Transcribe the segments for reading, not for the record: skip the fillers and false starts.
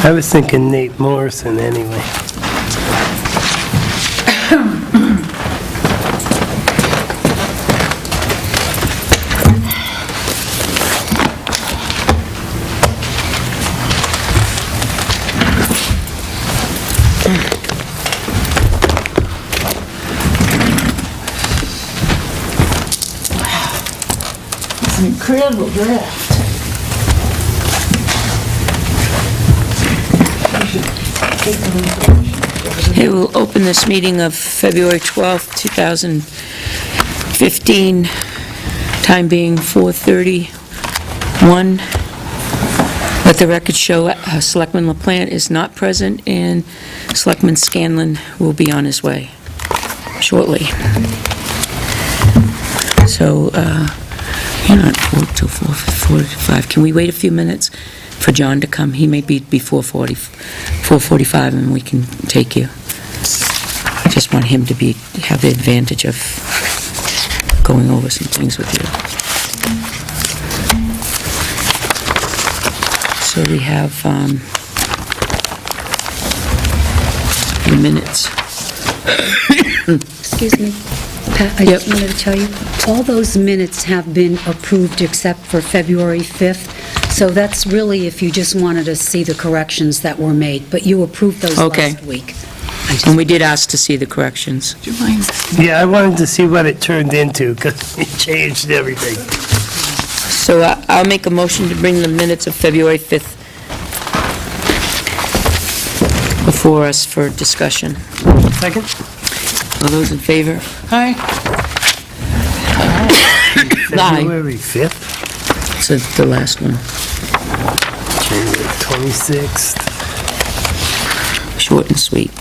I was thinking Nate Morrison anyway. It's an incredible draft. Okay, we'll open this meeting of February 12th, 2015, time being 4:31. Let the record show Selectman LaPlante is not present, and Selectman Scanlon will be on his way shortly. So, you're not till 4:45. Can we wait a few minutes for John to come? He may be before 4:45, and we can take you. I just want him to have the advantage of going over some things with you. So we have the minutes. Excuse me, Pat, I just wanted to tell you, all those minutes have been approved except for February 5th, so that's really if you just wanted to see the corrections that were made, but you approved those Okay. last week. And we did ask to see the corrections. Do you mind? Yeah, I wanted to see what it turned into, because it changed everything. So I'll make a motion to bring the minutes of February 5th before us for discussion. Second? All those in favor? Hi. February 5th, So the last one, January 26th. short and sweet.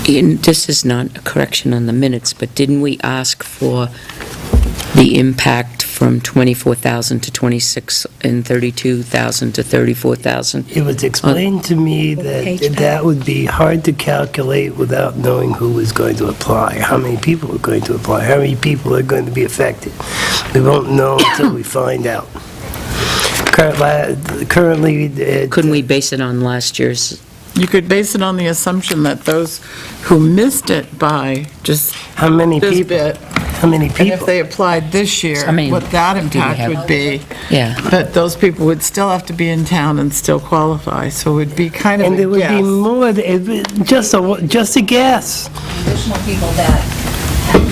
And this is not a correction on the minutes, but didn't we ask for the impact from 24,000 to 26 and 32,000 to 34,000? It was explained to me Page that back. that would be hard to calculate without knowing who was going to apply, how many people are going to apply, how many people are going to be affected. We won't know until we find out. Currently, Couldn't we base it on last year's? You could base it on the assumption that those who missed it by just how many this people? bit, How many and if people? they applied this year, I mean, what that do we impact have- would be, Yeah. that those people would still have to be in town and still qualify, so it would be kind of And there a would be guess. more, just a guess. Additional people that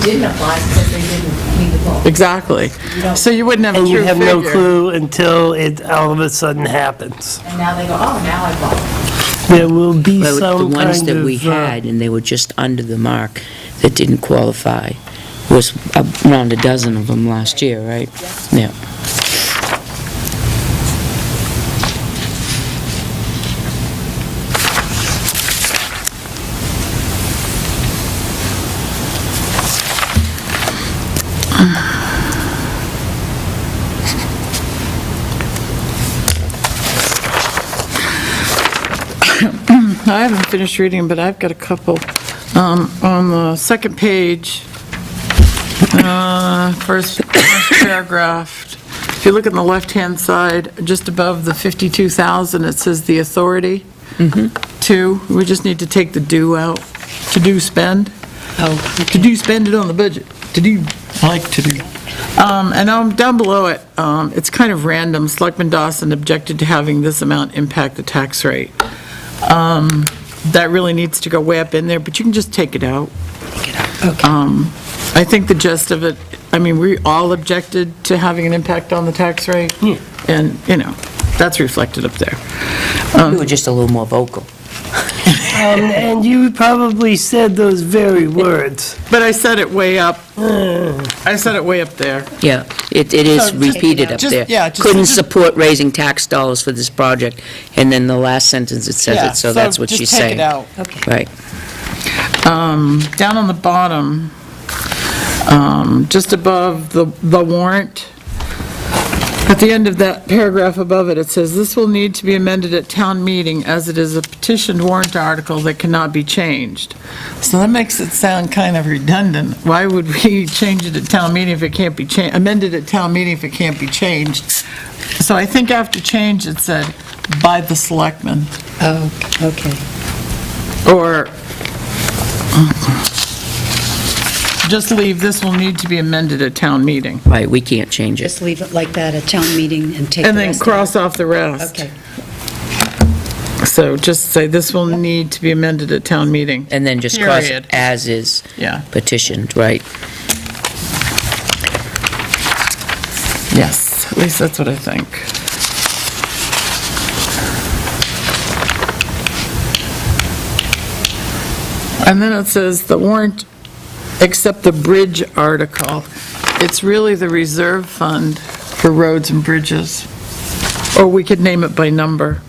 didn't apply because they didn't need to vote. Exactly. So you wouldn't have a And true you figure. have no clue until it all of a sudden happens. And now they go, oh, now I vote. There will be Well, some the ones kind that of, we had, and they were just under the mark, that didn't qualify, was around a dozen of them last year, right? Yeah. I haven't finished reading, but I've got a couple. On the second page, first paragraph, if you look on the left-hand side, just above the 52,000, it says the authority. To, we just need to take the do out. To do spend. Oh, To do spend it on the budget. To do, I like to do. And down below it, it's kind of random. Selectman Dawson objected to having this amount impact the tax rate. That really needs to go way up in there, but you can just take it out. okay. I think the gist of it, I mean, we all objected to having an impact on the tax rate. And, that's reflected up there. We were just a little more vocal. and you probably said those very words. But I said it way up. I said it way up there. Yeah, it is So, repeated up just- there. yeah, just- Couldn't support raising tax dollars for this project, and then the last sentence it says it, so that's what she's just take saying. it out. Okay. Right. Down on the bottom, just above the warrant, at the end of that paragraph above it, it says, "This will need to be amended at town meeting as it is a petitioned warrant article that cannot be changed." So that makes it sound kind of redundant. Why would we change it at town meeting if it can't be changed, amended at town meeting if it can't be changed? So I think after change, it said, "by the selectmen," Oh, okay. or just leave, "This will need to be amended at town meeting." Right, we can't change it. Just leave it like that at town meeting and take the And then rest out. cross off the rest. Okay. So just say, "This will need to be amended at town meeting." And then just cross Period. as is Yeah. petitioned, right? Yes, at least that's what I think. And then it says the warrant, except the bridge article. It's really the reserve fund for roads and bridges. Or we could name it by number.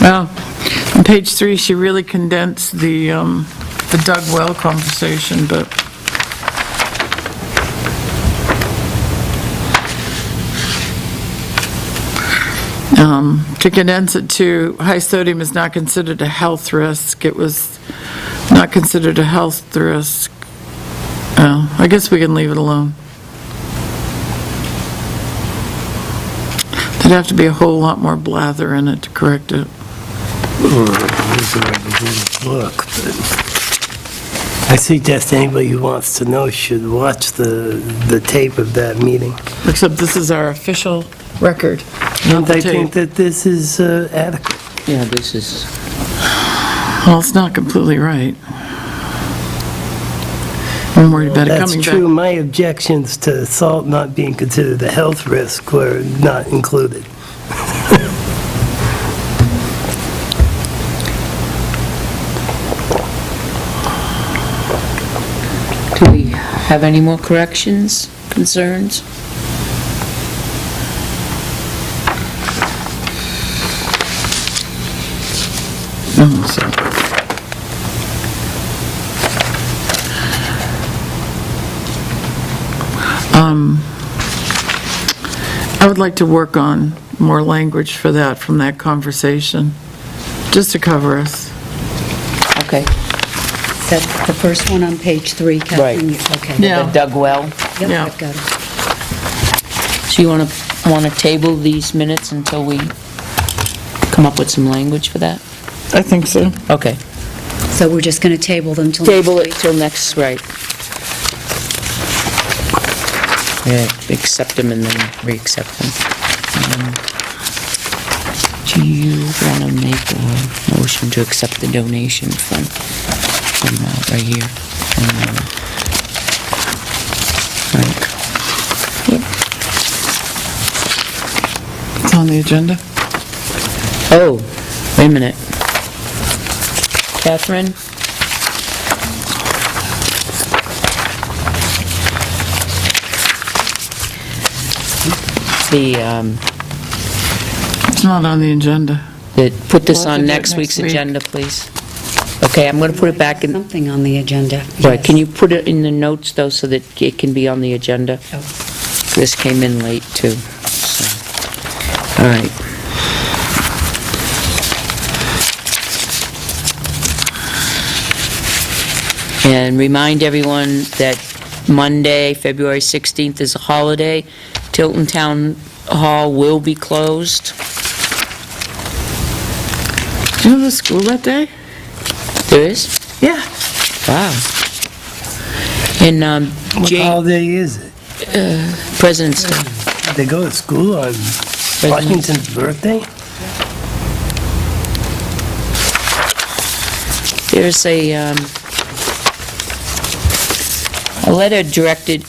Well, on page 3, she really condensed the Doug Well conversation, but to condense it to, high sodium is not considered a health risk. It was not considered a health risk. Oh, I guess we can leave it alone. There'd have to be a whole lot more blather in it to correct it. Look, but I suggest anybody who wants to know should watch the tape of that meeting. Except this is our official record. And the I think tape. that this is adequate. Yeah, this is, Well, it's not completely right. I'm worried about it That's coming true. back. My objections to salt not being considered a health risk were not included. do we have any more corrections, concerns? Oh, so- I would like to work on more language for that, from that conversation, just to cover us. Okay. Is that the first one on page 3, Kathleen? Okay. Yeah. The dug well. Yep, Yeah. I've got it. So you want to table these minutes until we come up with some language for that? I think so. Okay. So we're just going to table them till... Table it till next, right. Yeah, accept them and then re-accept them. Do you want to make a motion to accept the donation from right here? Frank? It's on the agenda. Oh, wait a minute. Catherine? It's not on the agenda. Put this We'll have to on do it next week's next week. agenda, please. Okay, I'm going to put it back in, Something on the agenda. right, can you put it in the notes, though, so that it can be on the agenda? Oh. This came in late, too, so, all right. And remind everyone that Monday, February 16th is a holiday. Tilton Town Hall will be closed. Do you have a school that day? There is? Yeah. Wow. And What Jane, holiday is it? President's Day. They go to school on Washington's birthday? There's a letter directed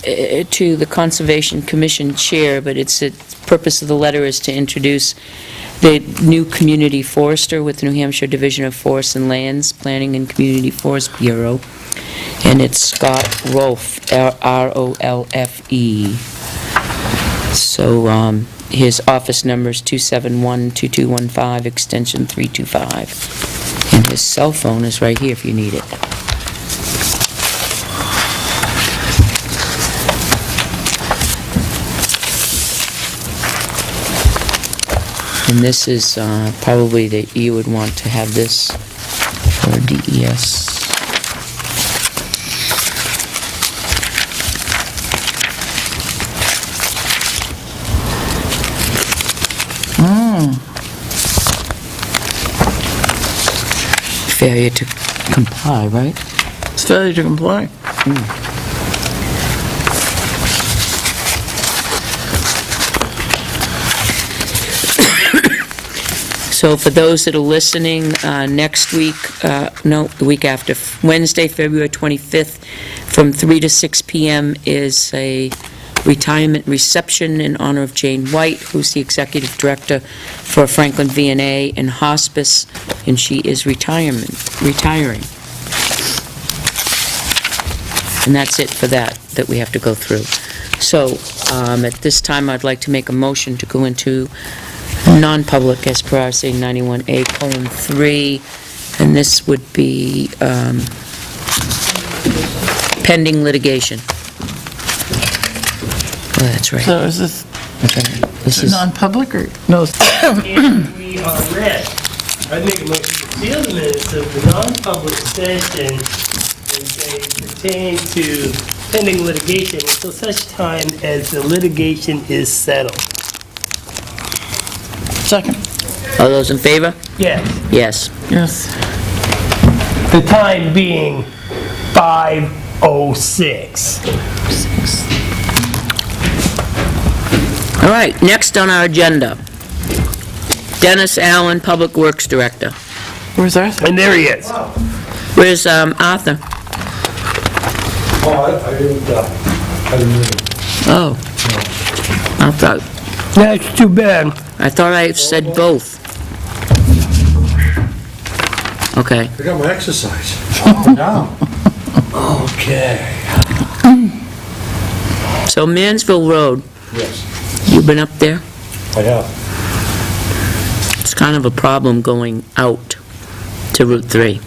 to the Conservation Commission Chair, but the purpose of the letter is to introduce the new community forester with the New Hampshire Division of Forests and Lands, Planning and Community Forest Bureau, and it's Scott Rolfe, R-O-L-F-E. So his office number is 271-2215, extension 325. And his cell phone is right here if you need it. And this is probably that you would want to have this for DES. Failure to comply, right? It's failure to comply. So for those that are listening, next week, the week after, Wednesday, February 25th, from 3 to 6 p.m. is a retirement reception in honor of Jane White, who's the executive director for Franklin V&A and Hospice, and she is retiring. And that's it for that we have to go through. So, at this time, I'd like to make a motion to go into non-public as per RSA 91A:3, and this would be pending litigation. Oh, that's right. So is this That's right. This is, non-public or, no? If we are read, I make a motion to seal the minutes of the non-public session as they pertain to pending litigation until such time as the litigation is settled. Second. all those in favor? Yes, Yes. Yes. the time being 5:06. All right, next on our agenda, Dennis Allen, Public Works Director. Where's Arthur? And there he is. Where's Arthur? Oh, I didn't, Oh. I thought That's too bad. I said both. Okay. I got my exercise. Now. Okay. So Mansville Road, Yes, you've been up there? I have. It's kind of a problem going out to Route 3.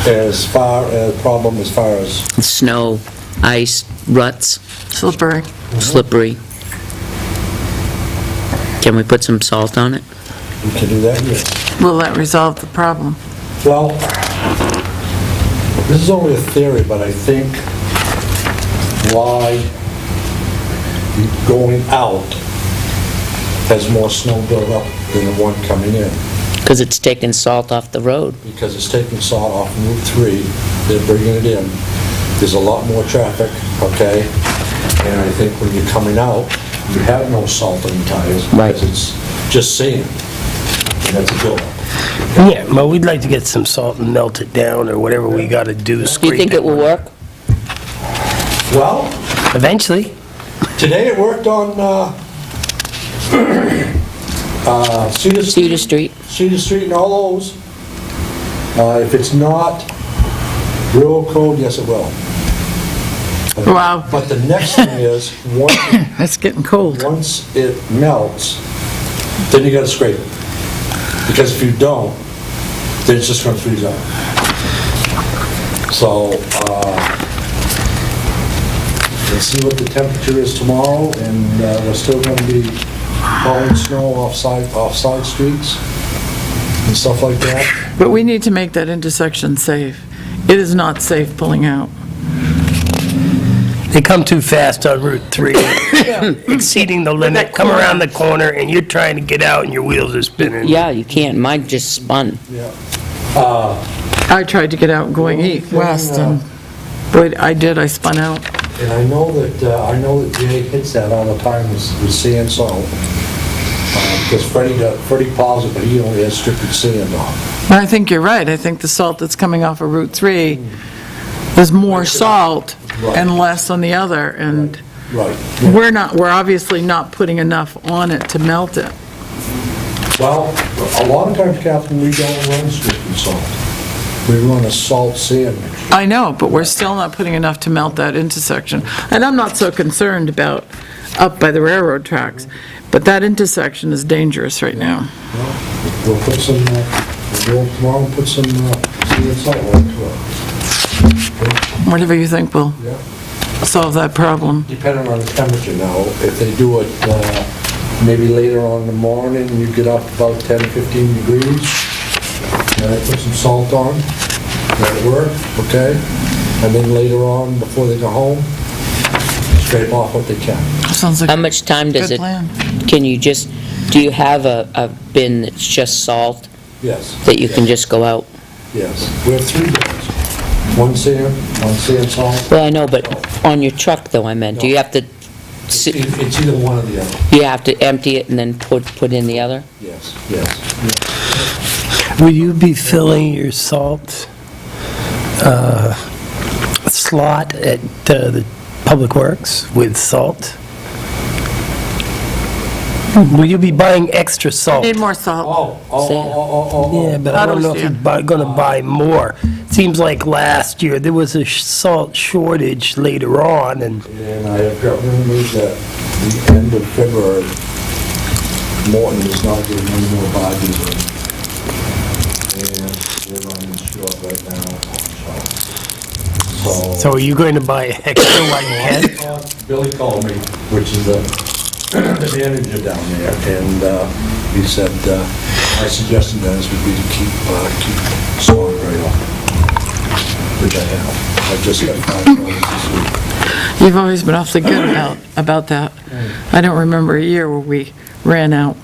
As far as problem as far as Snow, ice, ruts, Slippery. slippery. Can we put some salt on it? We can do that, yes. Will that resolve the problem? Well, this is only a theory, but I think why going out has more snow buildup than the one coming in, Because it's taking salt off the road. because it's taking salt off Route 3, they're bringing it in. There's a lot more traffic, okay? And I think when you're coming out, you have no salt on your tires. Right. Because it's just sand, and that's a buildup. Yeah, well, we'd like to get some salt and melt it down, or whatever we gotta do, Do you scrape think it will work? Well, Eventually. today it worked on Cedar Cedar Street? Cedar Street and all those. If it's not real cold, yes, it will. Wow. But the next thing is, It's getting cold. once it melts, then you gotta scrape it. Because if you don't, then it's just gonna freeze up. So, let's see what the temperature is tomorrow, and we're still gonna be hauling snow off side streets and stuff like that. But we need to make that intersection safe. It is not safe pulling out. They come too fast on Route 3, exceeding the limit, come around the corner, and you're trying to get out and your wheels are spinning. Yeah, you can't. Mine just spun. Yeah. I tried to get out going west, and boy, I did, I spun out. And I know that Jay hits that all the time with sand salt. Because Freddie plows it, but he only has stripped sand on. I think you're right. I think the salt that's coming off of Route 3 is more salt and less on the other, and Right. we're obviously not putting enough on it to melt it. Well, a lot of times, Catherine, we don't run stripped salt. We run a salt sand mixture. I know, but we're still not putting enough to melt that intersection. And I'm not so concerned about up by the railroad tracks, but that intersection is dangerous right now. Well, we'll put some, we'll go tomorrow and put some sand salt into it. Whatever you think will Yeah. solve that problem. Depending on the temperature now, if they do it maybe later on in the morning, you get up about 10, 15 degrees, and I put some salt on, that'll work, okay? And then later on, before they go home, scrape off what they can. Sounds like How a much time does good it, plan. do you have a bin that's just salt Yes. that you can just go out? Yes. We have 3 bins. One sand salt. Well, I know, but on your truck though, I meant, do you have to, It's either one or the other. you have to empty it and then put in the other? Yes, yes. Will you be filling your salt slot at the Public Works with salt? Will you be buying extra salt? Need more salt. Yeah, but I don't know if you're going to buy more. Seems like last year, there was a salt shortage later on, and And I have got rumors that the end of February, Morton is not getting any more barges in. And we're running short right now on salt. so are you going to buy extra while you can? Billy called me, which is the manager down there, and he said, my suggestion then would be to keep salt right off, which I have. I just got 5 dollars this week. You've always been awfully good about that. I don't remember a year where we ran out.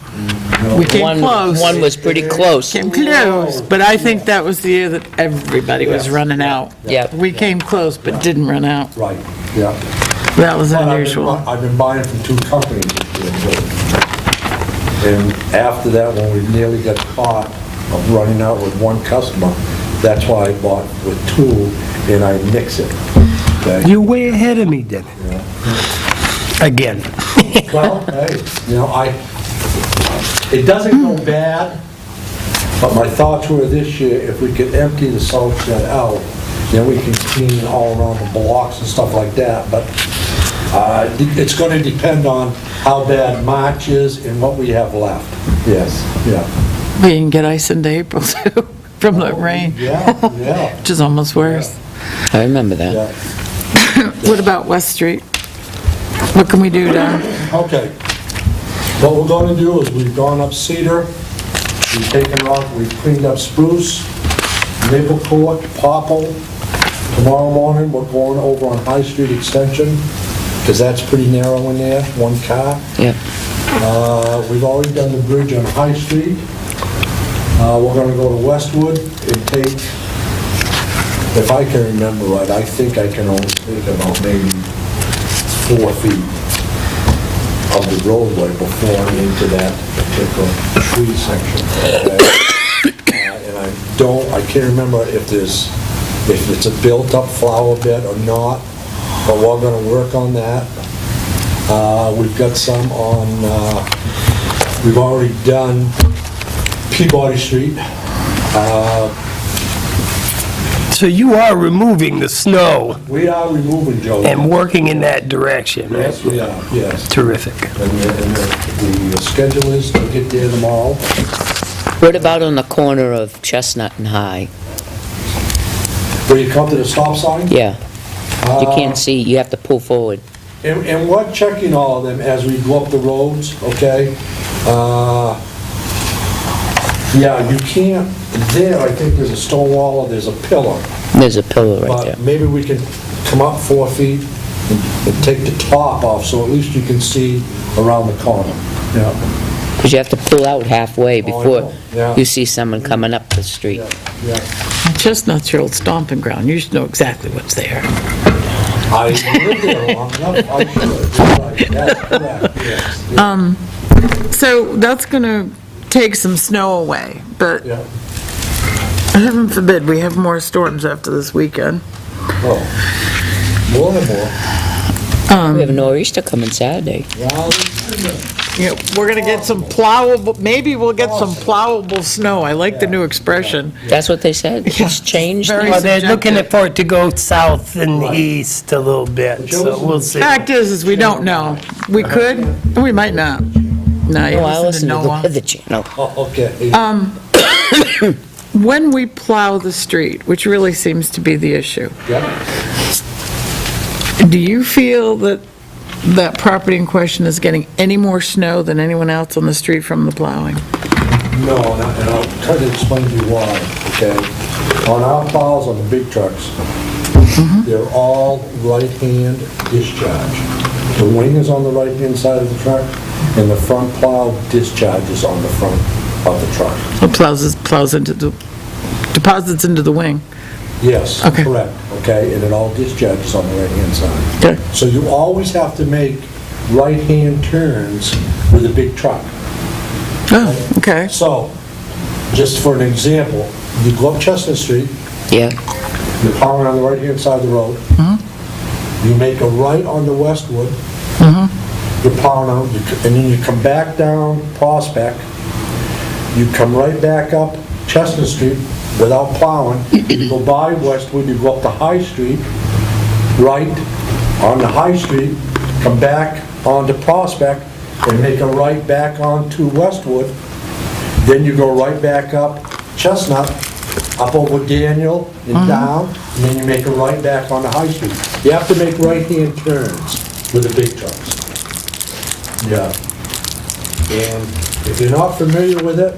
We came close. One was pretty close. Came close, but I think that was the year that everybody was running out. Yep. We came close, but didn't run out. Right, yeah. That was But unusual. I've been buying from 2 companies this year, too. And after that, when we nearly got caught of running out with 1 customer, that's why I bought with 2, and I mix it. Okay? You're way ahead of me, then. Again. Well, hey, it doesn't go bad, but my thoughts were this year, if we could empty the salt shed out, then we can clean all around the blocks and stuff like that, but it's going to depend on how bad March is and what we have left. Yes, yeah. We can get ice into April too, from the rain, Yeah, which is almost worse. I remember that. yeah. What about West Street? What can we do to, Okay. What we're gonna do is we've gone up Cedar, we've taken off, we've cleaned up Spruce, Maple Court, Popple. Tomorrow morning, we're going over on High Street Extension, because that's pretty narrow in there, one car. Yep. We've already done the bridge on High Street. We're gonna go to Westwood and take, if I can remember right, I think I can only take about maybe 4 feet of the roadway before I'm into that particular tree section. And I can't remember if it's a built-up flower bed or not, but we're gonna work on that. We've got some on, we've already done Peabody Street. So you are removing the snow We are removing, Joe. and working in that direction, right? Yes, we are, yes. Terrific. And the schedule is to get there tomorrow. What about on the corner of Chestnut and High? Where you come to the stop sign? Yeah. You can't see, you have to pull forward. And we're checking all of them as we go up the roads, okay? Yeah, you can't, there, I think there's a stone wall or there's a pillar. There's a pillar right there. But maybe we can come up 4 feet and take the top off, so at least you can see around the corner. Yeah, Because you have to pull out halfway before know, yeah. you see someone coming up the street. yeah. Chestnut's your old stomping ground. You should know exactly what's there. I lived there long enough, I should, you're right, that's correct, yes. So that's gonna take some snow away, but Yeah, heaven forbid we have more storms after this weekend. oh, more and more. We have a nor'easter coming Saturday. Well, Yeah, we're gonna get some plowable, maybe we'll get some plowable snow. I like the new expression. That's what they said? It's changed Very now? Well, they're looking subjective. for it to go south and Right. east a little bit, so we'll see. Fact is we don't know. We could, we might not. No, you Oh, I listen to listen to the Noah. Weather Channel. oh, okay. When we plow the street, which really seems to be the issue, Yeah. do you feel that that property in question is getting any more snow than anyone else on the street from the plowing? No, and I'll try to explain to you why, okay? On our plows, on the big trucks, they're all right-hand discharge. The wing is on the right-hand side of the truck, and the front plow discharges on the front of the truck. It plows into the, deposits into the wing. Yes, Okay. correct, okay? And it all discharges on the right-hand side. Okay. So you always have to make right-hand turns with a big truck. Oh, okay. So, just for an example, you go up Chestnut Street, Yeah. you're plowing on the right-hand side of the road. You make a right onto Westwood. You're plowing out, and then you come back down Prospect. You come right back up Chestnut Street without plowing. You go by Westwood, you go up to High Street, right onto High Street, come back onto Prospect, and make a right back onto Westwood. Then you go right back up Chestnut, up over Daniel and down, and then you make a right back onto High Street. You have to make right-hand turns with the big trucks. Yeah. And if you're not familiar with it,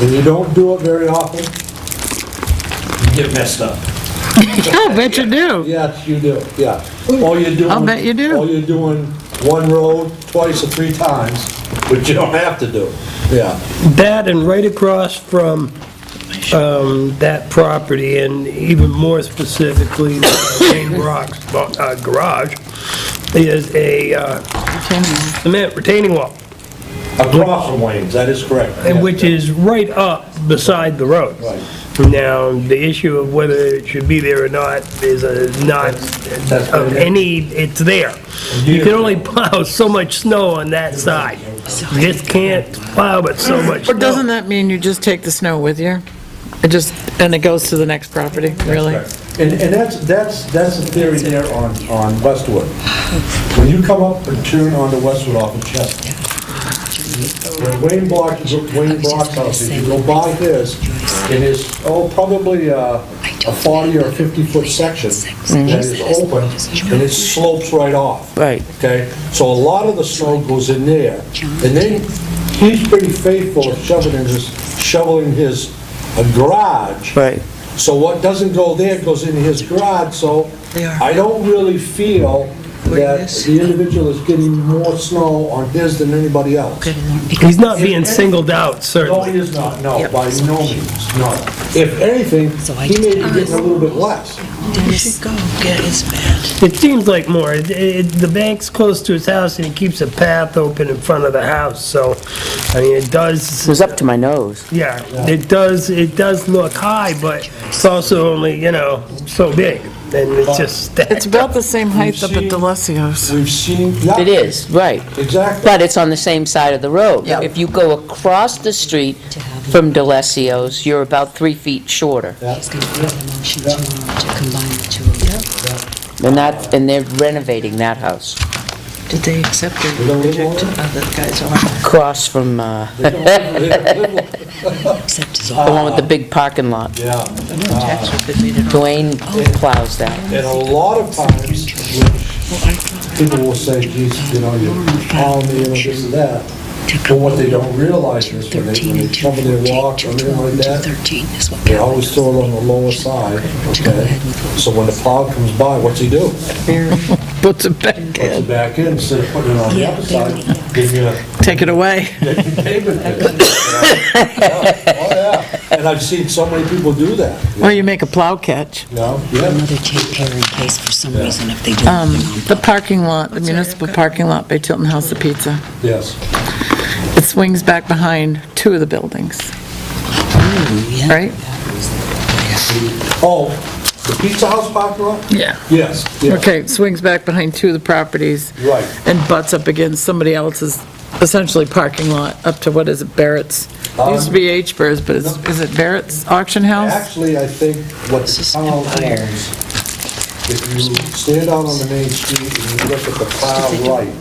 and you don't do it very often, you get messed up. I'll bet you do. Yes, you do, yeah. Or you're doing... I'll bet you do. Or you're doing one road twice or 3 times, which you don't have to do. Yeah. That and right across from that property, and even more specifically, the Jane Rock's garage, is a cement retaining wall, Across from Wayne's, that is correct. and which is right up beside the road. Right. Now, the issue of whether it should be there or not is not That's of any, it's there. You can only plow so much snow on that side. You just can't plow but so much But doesn't snow. that mean you just take the snow with you? It just, and it goes to the next property, really? And that's the theory there on Westwood. When you come up and turn onto Westwood off of Chestnut, when Wayne Brock's house, if you go by his, and it's, probably a 40 or 50-foot section that is open, and it slopes right off. Right. Okay, so a lot of the snow goes in there, and then he's pretty faithful at shoveling his garage. Right. So what doesn't go there goes into his garage, so I don't really feel that the individual is getting more snow on his than anybody else. He's not being singled out, No, certainly. he is not, no, by no means, no. If anything, he may be getting a little bit less. Dennis, go get his bed. It seems like more. The bank's close to his house, and he keeps a path open in front of the house, so, I mean, it does... It was up to my nose. Yeah, it does look high, but it's also only, so big, and it's just... It's about the same height up at seen- Delessio's. We've seen, yeah. It is, right. Exactly. But it's on the same side of the road. Yeah. If you go across the street from Delessio's, you're about 3 feet shorter. He's going to make a motion to combine the two of them. And they're renovating that house. Did they accept or don't live reject on the guy's offer? Across from, They don't live- Except his the one with the big parking lot. Yeah, Tax rate made it all. Dwayne plows that. and a lot of times, which people will say, geez, you're calling me, this and that. But what they don't realize is when they cover their walk or anything like that, 13 is what they always throw it on the lower side, okay? So when the plow comes by, what's he do? Puts it back Puts in. it back in instead of putting it on the other side. Give you a Take it away. payment there. Oh, yeah. And I've seen so many people do that. Or you make a plow catch. Yeah. Another tape here in case for some reason if they do The parking lot, the municipal parking lot by Tilton House of Pizza, Yes. it swings back behind two of the buildings, right? Oh, the Pizza House parking lot? Yeah. Yes, yes. Okay, it swings back behind two of the properties. Right. And butts up against somebody else's, essentially parking lot, up to, what is it, Barrett's? It used to be H-Bur's, but is it Barrett's Auction House? Actually, I think what the town owns, if you stand out on the main street and you look at the far right,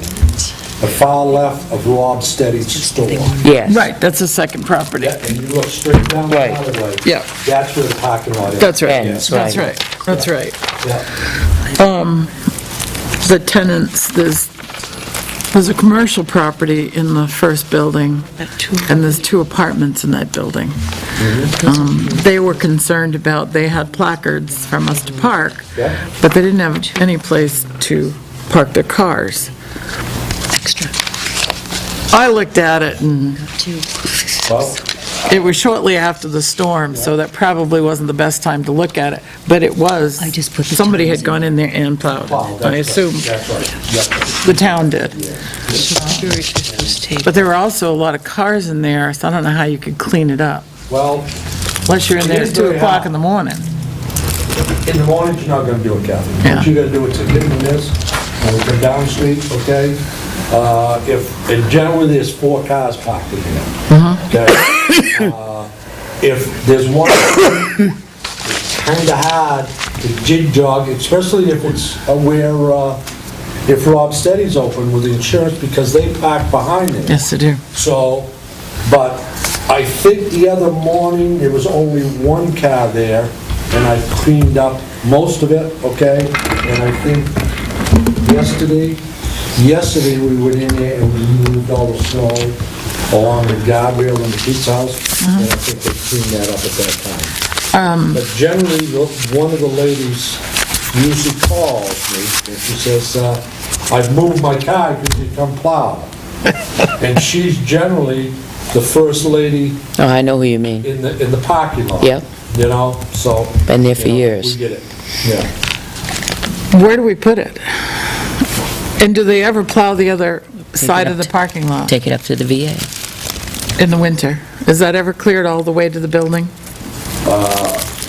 the far left of Rob Steady's store, Yes. Right, that's the second property. and you look straight down the Right. alleyway, Yeah. that's where the parking lot is. That's right, Ends, that's right. right, that's right. Yeah. The tenants, there's a commercial property in the first building, and there's 2 apartments in that building. They were concerned about, they had placards from us to park, Yeah. but they didn't have any place to park their cars. extra. I looked at it, and Two. Well, it was shortly after the storm, so that probably wasn't the best time to look at it, but it was. I just put the Somebody times had gone in there and plowed, wow, I that's assume. That's right, yeah. The town did. February 5th was taped. But there were also a lot of cars in there, so I don't know how you could clean it up, Well, unless you're in there It is at 2 very o'clock hot. in the morning. in the morning, you're not gonna do it, Kathy. Yeah. What you gotta do is to get in this, when we come down the street, okay? And generally, there's 4 cars parked in here. Okay? If there's one, it's kinda hard to jig jog, especially if it's where, if Rob Steady's open with the insurance, because they park behind it. Yes, they do. So, but I think the other morning, there was only 1 car there, and I cleaned up most of it, okay? And I think yesterday we went in there and we moved all the snow along the guardrail in the Pete's house, and I think they cleaned that up at that time. But generally, one of the ladies usually calls me, and she says, I've moved my car, could you come plow? And she's generally the first lady Oh, I know who you mean. in the parking lot. Yep. So. Been there for you know, years. We get it, yeah. Where do we put it? And do they ever plow the other side of the parking lot Take it up to the VA. in the winter? Is that ever cleared all the way to the building?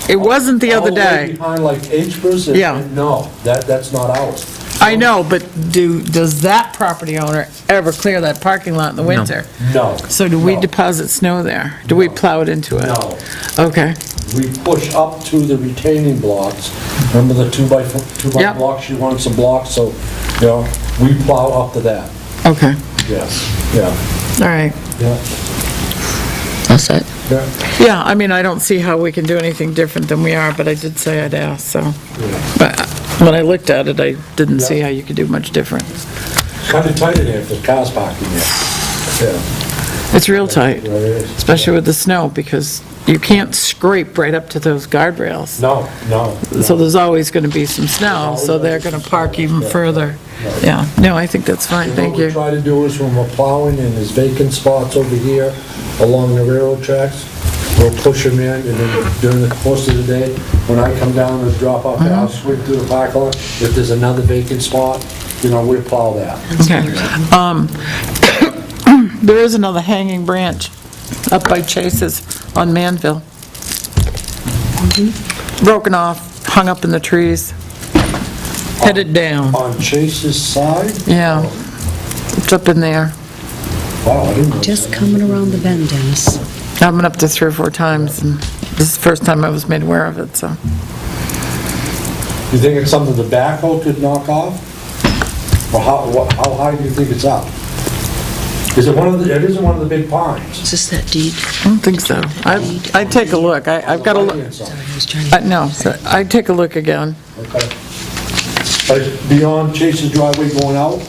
It wasn't the other All the way day. behind like H-Bur's? Yeah. No, that's not ours. I know, but does that property owner ever clear that parking lot in the winter? No. So do we No. deposit snow there? Do we plow it into it? No. Okay, We push up to the retaining blocks. Remember the 2x Yep. blocks? She wants a block, so, we plow up to that. okay, Yes, yeah, all right. yeah. All set? Yeah. Yeah, I mean, I don't see how we can do anything different than we are, but I did say I'd ask, so. But when I looked at it, I didn't see how you could do much different. Kind of tight in there if the car's parked in there. Yeah. It's real tight, There it is. especially with the snow, because you can't scrape right up to those guardrails. No, no. So there's always going to be some snow, so they're going to park even further. Yeah, no, I think that's fine, thank What we you. try to do is when we're plowing and there's vacant spots over here along the railroad tracks, we'll push them in, and then during the course of the day, when I come down to drop off, I'll swing through the parking lot. If there's another vacant spot, we'll plow that. Okay. There is another hanging branch up by Chase's on Manville. Broken off, hung up in the trees, headed down. On Chase's side? Yeah, it's up in there. Wow, I didn't know. Just coming around the bend, Dennis. I've been up there 3 or 4 times, and this is the first time I was made aware of it, so. You think it's something the backhoe could knock off? Or how high do you think it's up? Is it it isn't one of the big pines? Is this that deed? I don't think so. I'd take a look. I've got to look. I was trying to... No, I'd take a look again. Okay. But beyond Chase's driveway going out?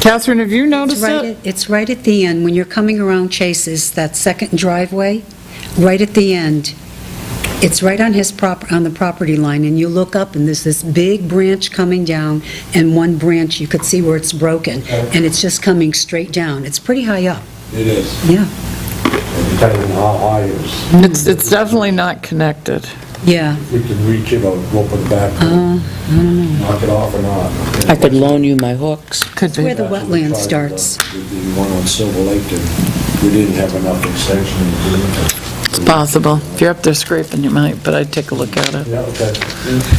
Catherine, have you noticed it? It's right at the end, when you're coming around Chase's, that second driveway, right at the end. It's right on on the property line, and you look up, and there's this big branch coming down, and one branch, you could see where it's broken, and it's just coming straight down. It's pretty high up. It is. Yeah, Depending on how high it is. It's definitely not connected. yeah. If we can reach it or go up in the back, knock it off or not. I could loan you my hooks. Could Where be. the wetland starts. The one on Silver Lake, we didn't have enough extension in the It's possible. If you're up there scraping, you might, but I'd take a look at it. Yeah, okay.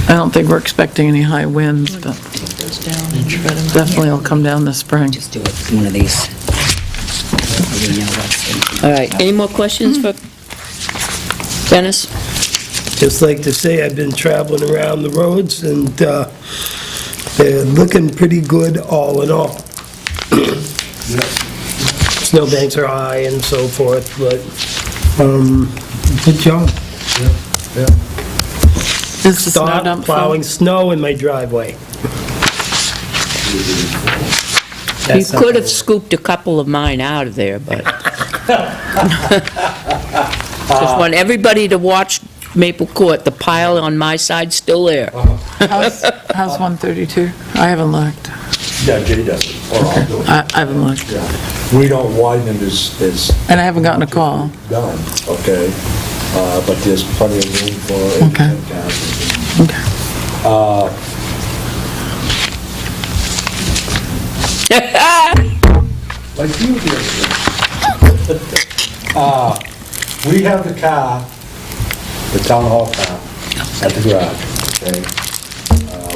I don't think we're expecting any high winds, but Take those down and shred them. definitely it'll come down this spring. Just do it, one of these. We know what's in. All right, any more questions for Dennis? Just like to say, I've been traveling around the roads, and they're looking pretty good all in all. Snowbanks are high and so forth, but, good job. Is the snow Stop dump full? plowing snow in my driveway. You could have scooped a couple of mine out of there, but... Just want everybody to watch Maple Court, the pile on my side's still there. How's 132? I haven't looked. Yeah, Jay does it, or I'll do it. I haven't looked. Yeah. We don't widen them as And I haven't gotten a call. done, okay? But there's plenty of room for Okay. 8 cars. Okay. Like you did. We have the car, the town hall car, at the garage, okay?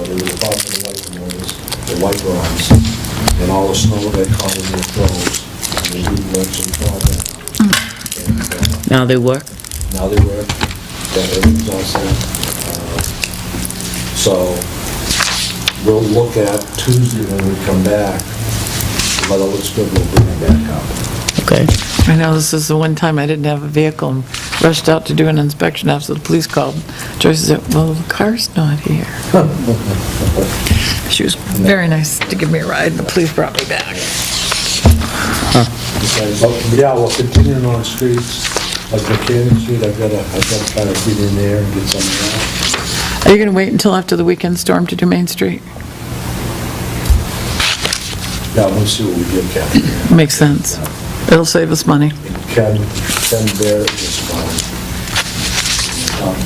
There was a problem with the white motors, the white lines, and all the snow that caught in the throws, and they didn't actually fall down. And, Now they work? now they work, everything's all set. So, we'll look at Tuesday when we come back. If it looks good, we'll bring it back up. Okay. I know this is the one time I didn't have a vehicle and rushed out to do an inspection after the police called. Joyce said, well, the car's not here. She was very nice to give me a ride, and the police brought me back. But, yeah, we're continuing on streets, like Mechanic Street, I've got to try to get in there and get some of that. Are you going to wait until after the weekend storm to do Main Street? Yeah, we'll see what we get, Ken. Makes sense. It'll save us money. Ken Barrett is fine.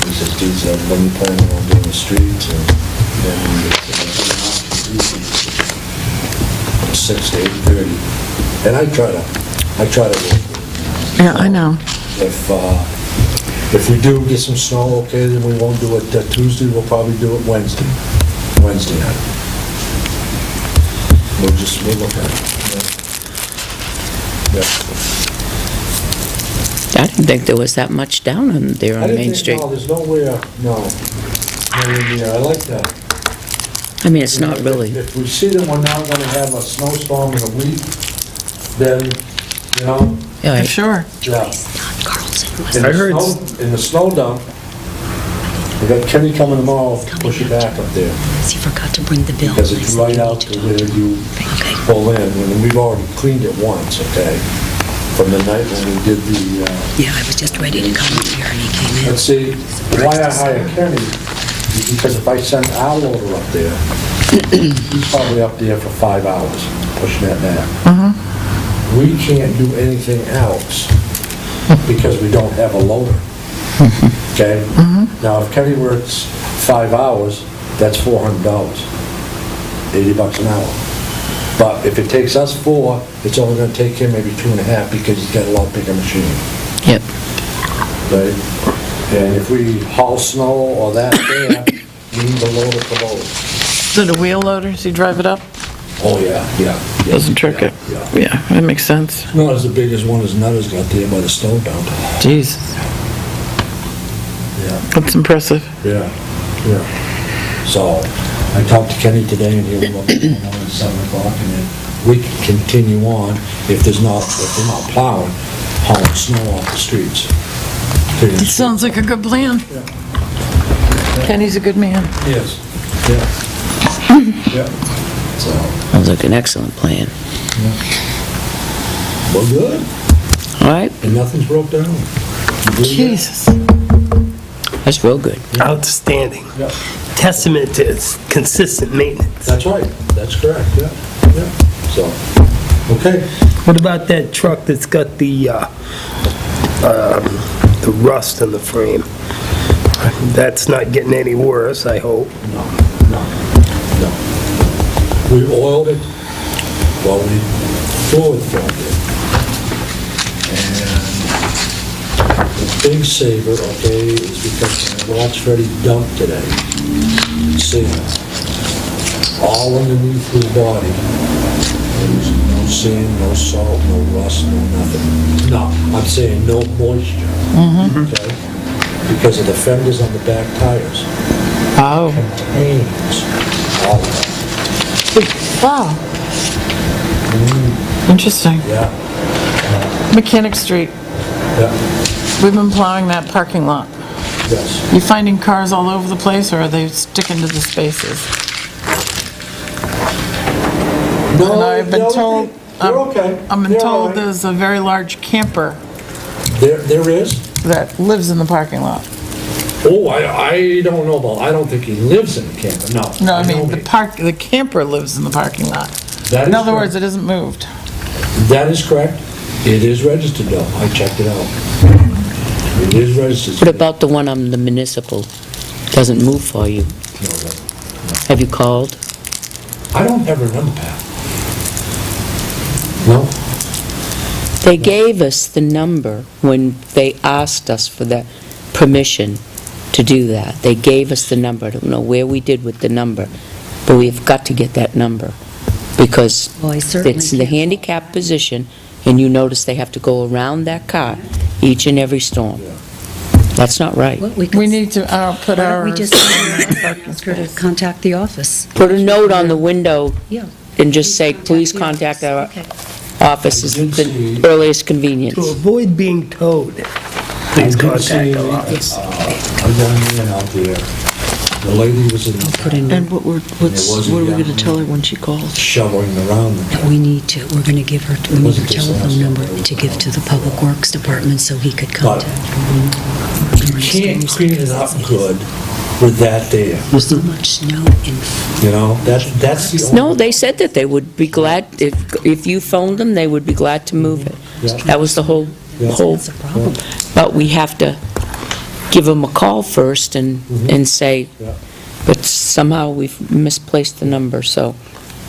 He says, geez, when you planning on doing the streets, and then we get to 6 to 8:30. And I try to work with it. Yeah, I know. If we do get some snow, okay, then we won't do it Tuesday, we'll probably do it Wednesday night. We'll look at it. Yeah. I didn't think there was that much down on there I on didn't Main think- Street. No, there's nowhere, no. Nowhere near. I like that. I mean, it's not really. If we see that we're now gonna have a snowstorm in a week, then You know? All right. Sure. Yeah. Carlson was In I the heard- snow- In the snow dump, we got Kenny coming tomorrow to push it back up there. He forgot to bring the bill. Because it's right out to where you Okay. pull in, and we've already cleaned it once, okay? From the night when we did the, Yeah, I was just ready to come up here and he came in. let's see, why I hire Kenny is because if I send our loader up there, he's probably up there for 5 hours pushing that back. We can't do anything else because we don't have a loader, okay? Now, if Kenny works 5 hours, that's $400, $80 an hour. But if it takes us 4, it's only gonna take him maybe 2.5 because he's got a lot bigger machine, Yep. right? And if we haul snow or that there, we need a loader to load. Is it a wheel loader? Does he drive it up? Oh, yeah, yeah. yeah, Doesn't trick yeah, it? Yeah. Yeah, that makes sense. Not as big as one as Nutters got there by the stone dump. Jesus, Yeah, that's impressive. yeah, yeah. So, I talked to Kenny today and he'll look at it at 7 o'clock and then we can continue on if they're not plowing, hauling snow off the streets. It sounds like a good plan. Kenny's a good man. Yes, yeah. Yeah, so, Sounds like an excellent plan. we're good, All right, and nothing's broke down. You good? Jesus. that's real good. Outstanding. Yeah, Testament to its consistent maintenance. that's right, that's correct, yeah, yeah, so, okay. What about that truck that's got the rust in the frame? That's not getting any worse, I hope. No, no, no. We oiled it, well, we fluid formed it. And the big saver, okay, is because when I watched Freddie dump today, sand, all underneath his body. There was no sand, no salt, no rust, no nothing. No, I'm saying no moisture, okay? Because of the fenders on the back tires. Oh, Contains all of that. wow. Interesting. Yeah, Mechanic Street, yeah, we've been plowing that parking lot. yes. You finding cars all over the place, or are they sticking to the spaces? No, And I've been no, told, they're okay. I've been They're told all right. there's a very large camper There is? that lives in the parking lot. Oh, I don't know about, I don't think he lives in a camper, no. No, I know mean, he- the camper lives in the parking lot. That In is other words, correct. it isn't moved. That is correct. It is registered though, I checked it out. It is registered. What about the one on the municipal? Doesn't move for you? No, no. Have you called? I don't have her number, Pat. No? They gave us the number when they asked us for the permission to do that. They gave us the number. I don't know where we did with the number, but we've got to get that number because Well, I certainly it's the can. handicap position, and you notice they have to go around that car each and every storm. That's not right. Well, we We could, need to put why don't our... we just ask her to contact the office? Put a note on the window Yeah. and just say, please contact our Okay. office is the earliest convenience. To avoid being towed, please contact our office. A young man out there, the lady was in Put in, And what are we gonna tell her when she calls? shoveling around the we need to, we're going to give her, we need her telephone number to give to the Public Works Department so he could contact her. You can't clean it up good with that there, There's so much snow in, you know? That's the only... No, they said that they would be glad, if you phoned them, they would be glad to move it. Yeah. That was the whole, that's a problem. but we have to give them a call first and say, Yeah. but somehow we've misplaced the number, so.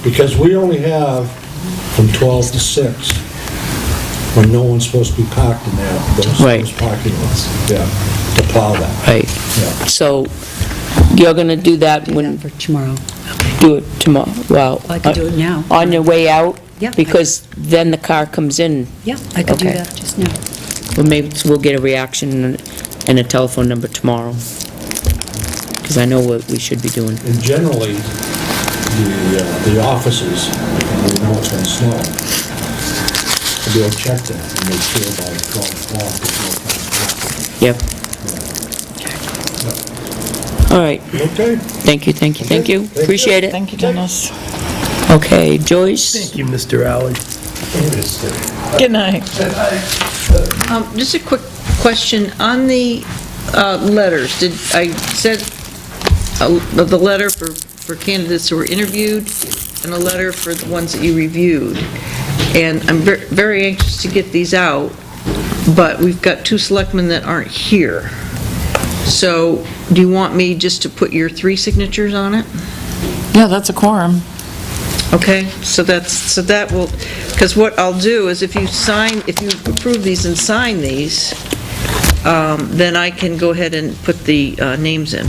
Because we only have from 12 to 6, when no one's supposed to be parked in there, Right. those parking lots, yeah, to plow that, Right. yeah. So you're going to do that when, For tomorrow. do it tomorrow, well. I could do it now. On your way out? Yeah. Because then the car comes in, Yeah, I could do Okay. that just now. well, maybe we'll get a reaction and a telephone number tomorrow. Because I know what we should be doing. And generally, the officers, when we know it's gonna snow, I'll be able to check that and make sure by 12 o'clock it's Yep. All right. okay. Thank you, thank you, thank you. Appreciate it. Thank you, Dennis. Okay, Joyce? Thank you, Mr. Allen. Good night. Just a quick question, on the letters, did, I said the letter for candidates who were interviewed and a letter for the ones that you reviewed. And I'm very anxious to get these out, but we've got 2 selectmen that aren't here. So, do you want me just to put your 3 signatures on it? Yeah, that's a quorum. Okay, so that will, because what I'll do is if you approve these and sign these, then I can go ahead and put the names in.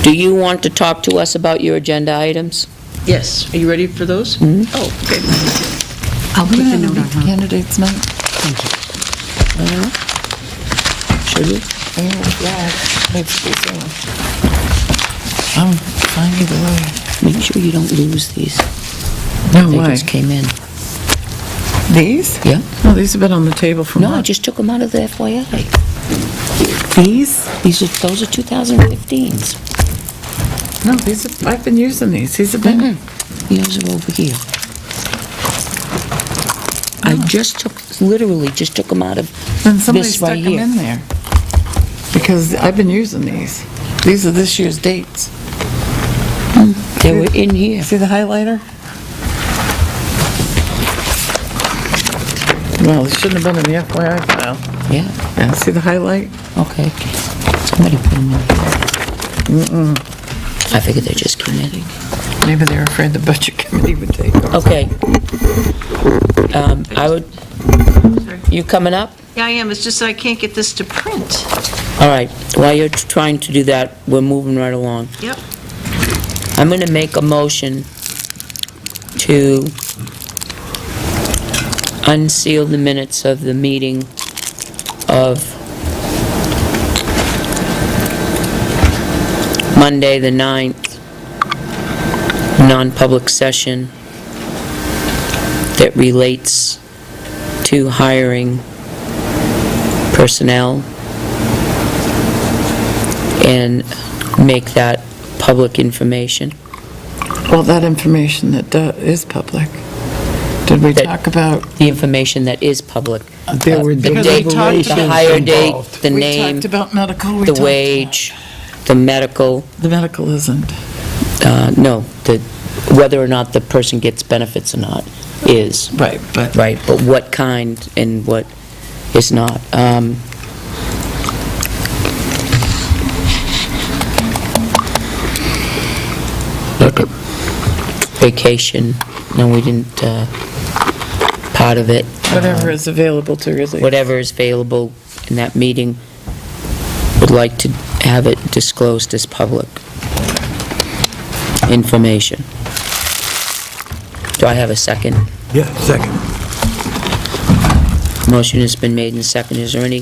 Do you want to talk to us about your agenda items? Yes, are you ready for those? Oh, okay. I'll put the note on her. Candidates night. Should we? Yeah, needs to be soon. I'm fine either way. Make sure you don't lose these. No They way. just came in. These? Yeah. No, these have been on the table for No, I months. just took them out of the FYI. These? Those are 2015s. No, I've been using these. These have been, Yours are over here. I literally just took them out of then somebody this stuck right them here. in there. Because I've been using these. These are this year's dates. They were in here. See the highlighter? Well, they shouldn't have been in the FYI file. Yeah, Yeah, see the highlight? okay. Somebody put them in here. I figured they just came in. Maybe they were afraid the budget committee would take them. Okay. You coming up? Yeah, I am, it's just that I can't get this to print. All right, while you're trying to do that, we're moving right along. Yep. I'm going to make a motion to unseal the minutes of the meeting of Monday, the 9th, non-public session that relates to hiring personnel, and make that public information. Well, that information that is public. Did we talk about? The information that is public. There were The Because we date, talked the about- hire date, involved. the We name, talked about medical. we the talked wage, the medical, about- The medical isn't. no, whether or not the person gets benefits or not is, Right, but. right, but what kind and what is not. Vacation, no, we didn't, part of it. Whatever is available to release. Whatever is available in that meeting, would like to have it disclosed as public information. Do I have a second? Yeah, second. Motion has been made and seconded. Is there any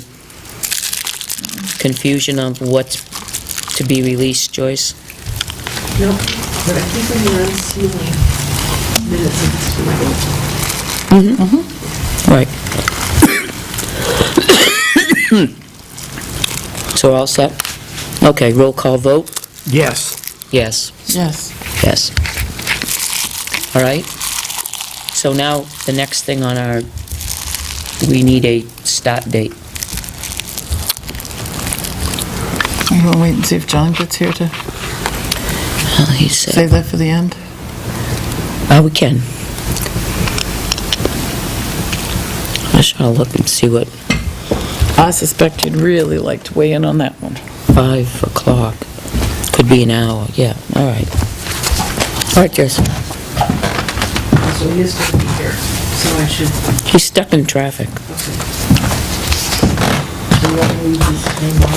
confusion of what's to be released, Joyce? No, but I think when you're unsealing minutes of this meeting. Right. So all set? Okay, roll call vote? Yes. Yes. Yes. Yes. All right. So now, the next thing on our, we need a start date. You want to wait and see if John gets here to He said, save that for the end? we can. I shall look and see what, I suspect you'd really like to weigh in on that one. 5 o'clock, could be an hour, yeah, all right. All right, Jess. So he is going to be here, so I should, He's stuck in traffic. so you want me to leave his name on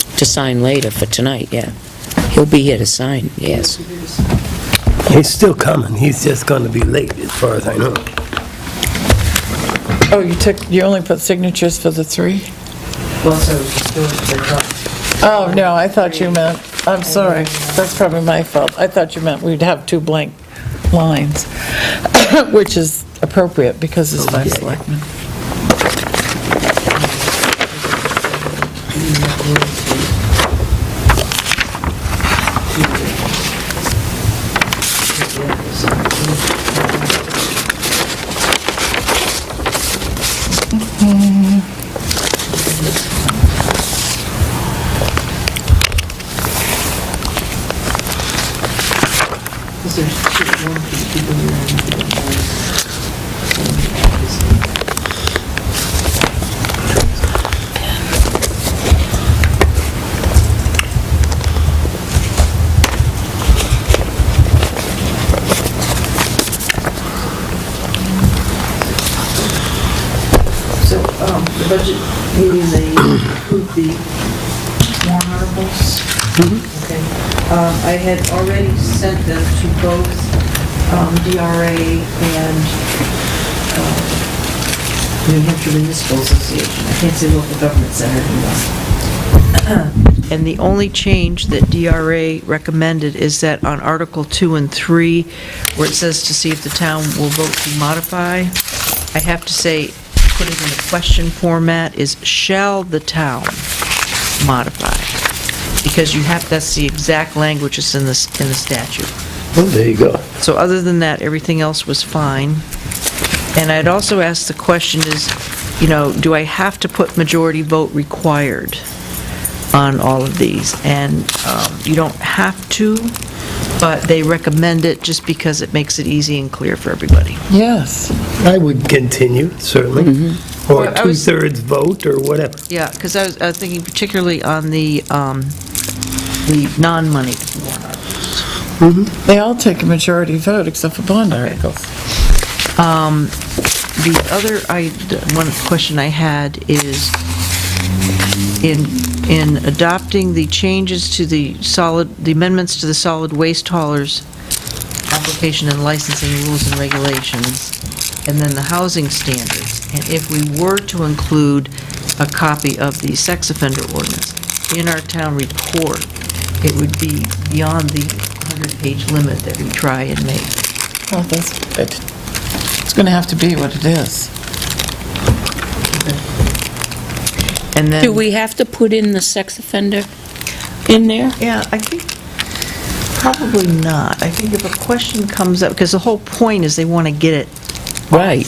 this? To sign later for tonight, yeah. He'll be here to sign, yes. He's still coming. He's just going to be late, as far as I know. Oh, you only put signatures for the 3? Well, so just doing the Oh, no, I thought you meant, I'm sorry, that's probably my fault. I thought you meant we'd have 2 blank lines, which is appropriate because it's 5 selectmen. So, the budget meeting, they approved the warrant articles. Okay. I had already sent them to both DRA and New Hampshire Municipal Association. I can't say local government center anymore. And the only change that DRA recommended is that on Article 2 and 3, where it says to see if the town will vote to modify, I have to say, put it in a question format, is shall the town modify? Because you have, that's the exact language that's in the statute. Well, there you go. So other than that, everything else was fine. And I'd also asked the question is, do I have to put majority vote required on all of these? And you don't have to, but they recommend it just because it makes it easy and clear for everybody. Yes. I would continue, certainly. Or Well, I was- two-thirds vote, or whatever. Yeah, because I was thinking particularly on the non-money warrant articles. They all take a majority vote except for bond articles. The other, one question I had is, in adopting the changes to the amendments to the solid waste haulers application and licensing rules and regulations, and then the housing standards, and if we were to include a copy of the sex offender ordinance in our town report, it would be beyond the 100-page limit that we try and make. Well, that's good. It's going to have to be what it is. And then... Do we have to put in the sex offender in there? Yeah, I think probably not. I think if a question comes up, because the whole point is they want to get it, Right.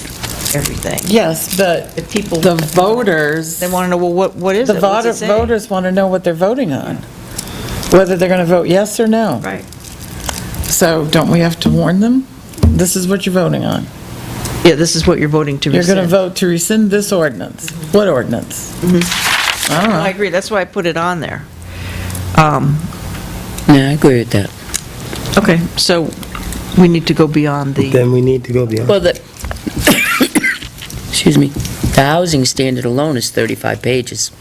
everything. Yes, but If people, the voters, they want to know, well, what is the it? What's it say? voters want to know what they're voting on, whether they're going to vote yes or no. Right. So don't we have to warn them? This is what you're voting on. Yeah, this is what you're voting to You're rescind. going to vote to rescind this ordinance. What ordinance? I don't I know. agree, that's why I put it on there. Yeah, I agree with that. Okay, so we need to go beyond the, Then we need to go beyond. Well, excuse me, the housing standard alone is 35 pages.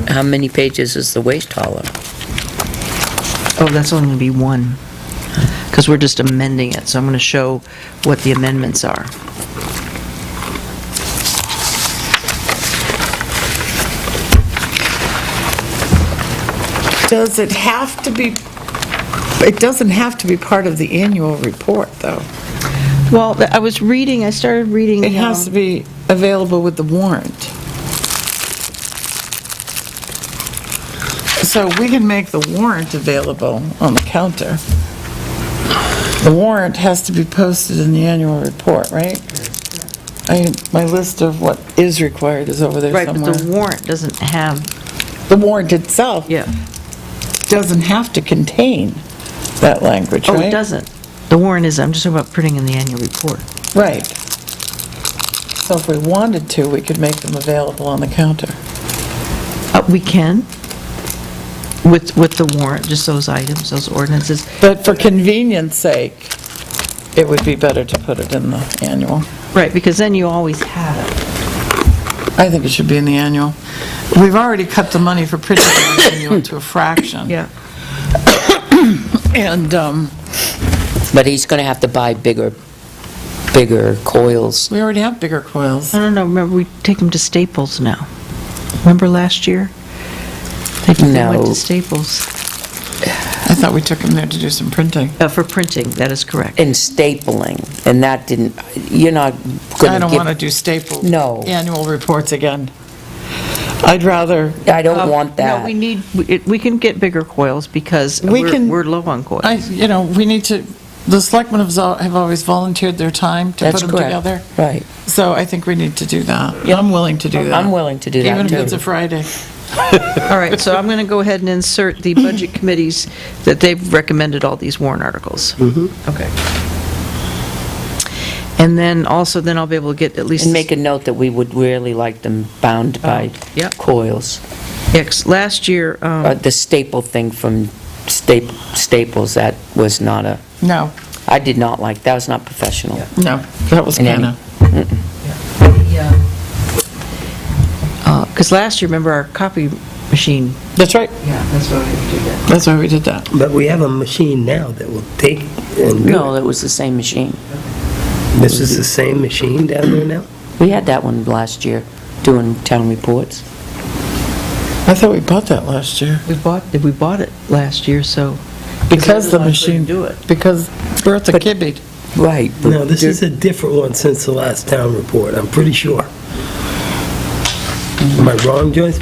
How many pages is the waste hauler? oh, that's only going to be one, because we're just amending it, so I'm going to show what the amendments are. Does it have to be, it doesn't have to be part of the annual report, though. Well, I started reading... It has to be available with the warrant. So we can make the warrant available on the counter. The warrant has to be posted in the annual report, right? My list of what is required is over there Right, but somewhere. the warrant doesn't have, The warrant itself yeah. doesn't have to contain that language, Oh, right? it doesn't. The warrant is, I'm just talking about printing in the annual report. Right. So if we wanted to, we could make them available on the counter. We can, with the warrant, just those items, those ordinances. But for convenience sake, it would be better to put it in the annual. Right, because then you always have it. I think it should be in the annual. We've already cut the money for printing the annual to a fraction. Yeah. And, But he's going to have to buy bigger coils. we already have bigger coils. I don't know, remember, we take them to Staples now. Remember last year? They went No. to Staples. I I thought we took them there to do some printing. For printing, that is correct. And stapling, and that didn't, you're not going to give... I don't want to do staple No. annual reports again. I'd rather, I don't want that. No, we can get bigger coils because we're low on coils. we need to, the selectmen have always volunteered their time to put That's them correct. together. Right. So I think we need to do that. I'm willing to do that. I'm willing to do that, Even if too. it's a Friday. All right, so I'm going to go ahead and insert the budget committees that they've recommended all these warrant articles. Okay. And then also, then I'll be able to get at least... And make a note that we would really like them bound by yep. coils. Last year, The staple thing from Staples, that was not a, No, I did not like, that was not professional. no, that was In any- kind of, because last year, remember, our copy machine... that's right. Yeah, that's why we did that. That's why we did that. But we have a machine now that will take and do No, it. it was the same machine. This is the same machine down there now? We had that one last year, doing town reports. I thought we bought that last year. We bought it last year, so... Because the Otherwise, we machine, couldn't do it. because Bertha kibbied. Right. but No, this there- is a different one since the last town report, I'm pretty sure. Am I wrong, Joyce?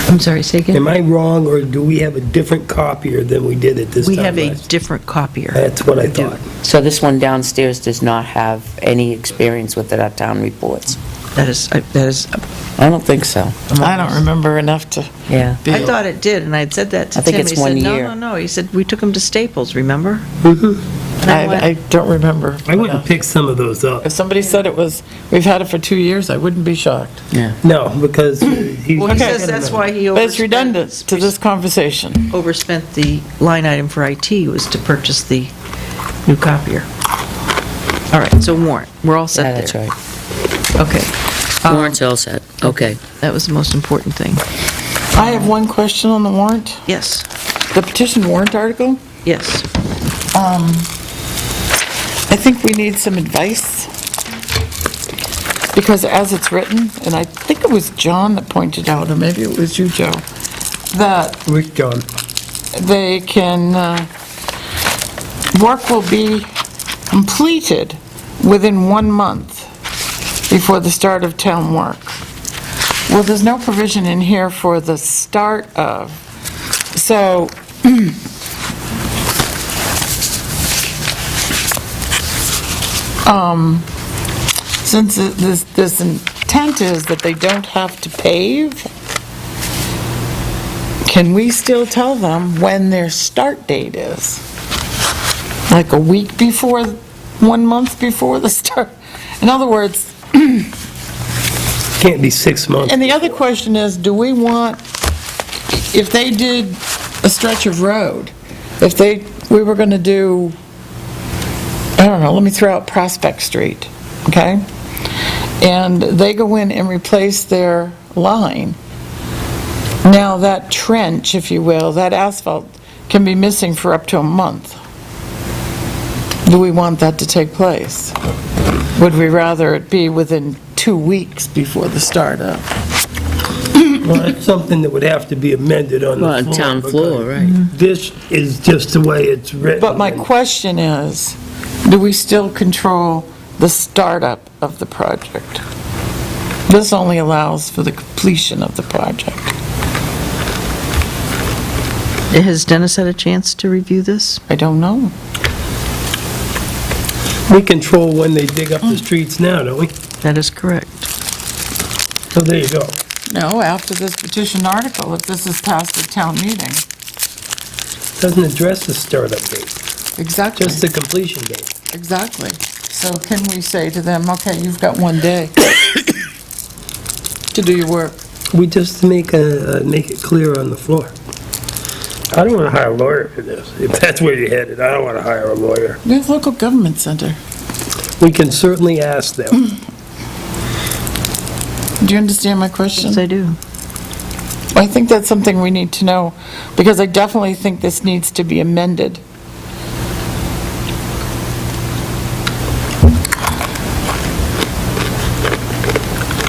I'm sorry, say again? Am I wrong, or do we have a different copier than we did at this time We have a last? different copier. That's what I We do. thought. So this one downstairs does not have any experience with it, our town reports? That is, I don't think so. I don't remember enough to Yeah. be. I thought it did, and I'd said that to I think Tim. it's 1 He year. said, no. He said, we took him to Staples, remember? I don't remember. I wouldn't pick some of those up. If somebody said it was, we've had it for 2 years, I wouldn't be shocked. Yeah. No, because he... Well, he Okay. says that's why he But it's redundant overspent, to this conversation. overspent the line item for IT was to purchase the new copier. All right, so warrant, we're all Yeah, set that's there. right. Okay, Warrant's all set. Okay. that was the most important thing. I have one question on the warrant. Yes, The petition warrant article, yes. I think we need some advice. Because as it's written, and I think it was John that pointed out, or maybe it was you, Joe, that Rick John. they can, work will be completed within 1 month before the start of town work. Well, there's no provision in here for the start of, so, since this intent is that they don't have to pave, can we still tell them when their start date is? Like a week before, 1 month before the start? In other words, Can't be 6 months. and the other question is, do we want, if they did a stretch of road, if we were gonna do, I don't know, let me throw out Prospect Street, okay? And they go in and replace their line. Now, that trench, if you will, that asphalt can be missing for up to a month. Do we want that to take place? Would we rather it be within 2 weeks before the start of? Well, it's something that would have to be amended on the Well, floor. town floor, because right. This is just the way it's written. But my question is, do we still control the startup of the project? This only allows for the completion of the project. Has Dennis had a chance to review this? I don't know. We control when they dig up the streets now, don't we? That is correct. So there you go. No, after this petition article, if this is passed at town meeting. Doesn't address the startup date, Exactly, just the completion date. exactly. So can we say to them, okay, you've got 1 day to do your work? We just make it clear on the floor. I don't want to hire a lawyer for this. If that's where you're headed, I don't want to hire a lawyer. We have local government center. We can certainly ask them. Do you understand my question? Yes, I do. I think that's something we need to know, because I definitely think this needs to be amended.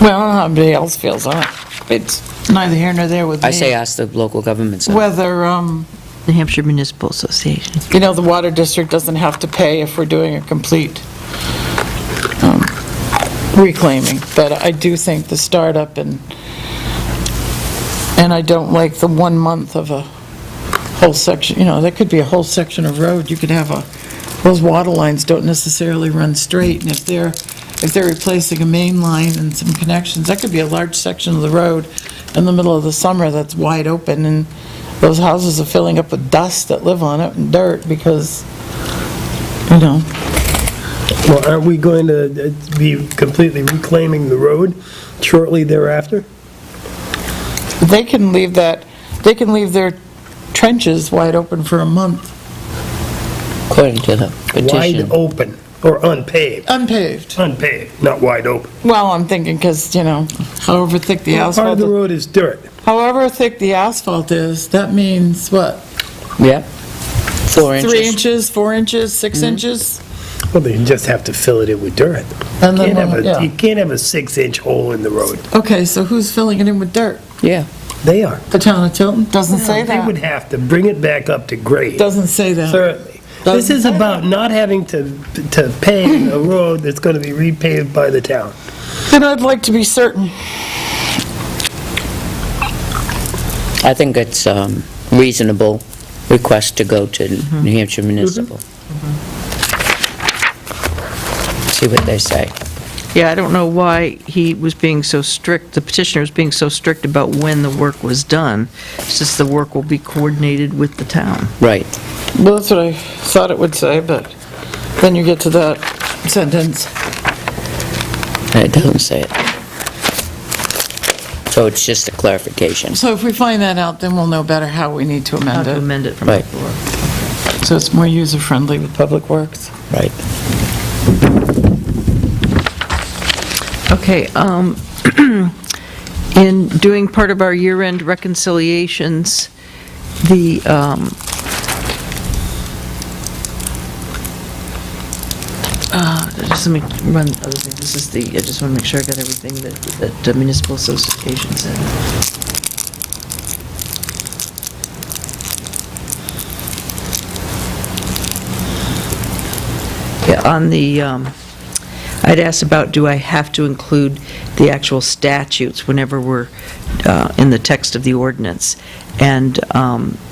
Well, I don't know how everybody else feels on it. It's neither here nor there with me. I say ask the local government center. Whether, New Hampshire Municipal Association. You know, the water district doesn't have to pay if we're doing a complete reclaiming, but I do think the startup and I don't like the 1 month of a whole section, you know, that could be a whole section of road. You could have those water lines don't necessarily run straight, and if they're replacing a main line and some connections, that could be a large section of the road in the middle of the summer that's wide open, and those houses are filling up with dust that live on it and dirt because, you know. Well, aren't we going to be completely reclaiming the road shortly thereafter? They can leave their trenches wide open for a month. According to the Wide petition. open or unpaved? Unpaved. Unpaved, not wide open. Well, I'm thinking because, you know, however thick the Part of asphalt, the road is dirt. however thick the asphalt is, that means what? Yeah. 4 inches. 3 inches, 4 inches, 6 inches? Well, then you just have to fill it in with dirt. And then, You can't have a 6-inch hole in the road. Okay, so who's filling it in with dirt? Yeah. They are. The town of Tilton? Doesn't say They would that. have to bring it back up to grade. Doesn't say that. Certainly. This is about not having to pave a road that's going to be repaved by the town. Then I'd like to be certain. I think it's reasonable request to go to New Hampshire Municipal. See what they say. Yeah, I don't know why he was being so strict, the petitioner was being so strict about when the work was done. It's just the work will be coordinated with the town. Right. Well, that's what I thought it would say, but then you get to that sentence. And it doesn't say it. So it's just a clarification. So if we find that out, then we'll know better how we need to How amend to it. amend it from Right. before. So it's more user-friendly with Public Works. Right. Okay, in doing part of our year-end reconciliations, the, just let me run other things. This is I just want to make sure I got everything that municipal association said. Yeah, on the, I'd asked about, do I have to include the actual statutes whenever we're in the text of the ordinance? And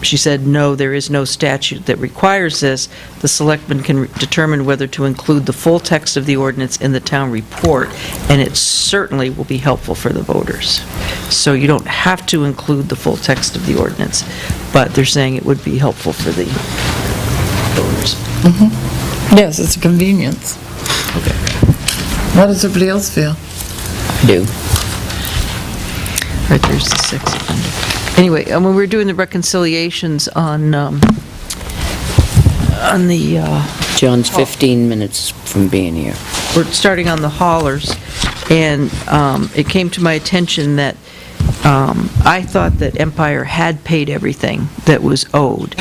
she said, no, there is no statute that requires this. The selectmen can determine whether to include the full text of the ordinance in the town report, and it certainly will be helpful for the voters. So you don't have to include the full text of the ordinance, but they're saying it would be helpful for the voters. Yes, it's a convenience. How does everybody else feel? I do. Right, there's the sex offender. Anyway, when we were doing the reconciliations on the, John's 15 minutes from being here. we're starting on the haulers, and it came to my attention that I thought that Empire had paid everything that was owed,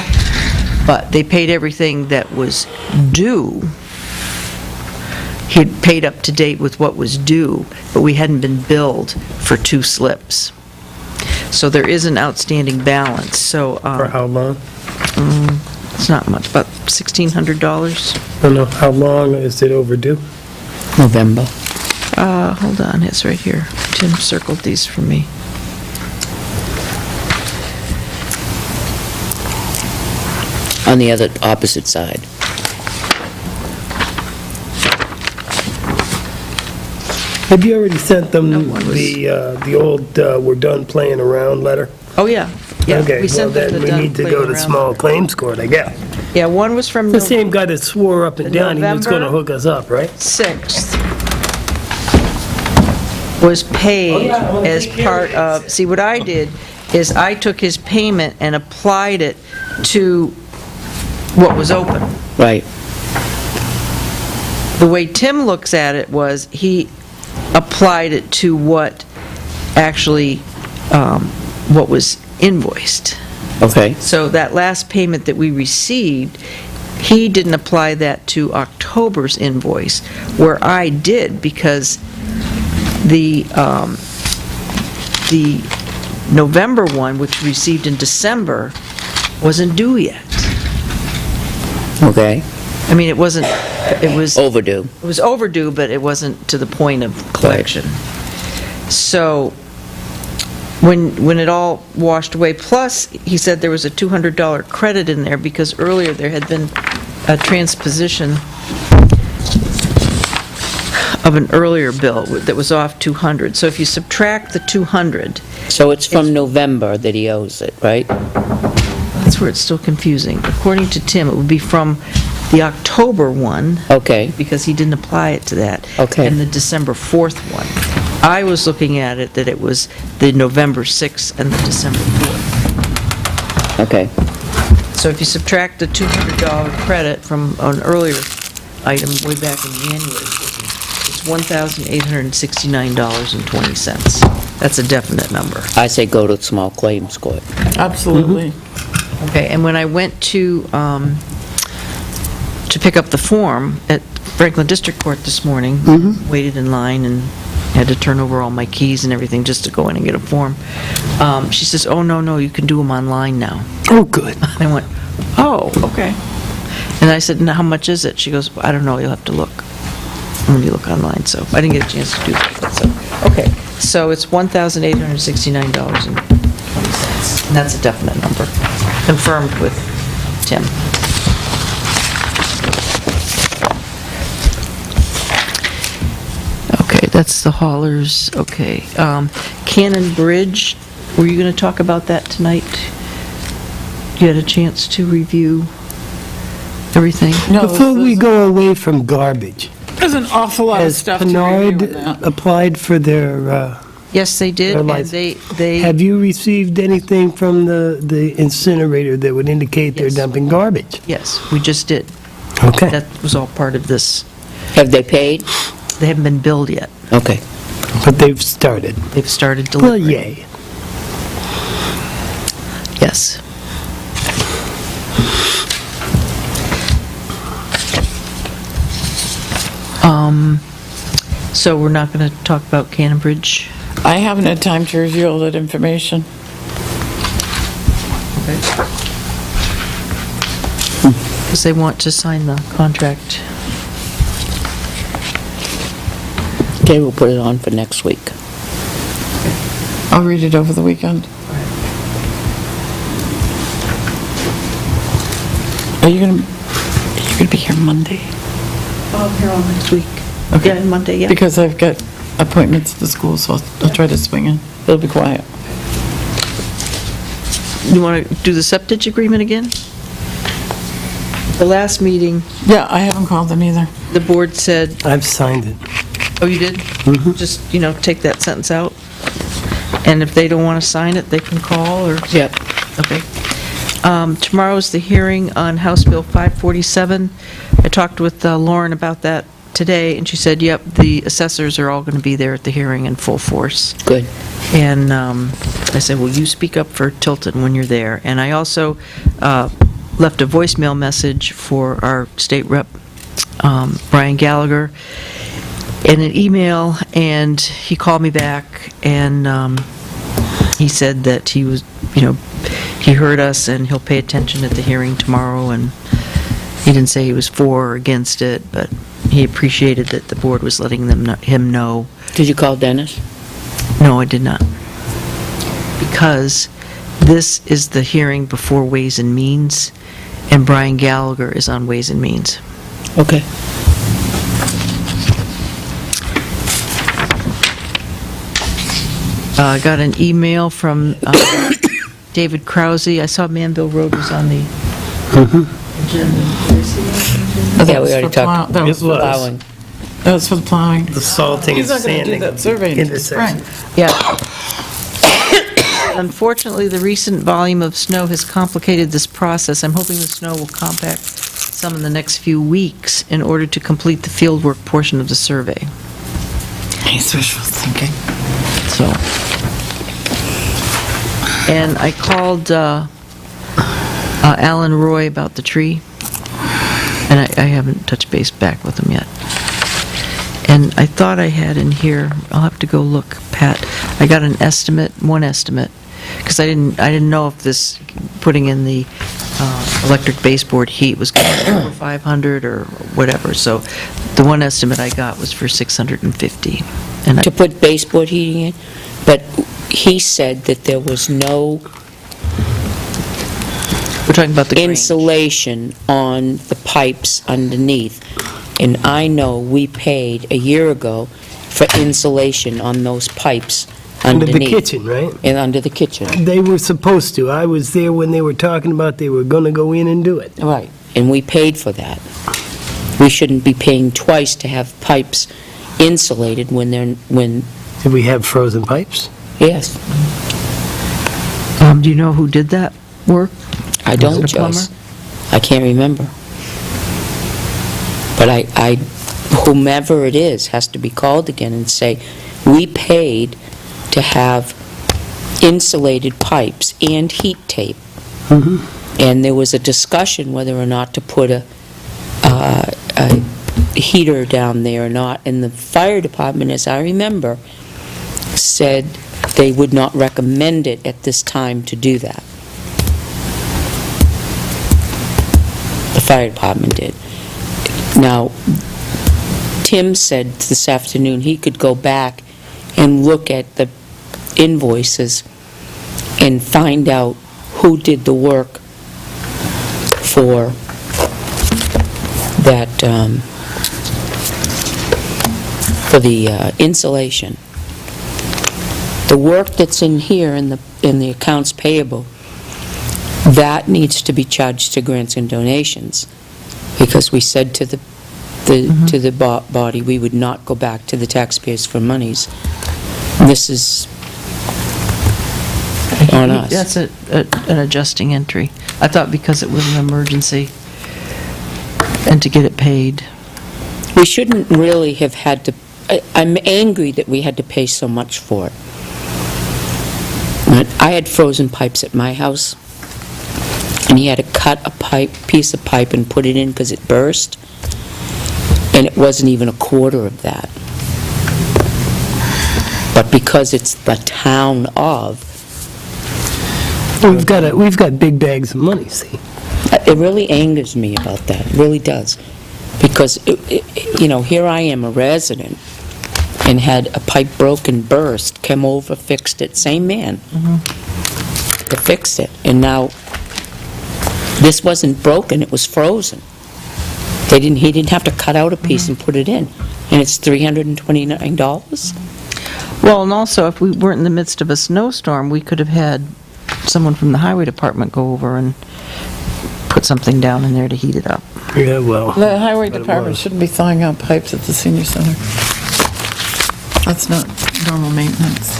but they paid everything that was due. He'd paid up to date with what was due, but we hadn't been billed for 2 slips. So there is an outstanding balance, so For how long? it's not much, about $1,600. I don't know, how long is it overdue? November. Hold on, it's right here. Tim circled these for me. On the other, opposite side. Have you already sent them No, one was- the old "we're done playing around" letter? Oh, yeah, yeah. Okay, We sent well, them then the we done need to playing go to around. small claims court, I guess. Yeah, one was from The same guy that swore up and The down he was going to November? hook us up, right? 6th was paid Oh, yeah, I wanna as take care part of of, see, what I did is I took his payment and applied it to what was open. Right. The way Tim looks at it was, he applied it to what actually, what was invoiced. Okay. So that last payment that we received, he didn't apply that to October's invoice, where I did, because the November one, which we received in December, wasn't due yet. Okay, I mean, it was overdue. It was overdue, but it wasn't to the point of collection. So, when it all washed away, plus, he said there was a $200 credit in there because earlier there had been a transposition of an earlier bill that was off 200. So if you subtract the 200, So it's from November that he owes it, right? that's where it's still confusing. According to Tim, it would be from the October one, Okay, because he didn't apply it to that. Okay. And the December 4th one. I was looking at it that it was the November 6th and the December 4th. okay. So if you subtract the $200 credit from an earlier item way back in January, it's $1,869.20. That's a definite number. I say go to small claims court. Absolutely. Okay, and when I went to pick up the form at Franklin District Court this morning, waited in line and had to turn over all my keys and everything just to go in and get a form. She says, "Oh, no, you can do them online now." Oh, good. And I went, "Oh, okay." And I said, "Now, how much is it?" She goes, "I don't know, you'll have to look when you look online." So I didn't get a chance to do that. So, okay, so it's $1,869.20, and that's a definite number, confirmed with Tim. Okay, that's the haulers, okay. Cannon Bridge, were you going to talk about that tonight? You had a chance to review everything? No, Before we go away from garbage, there's an awful lot of has stuff to review in Pinard that. applied for their, Yes, they did, Their and license. they, have you received anything from the incinerator that would indicate they're Yes. dumping garbage? yes, we just did. Okay. That was all part of this. Have they paid? They haven't been billed yet. Okay. But they've started. They've started Well, delivering. yay. Yes. So we're not going to talk about Cannon Bridge? I haven't had time to review all that information. Because they want to sign the contract. Okay, we'll put it on for next week. I'll read it over the weekend. Are you gonna be here Monday? Oh, here all next week. Okay. Yeah, Monday, yeah. Because I've got appointments at the school, so I'll try to swing in. It'll be quiet. You want to do the septic agreement again? The last meeting, Yeah, I haven't called them either. the board said, I've signed it. oh, you did? Just, take that sentence out. And if they don't want to sign it, they can call or? Yep. Okay. Tomorrow's the hearing on House Bill 547. I talked with Lauren about that today, and she said, yep, the assessors are all going to be there at the hearing in full force. Good. And I said, well, you speak up for Tilton when you're there. And I also left a voicemail message for our state rep, Brian Gallagher, in an email, and he called me back, and he said that he was, he heard us, and he'll pay attention at the hearing tomorrow, and he didn't say he was for or against it, but he appreciated that the board was letting him know. Did you call Dennis? No, I did not. Because this is the hearing before Ways and Means, and Brian Gallagher is on Ways and Means. Okay. I got an email from David Krause. I saw Manville Road was on the agenda. Did I see that? Yeah, we already talked. That was It was. Plowing. That was for the plowing. The salting and He's not gonna do sanding. that survey until intersection. spring. Yeah. Unfortunately, the recent volume of snow has complicated this process. I'm hoping the snow will compact some in the next few weeks in order to complete the fieldwork portion of the survey. He's wishful thinking. So, and I called Alan Roy about the tree, and I haven't touched base back with him yet. And I thought I had in here, I'll have to go look, Pat, I got an estimate, one estimate, because I didn't know if this, putting in the electric baseboard heat was going to be over 500 or whatever. So the one estimate I got was for 650. And I- To put baseboard heating in, but he said that there was no we're talking about the Grange. insulation on the pipes underneath. And I know we paid a year ago for insulation on those pipes Under underneath. the kitchen, right? And under the kitchen. They were supposed to. I was there when they were talking about they were gonna go in and do it. Right. And we paid for that. We shouldn't be paying twice to have pipes insulated when Did we have frozen pipes? yes, Do you know who did that work? I Was don't, it a plumber? Joyce. I can't remember. But whomever it is has to be called again and say, we paid to have insulated pipes and heat tape. And there was a discussion whether or not to put a heater down there or not. And the fire department, as I remember, said they would not recommend it at this time to do that. The fire department did. Now, Tim said this afternoon he could go back and look at the invoices and find out who did the work for that, for the insulation. The work that's in here in the accounts payable, that needs to be charged to grants and donations, because we said to the body we would not go back to the taxpayers for monies. This is on us. That's an adjusting entry. I thought because it was an emergency and to get it paid. We shouldn't really have had to, I'm angry that we had to pay so much for it. I had frozen pipes at my house, and he had to cut a piece of pipe and put it in because it burst, and it wasn't even a quarter of that. But because it's the town of, We've got big bags of money, see? it really angers me about that, it really does. Because, here I am, a resident, and had a pipe broken, burst, came over, fixed it, same man. That fixed it, and now, this wasn't broken, it was frozen. He didn't have to cut out a piece and put it in, and it's $329? Well, and also, if we weren't in the midst of a snowstorm, we could have had someone from the highway department go over and put something down in there to heat it up. Yeah, well. The highway But it department was. shouldn't be thawing out pipes at the senior center. That's not normal maintenance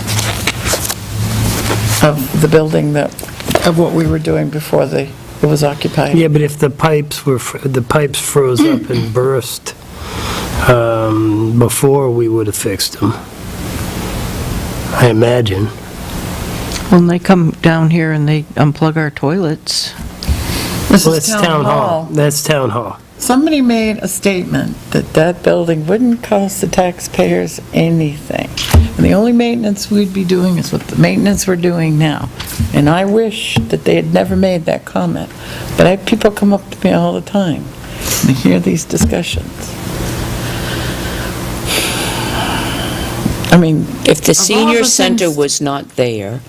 of the building of what we were doing before it was occupied. Yeah, but if the pipes froze up and burst before we would have fixed them, I imagine. When they come down here and they unplug our toilets. This Well, is that's town hall. That's town hall. Somebody made a statement that building wouldn't cost the taxpayers anything. And the only maintenance we'd be doing is what the maintenance we're doing now. And I wish that they had never made that comment. But I have people come up to me all the time and hear these discussions. I mean, If the all senior the center things- was not there,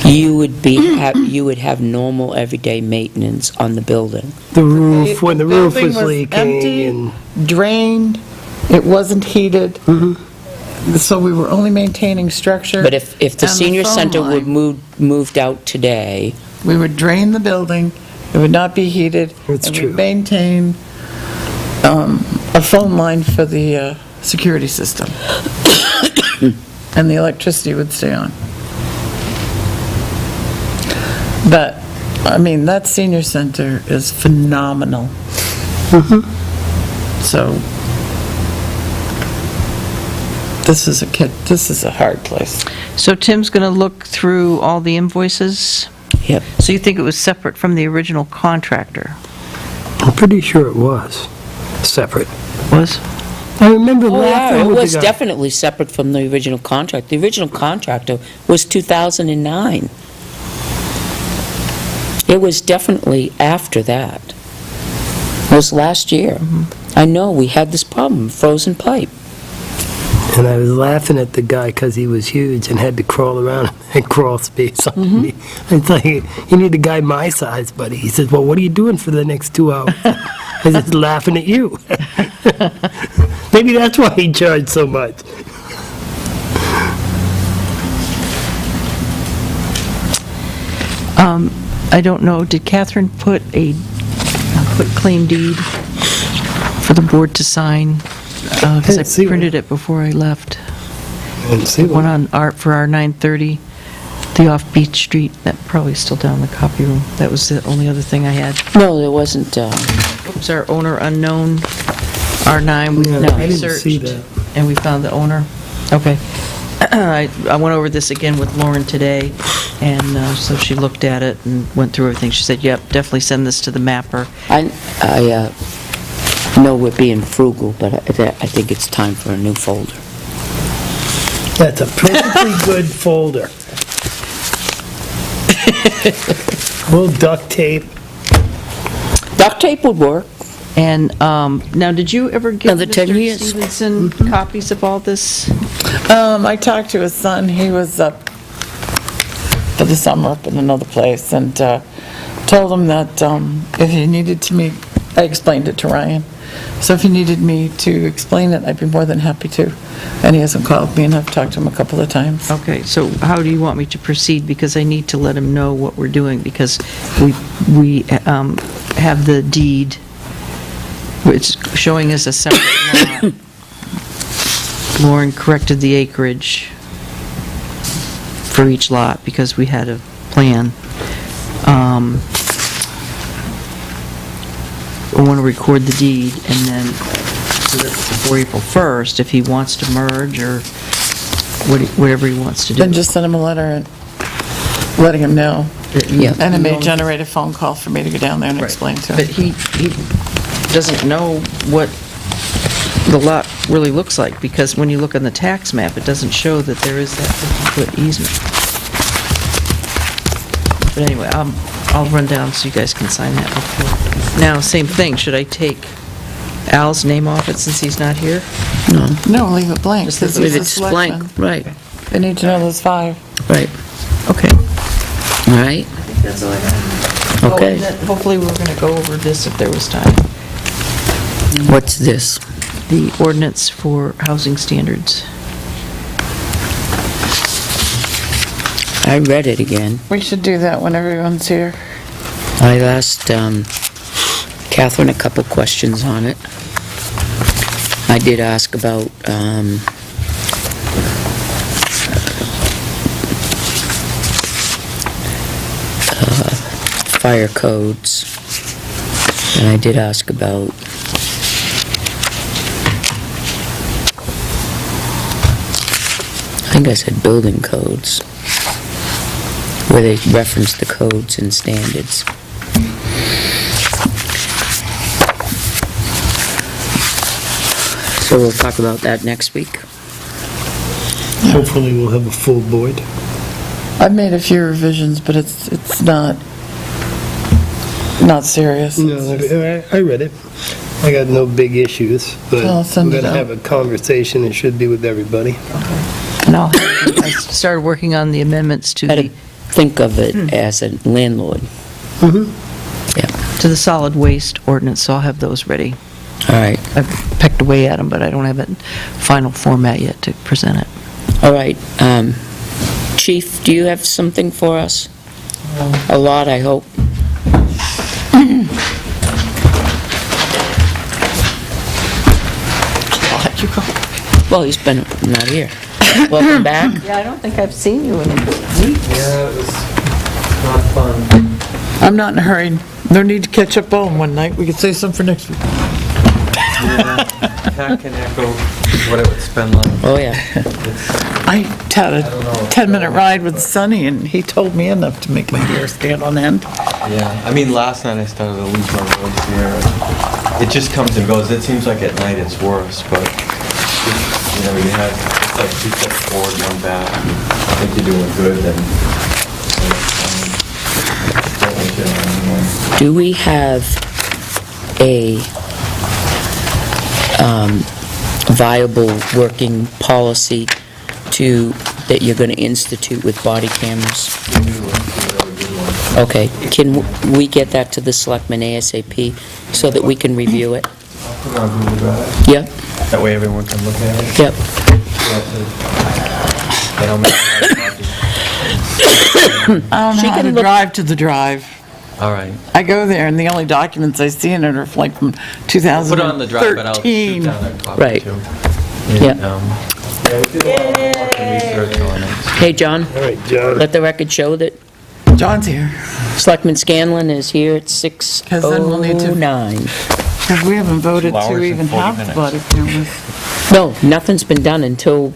you would have normal everyday maintenance on the building. The roof, when the roof building was leaking empty, and... drained, it wasn't heated, so we were only maintaining structure. But if the and the senior phone center would line. moved out today, We would drain the building, it would not be heated. That's And true. we'd maintain a phone line for the security system. And the electricity would stay on. But, I mean, that senior center is phenomenal. So, this is a hard place. So Tim's going to look through all the invoices? Yep. So you think it was separate from the original contractor? I'm pretty sure it was separate. Was? I remember Oh, yeah, laughing it with was the guy. definitely separate from the original contract. The original contractor was 2009. It was definitely after that. It was last year. I know, we had this problem, frozen pipe. And I was laughing at the guy because he was huge and had to crawl around and crawl space on me. It's like, you need a guy my size, buddy. He says, well, what are you doing for the next 2 hours? I was just laughing at you. Maybe that's why he charged so much. I don't know, did Catherine put a claim deed for the board to sign? Because Didn't see I one. printed it before I left. And see One on for our 930, the off Beach Street, that probably is still down in the copy room. That was the only other thing I had. No, there wasn't, Oops, our owner unknown, R9, we I didn't researched. see that. And we found the owner? Okay. I went over this again with Lauren today, and so she looked at it and went through everything. She said, yep, definitely send this to the mapper. I know we're being frugal, but I think it's time for a new folder. That's a perfectly good folder. A little duct tape. Duct tape would work. And now, did you ever give Another 10 Mr. years. Stevenson copies of all this? I talked to his son, he was up for the summer up in another place, and told him that if he needed to meet, I explained it to Ryan, so if he needed me to explain it, I'd be more than happy to. And he hasn't called me, and I've talked to him a couple of times. Okay, so how do you want me to proceed? Because I need to let him know what we're doing, because we have the deed, which showing us a separate lot. Lauren corrected the acreage for each lot because we had a plan. I want to record the deed and then, so that before April 1st, if he wants to merge or whatever he wants to do. Then just send him a letter and letting him know. Yeah. And it may generate a phone call for me to go down there and Right. explain to But him. he doesn't know what the lot really looks like, because when you look on the tax map, it doesn't show that there is that 50-foot easement. But anyway, I'll run down so you guys can sign that before. Now, same thing, should I take Al's name off it since he's not here? No, leave it blank. Just because leave he's It's a blank, selectman. right, They need to know there's 5. right. Okay. All right, I think that's all I have. Okay. Oh, and then hopefully we're going to go over this if there was time. What's this? The ordinance for housing standards. I read it again. We should do that when everyone's here. I asked Catherine a couple questions on it. I did ask about fire codes, and I did ask about I think I said building codes, where they reference the codes and standards. So we'll talk about that next week. Hopefully we'll have a full board. I've made a few revisions, but it's not serious. No, I read it. I got no big issues, but I'll send we're it going to out. have a conversation. It should be with everybody. And I started working on the amendments to Try to the think of it as a landlord. to the solid waste ordinance, so I'll have those ready. All right, I've pecked away at them, but I don't have it in final format yet to present it. all right. Chief, do you have something for us? A lot, I hope. Well, he's been not here. Welcome back. Yeah, I don't think I've seen you in a week. Yeah, it was not fun. I'm not in a hurry. No need to catch up on one night. We could save some for next week. Yeah, that can echo what it would spend like. Oh, yeah. I had a 10-minute ride with Sonny, and he told me enough to make my hair stand on end. Yeah, I mean, last night I started to lose my voice here. It just comes and goes. It seems like at night it's worse, but, you know, you have, it's like 2 steps forward, 1 back. I think you're doing good, then Do we have a viable working policy that you're going to institute with body cameras? Okay, can we get that to the selectmen ASAP so that we can review it? Put it on Google Drive. Yep, That way everyone can look at it. yep. They don't make it. I don't She know how can to look- drive to the drive. All right. I go there, and the only documents I see in it are like from 2013. Put it on the drive, but I'll shoot down that copy Right. too. Yeah. And, yeah, we did a lot of work and research on it. Hey, John, All right, John. let the record show that John's here, Selectman Scanlon is here at 'Cause then we'll need to- 6:09. because we haven't voted 2 hours to and even 40 have the body cameras. No, nothing's been done until,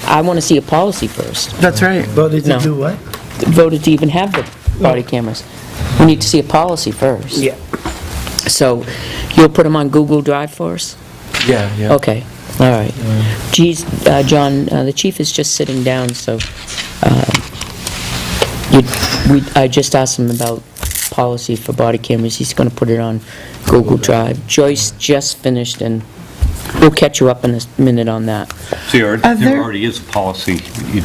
I want to see a policy first. That's right. Voted No. to do what? Voted to even have the body cameras. We need to see a policy first. Yeah. So you'll put them on Google Drive for us? Yeah, yeah. Okay, all right. Geez, John, the chief is just sitting down, so I just asked him about policy for body cameras. He's going to put it on Google Drive. Joyce just finished, and we'll catch you up in a minute on that. So there there- already is a policy. You-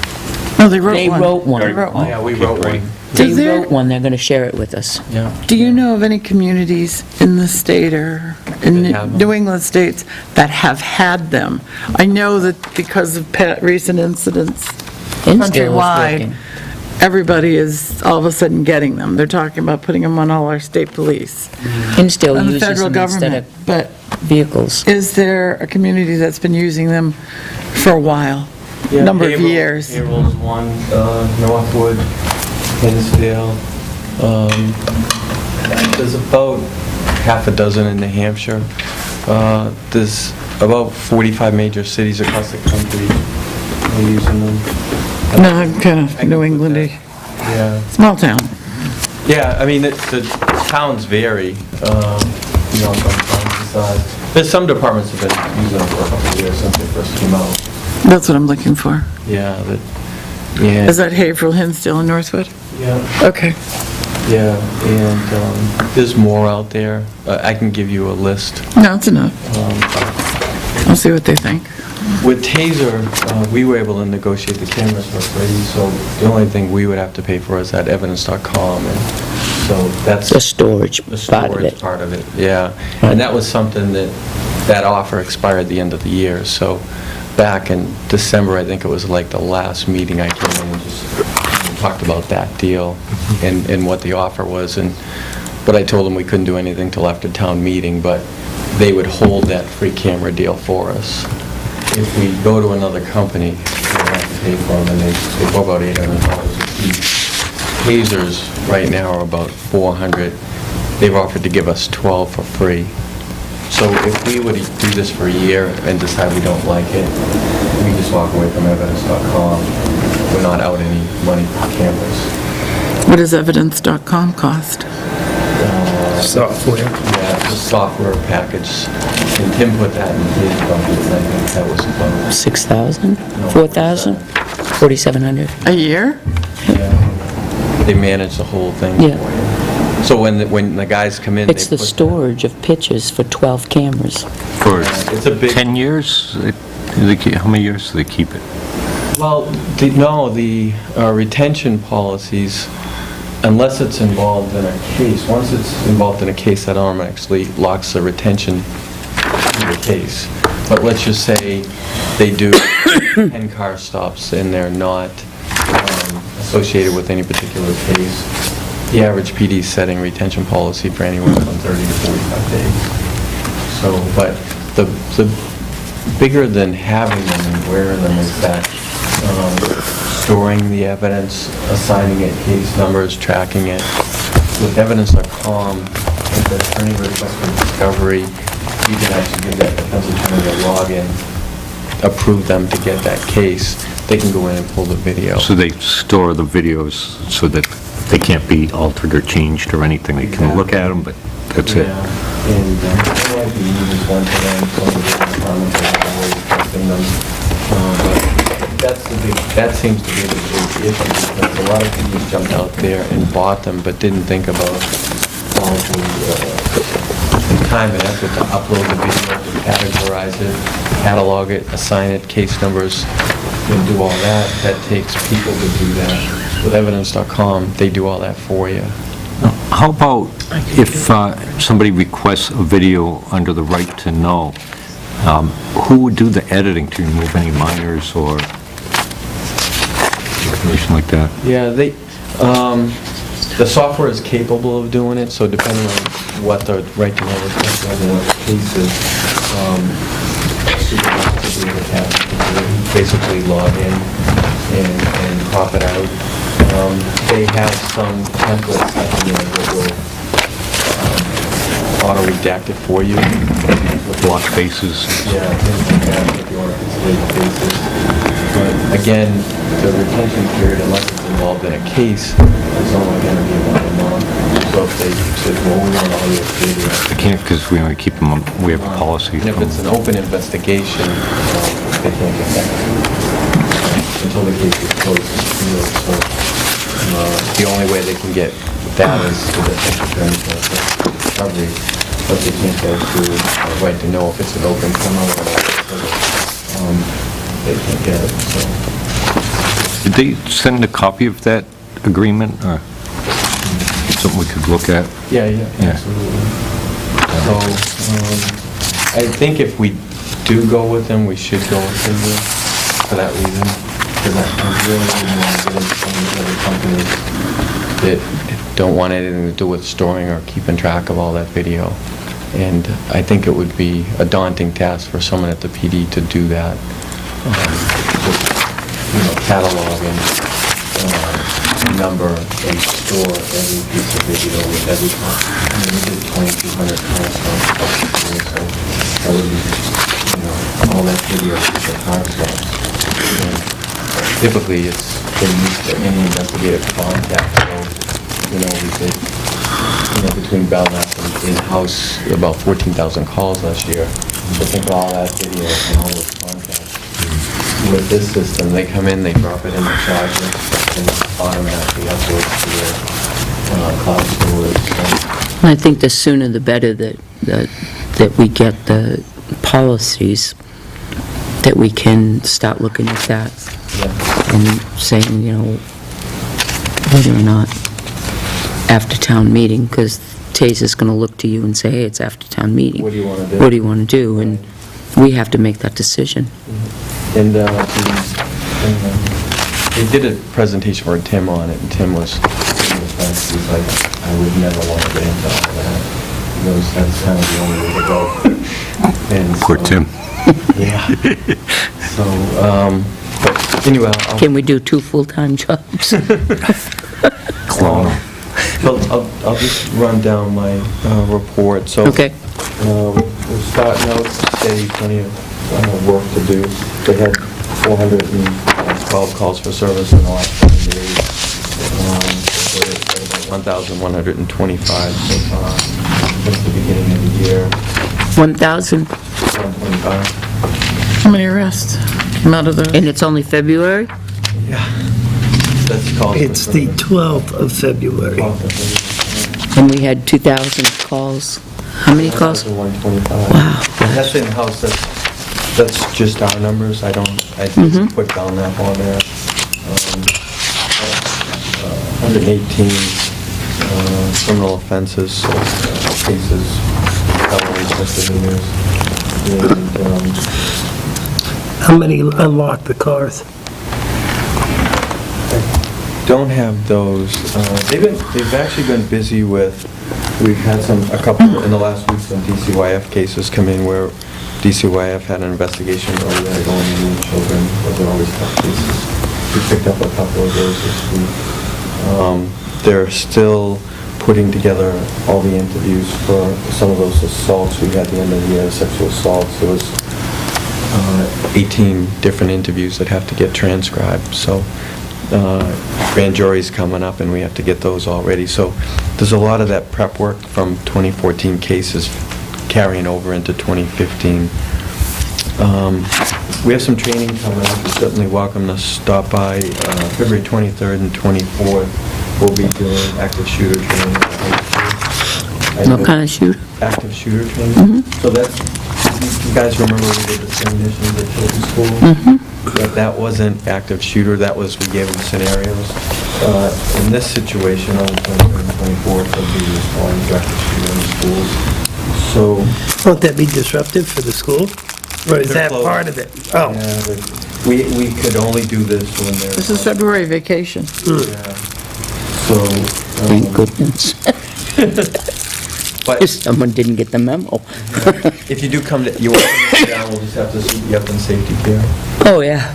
No, they wrote They one. wrote one. They wrote one. Yeah, we wrote one. They Does there- wrote one, they're going to share it with us. Yeah. Do you know of any communities in the state or in That have them? New England states that have had them? I know that because of recent incidents Hinsdale is countrywide, working. everybody is all of a sudden getting them. They're talking about putting them on all our state police Hinsdale and the uses federal them instead government. of But vehicles. is there a community that's been using them for a while? Yeah, Number of Haverhill- years? Haverhill's one, Northwood, Hinsdale. There's about half a dozen in New Hampshire. There's about 45 major cities across the country that are using them. No, I'm kind I of can New put Englandy, that- Yeah. small town. Yeah, I mean, the towns vary, from town to size. There's some departments have been using them for a couple of years since they first came out. That's what I'm looking for. Yeah, yeah. Is that Haverhill, Hinsdale, and Northwood? Yeah. Okay. Yeah, and there's more out there. I can give you a list. No, it's enough. I'll see what they think. With Taser, we were able to negotiate the cameras for free, so the only thing we would have to pay for is that evidence.com, and so that's The storage the part of storage it. part of it, yeah. Right. And that was something that offer expired at the end of the year, so back in December, I think it was like the last meeting I came in and just talked about that deal and what the offer was, but I told them we couldn't do anything till after town meeting, but they would hold that free camera deal for us. If we go to another company, we don't have to pay for them, and they go about $800 a piece. Tasers right now are about $400. They've offered to give us 12 for free. So if we would do this for a year and decide we don't like it, we just walk away from evidence.com. We're not out any money for cameras. What does evidence.com cost? Software. Yeah, it's a software package, and Tim put that in his budget, I think that was about 6,000? 4,000? 4,700? A year? They manage the whole thing. Yeah. So when the guys come in, they It's the put- storage of pictures for 12 cameras. For It's a big. 10 years? How many years do they keep it? Well, the retention policies, unless it's involved in a case, once it's involved in a case, that arm actually locks the retention in the case. But let's just say they do 10 car stops and they're not associated with any particular case. The average PD is setting retention policy for anywhere from 30 to 45 days. So, but the bigger than having them and wearing them is that storing the evidence, assigning it case numbers, tracking it. With evidence.com, if the attorney requests for discovery, you can actually give that defense attorney a login, approve them to get that case. They can go in and pull the video. So they store the videos so that they can't be altered or changed or anything? They can look at them, but that's it? Yeah, and it might be used one for them, some of the departments are always testing them. But that seems to be the big issue, because a lot of people jumped out there and bought them, but didn't think about all the time and effort to upload the video, to categorize it, catalog it, assign it, case numbers, and do all that. That takes people to do that. With evidence.com, they do all that for you. How about if somebody requests a video under the right to know, who would do the editing to remove any minors or information like that? Yeah, the software is capable of doing it, so depending on what the right to know request is and what the case is, supervisor will have to basically log in and crop it out. They have some templates that will auto-redact it for you. Block faces? Yeah, things like that, if you want to isolate faces. But again, the retention period, unless it's involved in a case, is only going to be about a month. So if they said, well, we want all your video. I can't, because we only keep them, we have a policy. And if it's an open investigation, they can't get back until the case is closed and sealed. So the only way they can get that is through the discovery, but they can't go through right to know if it's an open criminal or not. They can't get it, so. Did they send a copy of that agreement, or something we could look at? Yeah, absolutely. So, I think if we do go with them, we should go with them for that reason. Because I really didn't want to get into some of the other companies that don't want anything to do with storing or keeping track of all that video. And I think it would be a daunting task for someone at the PD to do that. Just, catalog and number and store every piece of video with every call. I mean, we did 2,200 calls, so that would be, all that video is a car stuff. Typically, it's been used for any investigative contact. So, we did, between Belknap and in-house, about 14,000 calls last year. So think of all that video and all those contacts. With this system, they come in, they drop it in the charger, and automatically upload to your cloud storage. I think the sooner the better that we get the policies, that we can start looking at that and saying, whether or not after town meeting, because Taser's going to look to you and say, hey, it's after town meeting. What do you want to do? What do you want to do? And we have to make that decision. And they did a presentation for Tim on it, and Tim was he's like, I would never want to get into all that. He goes, that's kind of the only way to go. And Poor Tim. Yeah. So, but anyway, Can we do 2 full-time jobs? Clone. I'll just run down my report. So, Okay. We're starting out steady, plenty of work to do. They had 412 calls for service in the last 7 days. About 1,125 so far since the beginning of the year. 1,000? 125. How many arrests came out of those? And it's only February? Yeah. That's called. It's the 12th of February. And we had 2,000 calls. How many calls? 125. Wow. That's in-house, that's just our numbers, I just put down that on there. 118 criminal offenses, cases, felonies, misdemeanors. And, How many unlocked the cars? don't have those. They've actually been busy with, we've had a couple in the last week, some DCYF cases come in where DCYF had an investigation where they had going in children, but they're always tough cases. We picked up a couple of those this week. They're still putting together all the interviews for some of those assaults we had at the end of the year, sexual assaults. There was 18 different interviews that have to get transcribed. So grand jury's coming up and we have to get those all ready. So there's a lot of that prep work from 2014 cases carrying over into 2015. We have some training coming up. You're certainly welcome to stop by. February 23rd and 24th, we'll be doing active shooter training. What kind of shooter? Active shooter training. So that's, you guys remember we did the simulations at Tilton School? But that wasn't active shooter, that was, we gave them scenarios. In this situation, on the 23rd and 24th, they'll be responding to active shooter in the schools. So, Won't that be disruptive for the school? Or is They're that closed. part of it? Oh, yeah, we could only do this when they're... This is February vacation. Yeah. So, Thank goodness. but Someone didn't get the memo. if you do come to, you want to sit down, we'll just have to see you up in safety care. Oh, yeah.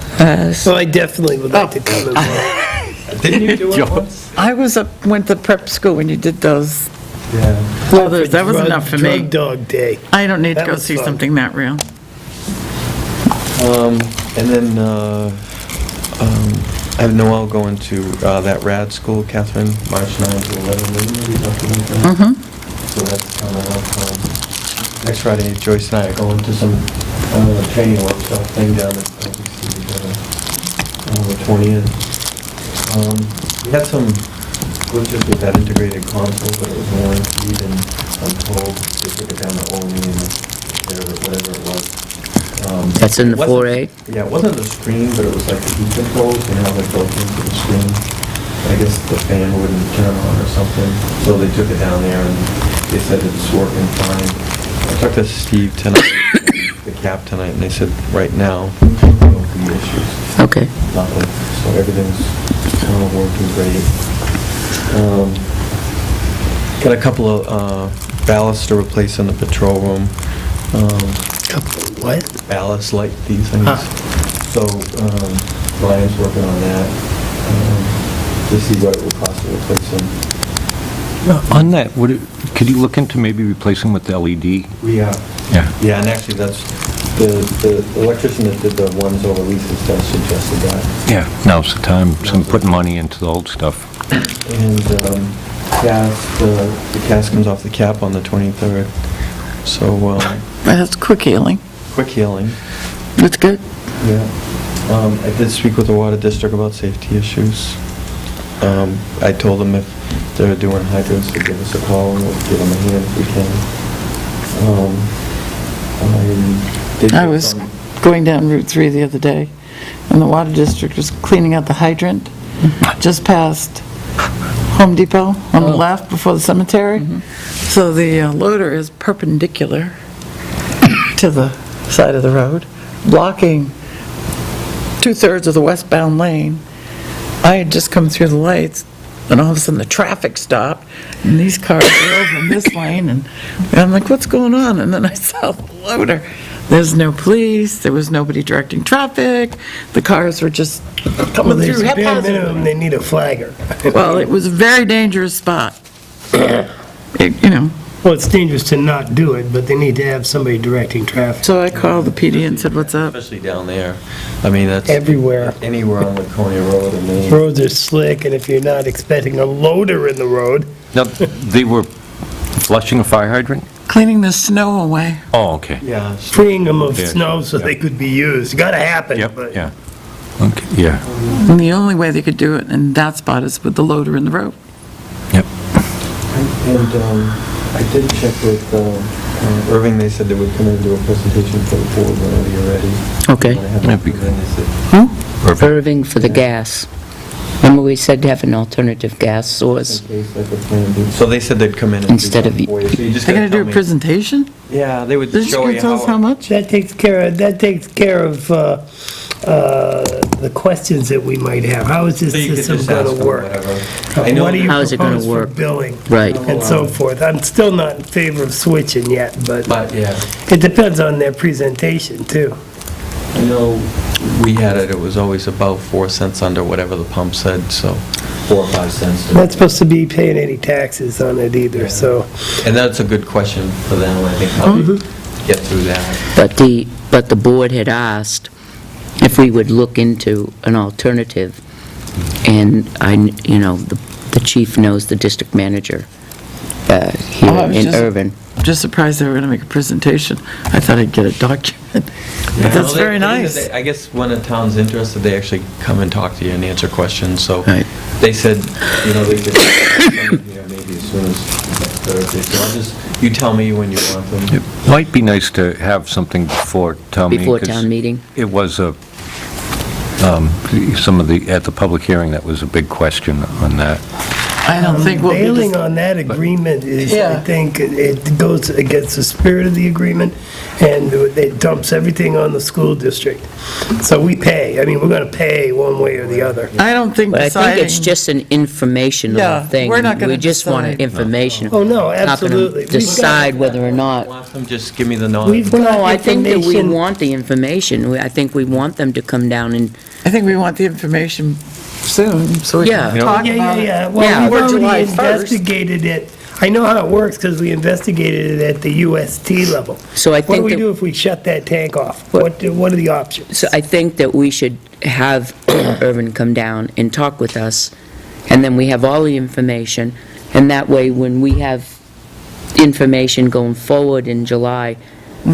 so I definitely would like to come as well. Didn't you do it once? I went to prep school when you did those Yeah. others. That was enough for me. Drug dog day. I don't need to That go was see fun. something that real. And then, I have Noel going to that rad school, Catherine, March 9 to 11. Maybe talk about that? So that's coming up. Next Friday, Joyce and I are going to some training workshop thing down at LBC on the 20th. We had some glitches with that integrated console, but it was warranted, and I'm told they took it down to only whatever it was. That's in the It wasn't- 4A? Yeah, it wasn't the screen, but it was like the heat controls, they're built into the screen. I guess the fan wouldn't turn on or something, so they took it down there and they said it's working fine. I talked to Steve tonight, the cap tonight, and they said right now, no issues, Okay. nothing. So everything's working great. Got a couple of ballasts to replace in the patrol room. What? Ballast light, these things. So, Brian's working on that, to see what it would cost to replace them. On that, could you look into maybe replacing with the LED? Yeah. Yeah. Yeah, and actually, that's, the electrician that did the ones over Lisa's desk suggested that. Yeah, now's the time, some putting money into the old stuff. And, the cast comes off the cap on the 23rd, so, That's quick healing. quick healing. That's good. Yeah. I did speak with the water district about safety issues. I told them if they're doing hydrants, to give us a call and we'll give them a hand if we can. I was going down Route 3 the other day, and the water district was cleaning out the hydrant just past Home Depot on the left before the cemetery. So the loader is perpendicular to the side of the road, blocking two-thirds of the westbound lane. I had just come through the lights, and all of a sudden the traffic stopped, and these cars were over in this lane, and I'm like, what's going on? And then I saw the loader. There's no police, there was nobody directing traffic, the cars were just Well, coming there's through a bare haphazardly. minimum, they need a flagger. Well, it was a very dangerous spot. You know, Well, it's dangerous to not do it, but they need to have somebody directing traffic. so I called the PD and said, what's up? Especially down there. I mean, that's... Everywhere. Anywhere on Laconia Road and Main. Roads are slick, and if you're not expecting a loader in the road, Now, they were flushing a fire hydrant? Cleaning the snow away. Oh, okay. Yeah. freeing them of Yeah, snow so yeah. they could be used. Gotta happen, Yep, but yeah. Okay, yeah, And the only way they could do it in that spot is with the loader in the road. yep. And I did check with Irving, they said they would come in and do a presentation for the board whenever you're ready. Okay. When I have That'd be them come in, they said, Irving for the gas. Remember we said to have an alternative gas source? in case like a plan B. So they said they'd come in and do Instead of- something for you. So you just They're gotta gonna do tell a me. presentation? Yeah, they would They're just show gonna you tell us how much? that takes care of the questions that we might have. How is this So you could system just ask gonna them work? whatever. I know What do you How is it gonna propose for work? billing? Right. And so forth. I'm still not in favor of switching yet, but But, yeah, it depends on their presentation, too. I know we had it was always about 4 cents under whatever the pump said, so 4 or 5 cents. Not supposed to be paying any taxes on it either, so. And that's a good question for them, I think, how to get through that. But the board had asked if we would look into an alternative, and the chief knows the district manager here I was in just- Irvin. just surprised they were going to make a presentation. I thought I'd get a document. But that's Well, very I think nice. that I guess when a town's interested, they actually come and talk to you and answer questions, so. Right. They said, they could come in here maybe as soon as Thursday, so I'll just, you tell me when you want them. It might be nice to have something before town meeting. Before 'cause town meeting? It was at the public hearing, that was a big question on that. I don't think we'll be... Bailing on that agreement is, I Yeah. think, it goes against the spirit of the agreement, and it dumps everything on the school district. So we pay, I mean, we're going to pay one way or the other. I don't think But I deciding... think it's just an informational Yeah, thing. we're not gonna We just want decide. information. Oh, no, Not gonna absolutely. We've got- decide whether or not. Want them, just give me the knowledge. We've got No, I think that we information- want the information. I think we want them to come down and, I think we want the information soon, so we Yeah. can talk Yeah, about yeah, it. yeah. Yeah, Well, or we've July already 1st. investigated it. I know how it works because we investigated it at the UST level. so I What do think we that, do if we shut that tank off? What are the options? so I think that we should have Irvin come down and talk with us, and then we have all the information, and that way, when we have information going forward in July,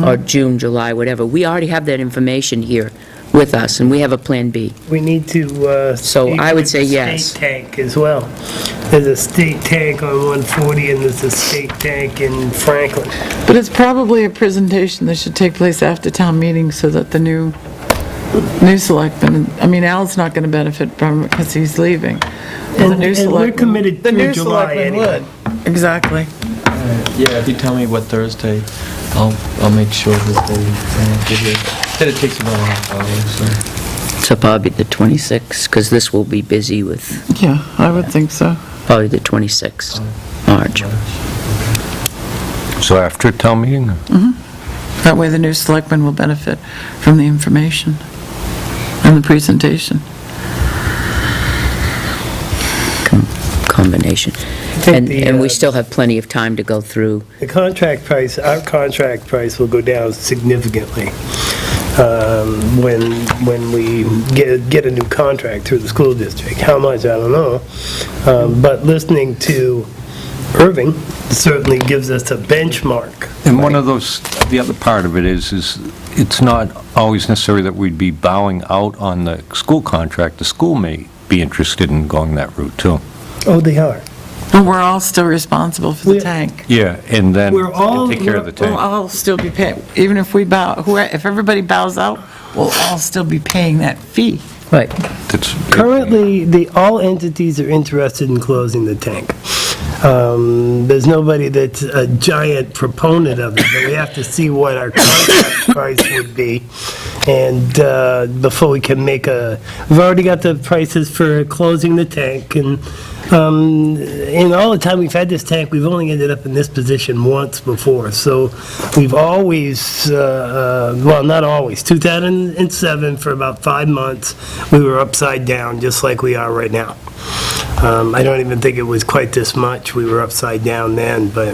or June, July, whatever, we already have that information here with us, and we have a Plan B. We need to, So speak I would with say the yes. State tank as well. There's a state tank on 140 and there's a state tank in Franklin. But it's probably a presentation that should take place after town meeting so that the new selectman, I mean, Al's not going to benefit from it because he's leaving. The new And we're selectman- committed the through new July selectman anyway. would. Exactly. Yeah, if you tell me what Thursday, I'll make sure that they get here. Said it takes about a half hour, so. So probably the 26th, because this will be busy with, Yeah, I would think so. probably the 26th, March. So after town meeting? That way the new selectman will benefit from the information and the presentation. Combination. think And the, and we uh, still have plenty of time to go through. The contract price, our contract price will go down significantly when we get a new contract through the school district. How much, I don't know. But listening to Irving certainly gives us a benchmark. And one of those, the other part of it is it's not always necessary that we'd be bowing out on the school contract. The school may be interested in going that route, too. Oh, they are. But we're all still responsible for the We're- tank. Yeah, and then We're all- take care of the We'll tank. all still be paying, even if we bow, if everybody bows out, we'll all still be paying that fee. Right. That's- Currently, all entities are interested in closing the tank. There's nobody that's a giant proponent of it, but we have to see what our contract price would be, and before we can make we've already got the prices for closing the tank, and in all the time we've had this tank, we've only ended up in this position once before, so we've always, well, not always, 2007, for about 5 months, we were upside down, just like we are right now. I don't even think it was quite this much. We were upside down then, but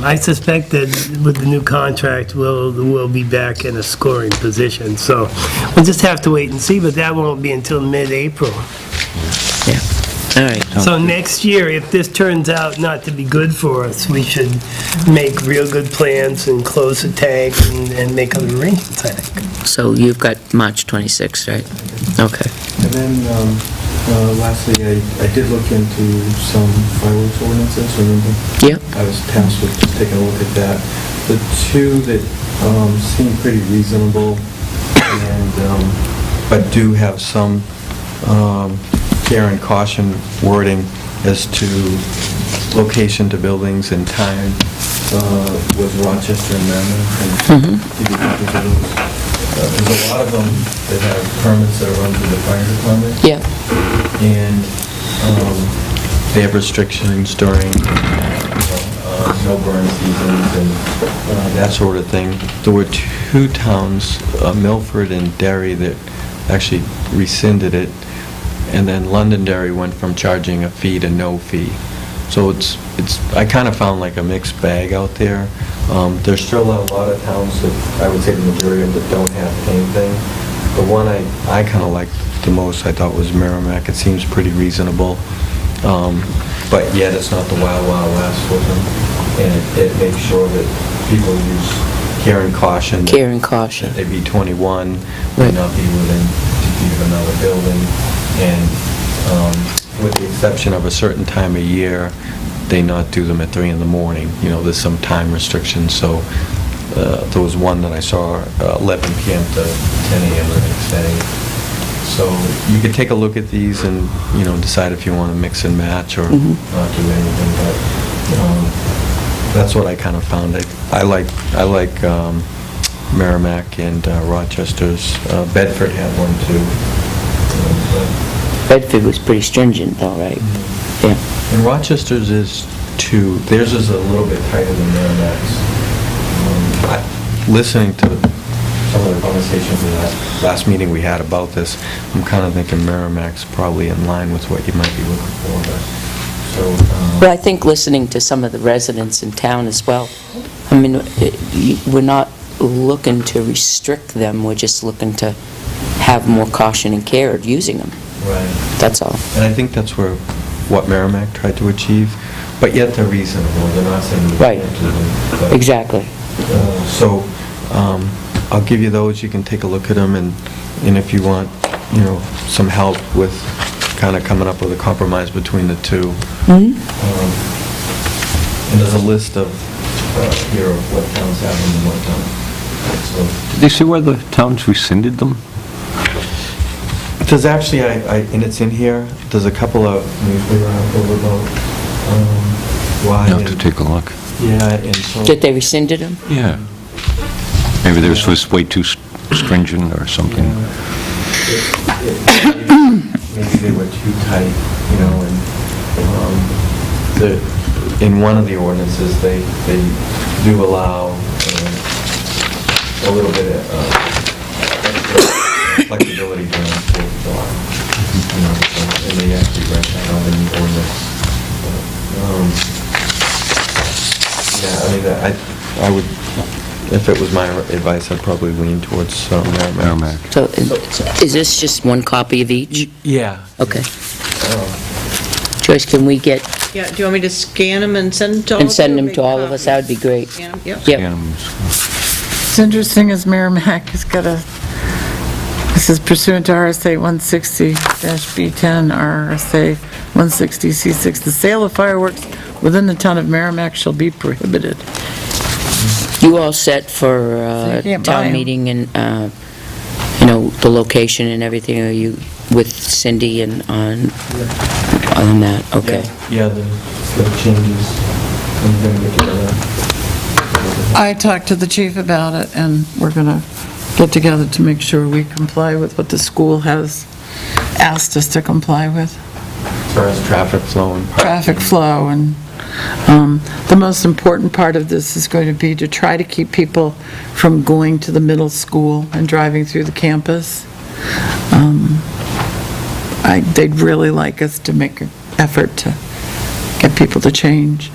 I suspect that with the new contract, we'll be back in a scoring position. So we'll just have to wait and see, but that won't be until mid-April. Yeah. All right. So next year, if this turns out not to be good for us, we should make real good plans and close the tank and make other arrangements, I think. So you've got March 26th, right? Okay. And then, lastly, I did look into some fireworks ordinances, remember? Yep. I was tasked with just taking a look at that. The two that seem pretty reasonable and, but do have some care and caution wording as to location to buildings and time was Rochester and Mammoth. And give you copies of those. There's a lot of them that have permits that are run through the fire department. Yeah. And they have restrictions during, no burn seasons and that sort of thing. There were two towns, Milford and Derry, that actually rescinded it, and then Londonderry went from charging a fee to no fee. So it's I kind of found like a mixed bag out there. There's still a lot of towns that, I would say the majority of them, that don't have anything. The one I kind of liked the most, I thought, was Merrimack. It seems pretty reasonable, but yet it's not the Wild Wild West with them. and it makes sure that people use care and caution. Care and caution. That they be 21, Right. may not be within 2 feet of another building, and with the exception of a certain time of year, they not do them at 3 in the morning. You know, there's some time restrictions, so there was one that I saw 11 p.m. to 10 a.m. the next day. So you could take a look at these and, you know, decide if you want to mix and match or not do anything, but that's what I kind of found. I like Merrimack and Rochester's. Bedford had one too. Bedford was pretty stringent though, right? Yeah. And Rochester's is too, theirs is a little bit tighter than Merrimack's. Listening to some of the conversations in that last meeting we had about this, I'm kind of thinking Merrimack's probably in line with what you might be looking for, but, so... But I think listening to some of the residents in town as well, I mean, we're not looking to restrict them, we're just looking to have more caution and care of using them. Right. That's all. And I think that's what Merrimack tried to achieve, but yet they're reasonable, they're not saying... we Right. can't do them, but- Exactly. So, I'll give you those, you can take a look at them, and if you want, you know, some help with kind of coming up with a compromise between the two. And there's a list of, here of what towns have them and what don't. So, Did they say where the towns rescinded them? there's actually, and it's in here, there's a couple of newspaper articles about why. You have to take a look. Yeah, and so... Did they rescinded them? Yeah. Maybe theirs was way too stringent or something. Maybe they were too tight, you know, and in one of the ordinances, they do allow a little bit of flexibility during the 4th of July. You know, and they actually write that out in the ordinance. Yeah, I mean, I would, if it was my advice, I'd probably lean towards Merrimack. So is this just one copy of each? Yeah. Okay. Joyce, can we get, Yeah, do you want me to scan them and send them to all of you? and send or them make to all of us? That would be great. copies? Scan 'em? Yep. Yep. What's interesting is Merrimack has got this is pursuant to RSA 160-B10, RSA 160C6. The sale of fireworks within the town of Merrimack shall be prohibited. You all set for So you can't buy town 'em. meeting and, you know, the location and everything? Are you with Cindy and on that? Okay. Yeah, the changes, I'm gonna get together. I talked to the chief about it, and we're going to get together to make sure we comply with what the school has asked us to comply with. As far as traffic flow and... Traffic flow, and the most important part of this is going to be to try to keep people from going to the middle school and driving through the campus. They'd really like us to make an effort to get people to change.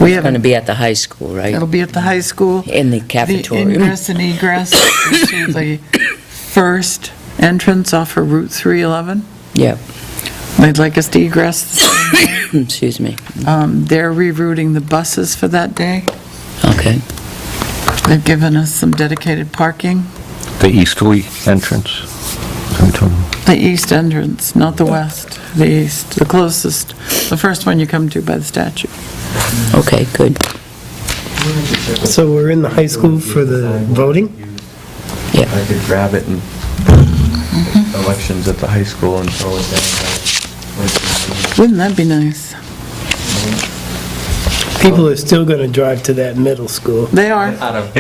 We It's going to have, be at the high school, right? it'll be at the high school. In the The cafeteria. ingress and egress is to the first entrance off of Route 311. Yep. They'd like us to egress the same way. Excuse me. They're rerouting the buses for that day. Okay. They've given us some dedicated parking. The easterly entrance? The east entrance, not the west, the east, the closest, the first one you come to by the statue. Okay, good. So we're in the high school for the voting? Yeah. I could grab it and elections at the high school and throw it down. Wouldn't that be nice? People are still gonna drive to that middle school. They are. Out of,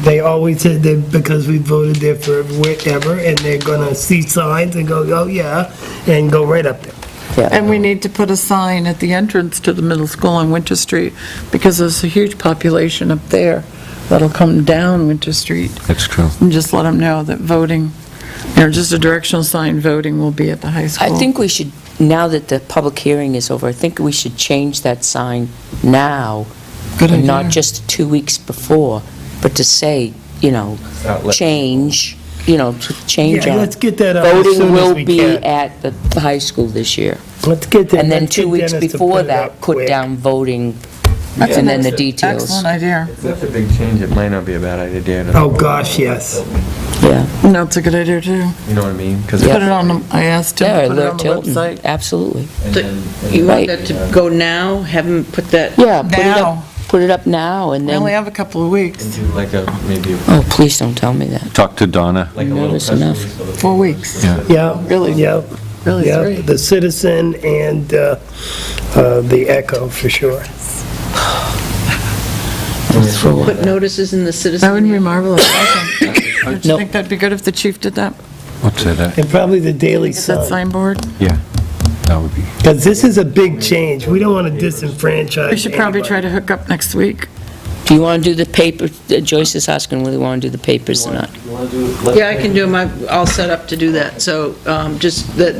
They always said that because we voted there forever, and they're gonna see signs and go, oh yeah, and go right up there. And we need to put a sign at the entrance to the middle school on Winter Street, because there's a huge population up there that'll come down Winter Street. That's true. And just let them know that voting, just a directional sign, voting will be at the high school. I think we should, now that the public hearing is over, I think we should change that sign now, Good and not idea. just 2 weeks before, but to say, you know, Outlet. change, to change Yeah, our... let's get that up as Voting soon as will we be can. at the high school this year. Let's get that. And then let's 2 get weeks Dennis to before put it that, up put quick. down voting That's And an then the ex- details. Excellent idea. If that's a big change, it might not be a bad idea to... Oh, gosh, yes. Yeah. No, it's a good idea, too. You know what I mean? 'Cause Put it's- it on, I asked him Yeah, to put it on alert the Tilton, website. absolutely. and So then- You want Right. that to go now? Have them put that, Yeah, put it Now. up, put it up now, and We only then, have a couple of weeks. and do like a, maybe a oh, please don't tell me that. Talk to Donna. like a little Nervous press enough. release for the 4 weeks. Yeah. Yeah. Really? Yeah, Really, yeah, 3. the Citizen and the Echo, for sure. put notices in the citizen? That would be marvelous. Don't you Nope. think that'd be good if the chief did that? What's that? And probably the Daily Get that Sun. signboard? Yeah, that would be. Because this is a big change. We don't want to disenfranchise We should probably try anybody. to hook up next week. Do you want to do the paper, Joyce is asking whether you want to do the papers or not. You wanna do it? Yeah, I can do them, I'm all set up to do that, so just that,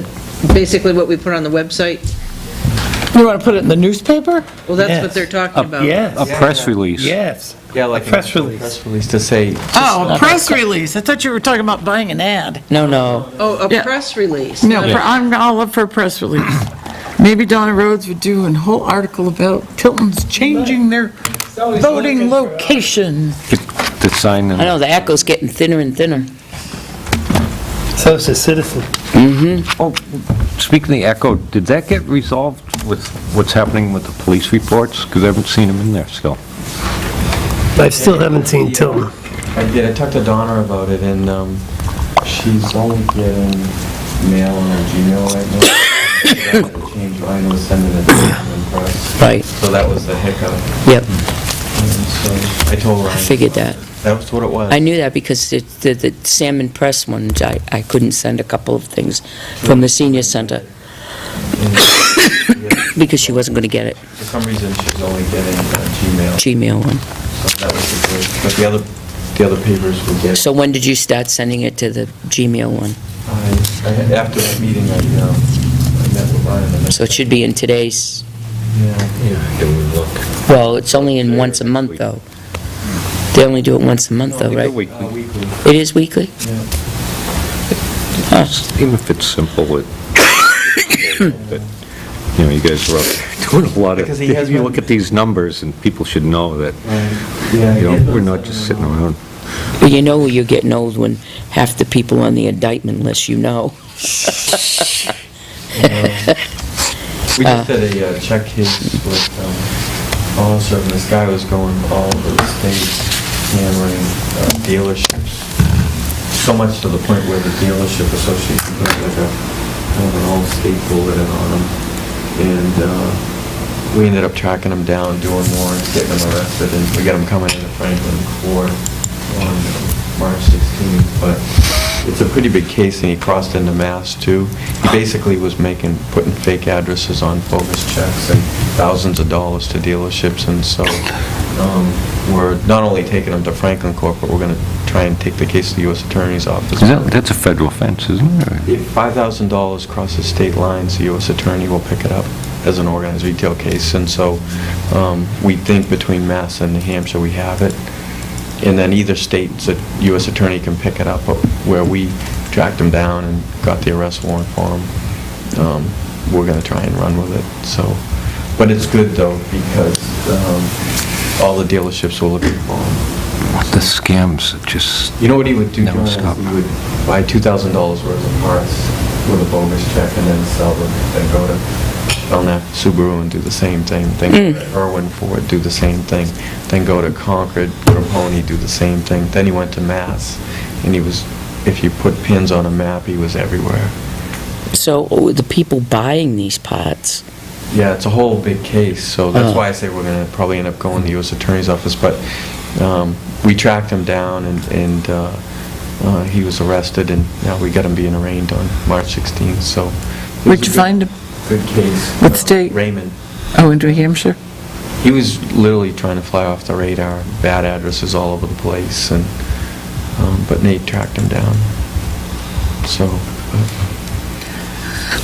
basically what we put on the website, You want to put it in the newspaper? well, that's Yes. what they're talking about. Yes, A press release. yes. Yeah, like press an actual release. press release to say, Oh, a press release. I thought you were talking about buying an ad. No, no, Oh, a Yeah. press release. No, not a- I'm all up for a press release. Maybe Donna Rhodes would do a whole article about Tilton's changing their voting location. Get the sign I in. know, the echo's getting thinner and thinner. So it's a Citizen. Oh, speaking of the Echo, did that get resolved with what's happening with the police reports? Because I haven't seen them in there still. I still haven't seen Tilton. I did, I talked to Donna about it, and she's only getting mail on her Gmail right now. Change mine was sending it to the press. Right, So that was the hiccup. yep, And so I told I Ryan. figured that. That was what it was. I knew that because the Salmon Press ones, I couldn't send a couple of things from the senior center because she wasn't going to get it, For some reason, she's only getting Gmail. Gmail one. So that was the glitch. But the other papers will get. So when did you start sending it to the Gmail one? After that meeting, I met with Ryan. and I- So it should be in today's, Yeah. well, it's only in once a month, though. They only do it once a month, though, right? Weekly. Weekly. It is weekly? Yeah. Huh. Even if it's simple, but, you know, you guys are up doing a lot of, Because he has you been- look at these numbers and people should know that, Yeah. you know, we're not just sitting around. Well, you know you're getting old when half the people on the indictment list, you know. We just did a check case with Hollister, and this guy was going all over the state hammering dealerships. So much to the point where the dealership association put like a kind of an all-state bulletin on him. And we ended up tracking him down, doing warrants, getting him arrested, and we got him coming into Franklin Court on March 16th. But it's a pretty big case, and he crossed into Mass, too. He basically was putting fake addresses on bogus checks and thousands of dollars to dealerships, and so we're not only taking him to Franklin Court, but we're going to try and take the case to the U.S. Attorney's Office. That's a federal offense, isn't it? If $5,000 crosses state lines, the U.S. Attorney will pick it up as an organized retail case, and so we think between Mass and New Hampshire, we have it. And then either state, the U.S. Attorney can pick it up, but where we tracked him down and got the arrest warrant for him, we're going to try and run with it, so. But it's good, though, because all the dealerships will look at The scams just, You know what he would do, Never John, is stop. he would buy $2,000 worth of parts with a bogus check and then sell them, then go to Belknap Subaru and do the same thing, then go to Irwin Ford, do the same thing, then go to Concord, Grapponi, do the same thing, then he went to Mass, and he was, if you put pins on a map, he was everywhere. So the people buying these parts, Yeah, it's a whole big case, so that's Oh. why I say we're gonna probably end up going to the U.S. Attorney's Office, but we tracked him down, and he was arrested, and now we got him being arraigned on March 16th, so. it was Where'd a you good- find him? Good case. What state? Raymond. Oh, in New Hampshire? He was literally trying to fly off the radar, bad addresses all over the place, and, but Nate tracked him down, so.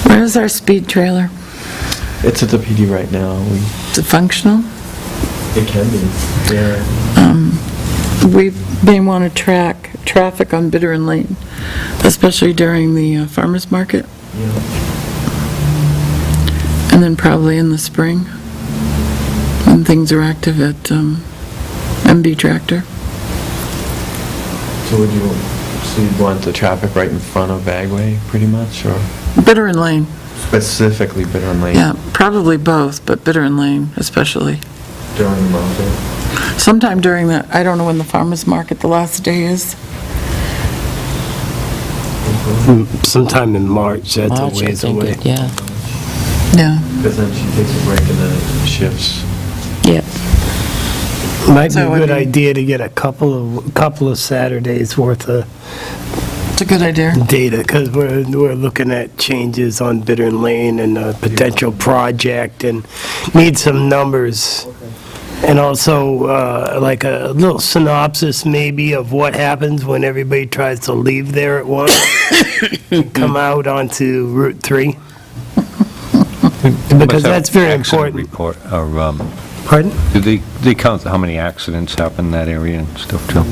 Where's our speed trailer? It's at the PD right now, Is it functional? it can be, yeah. We may want to track traffic on Bittern Lane, especially during the farmer's market, Yeah. and then probably in the spring. when things are active at MB Tractor. So you'd want the traffic right in front of Bagway, pretty much, or Bitter and Lane, specifically Bitter and Lane? yeah, probably both, but Bitter and Lane especially. During the market? Sometime during the, I don't know when the farmer's market, the last day is. Sometime in March, that's a March, I ways think, away. yeah. Yeah. Because then she takes a break and then it shifts. Yep. Might be So, a I good mean- idea to get a couple of Saturdays worth of It's a good idea. data, because we're looking at changes on Bitter and Lane and a potential project, and need some numbers. And also, like a little synopsis maybe of what happens when everybody tries to leave there at once, and come out onto Route 3. Because that's very Accident important. report, or, Pardon? do they count how many accidents happen in that area and stuff too?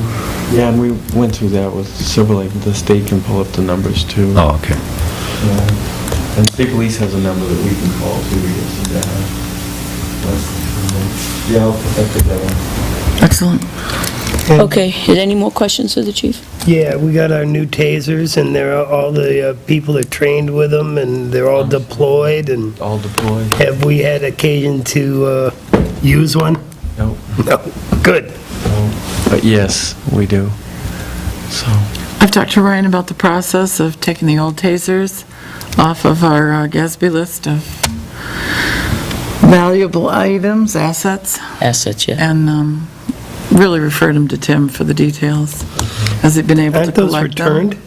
Yeah, and we went through that with several, like, the state can pull up the numbers too. Oh, okay. Yeah. And state police has a number that we can call too, we get some data. Yeah, I'll put that together. Excellent. Okay, is any more questions of the chief? Yeah, we got our new tasers, and all the people are trained with them, and they're all deployed, and All deployed? have we had occasion to use one? No. No. Good. But yes, we do. So, I've talked to Ryan about the process of taking the old tasers off of our Gatsby list of valuable items, assets, Assets, yeah. and really referred him to Tim for the details. Has he been able to Aren't those collect them? returned?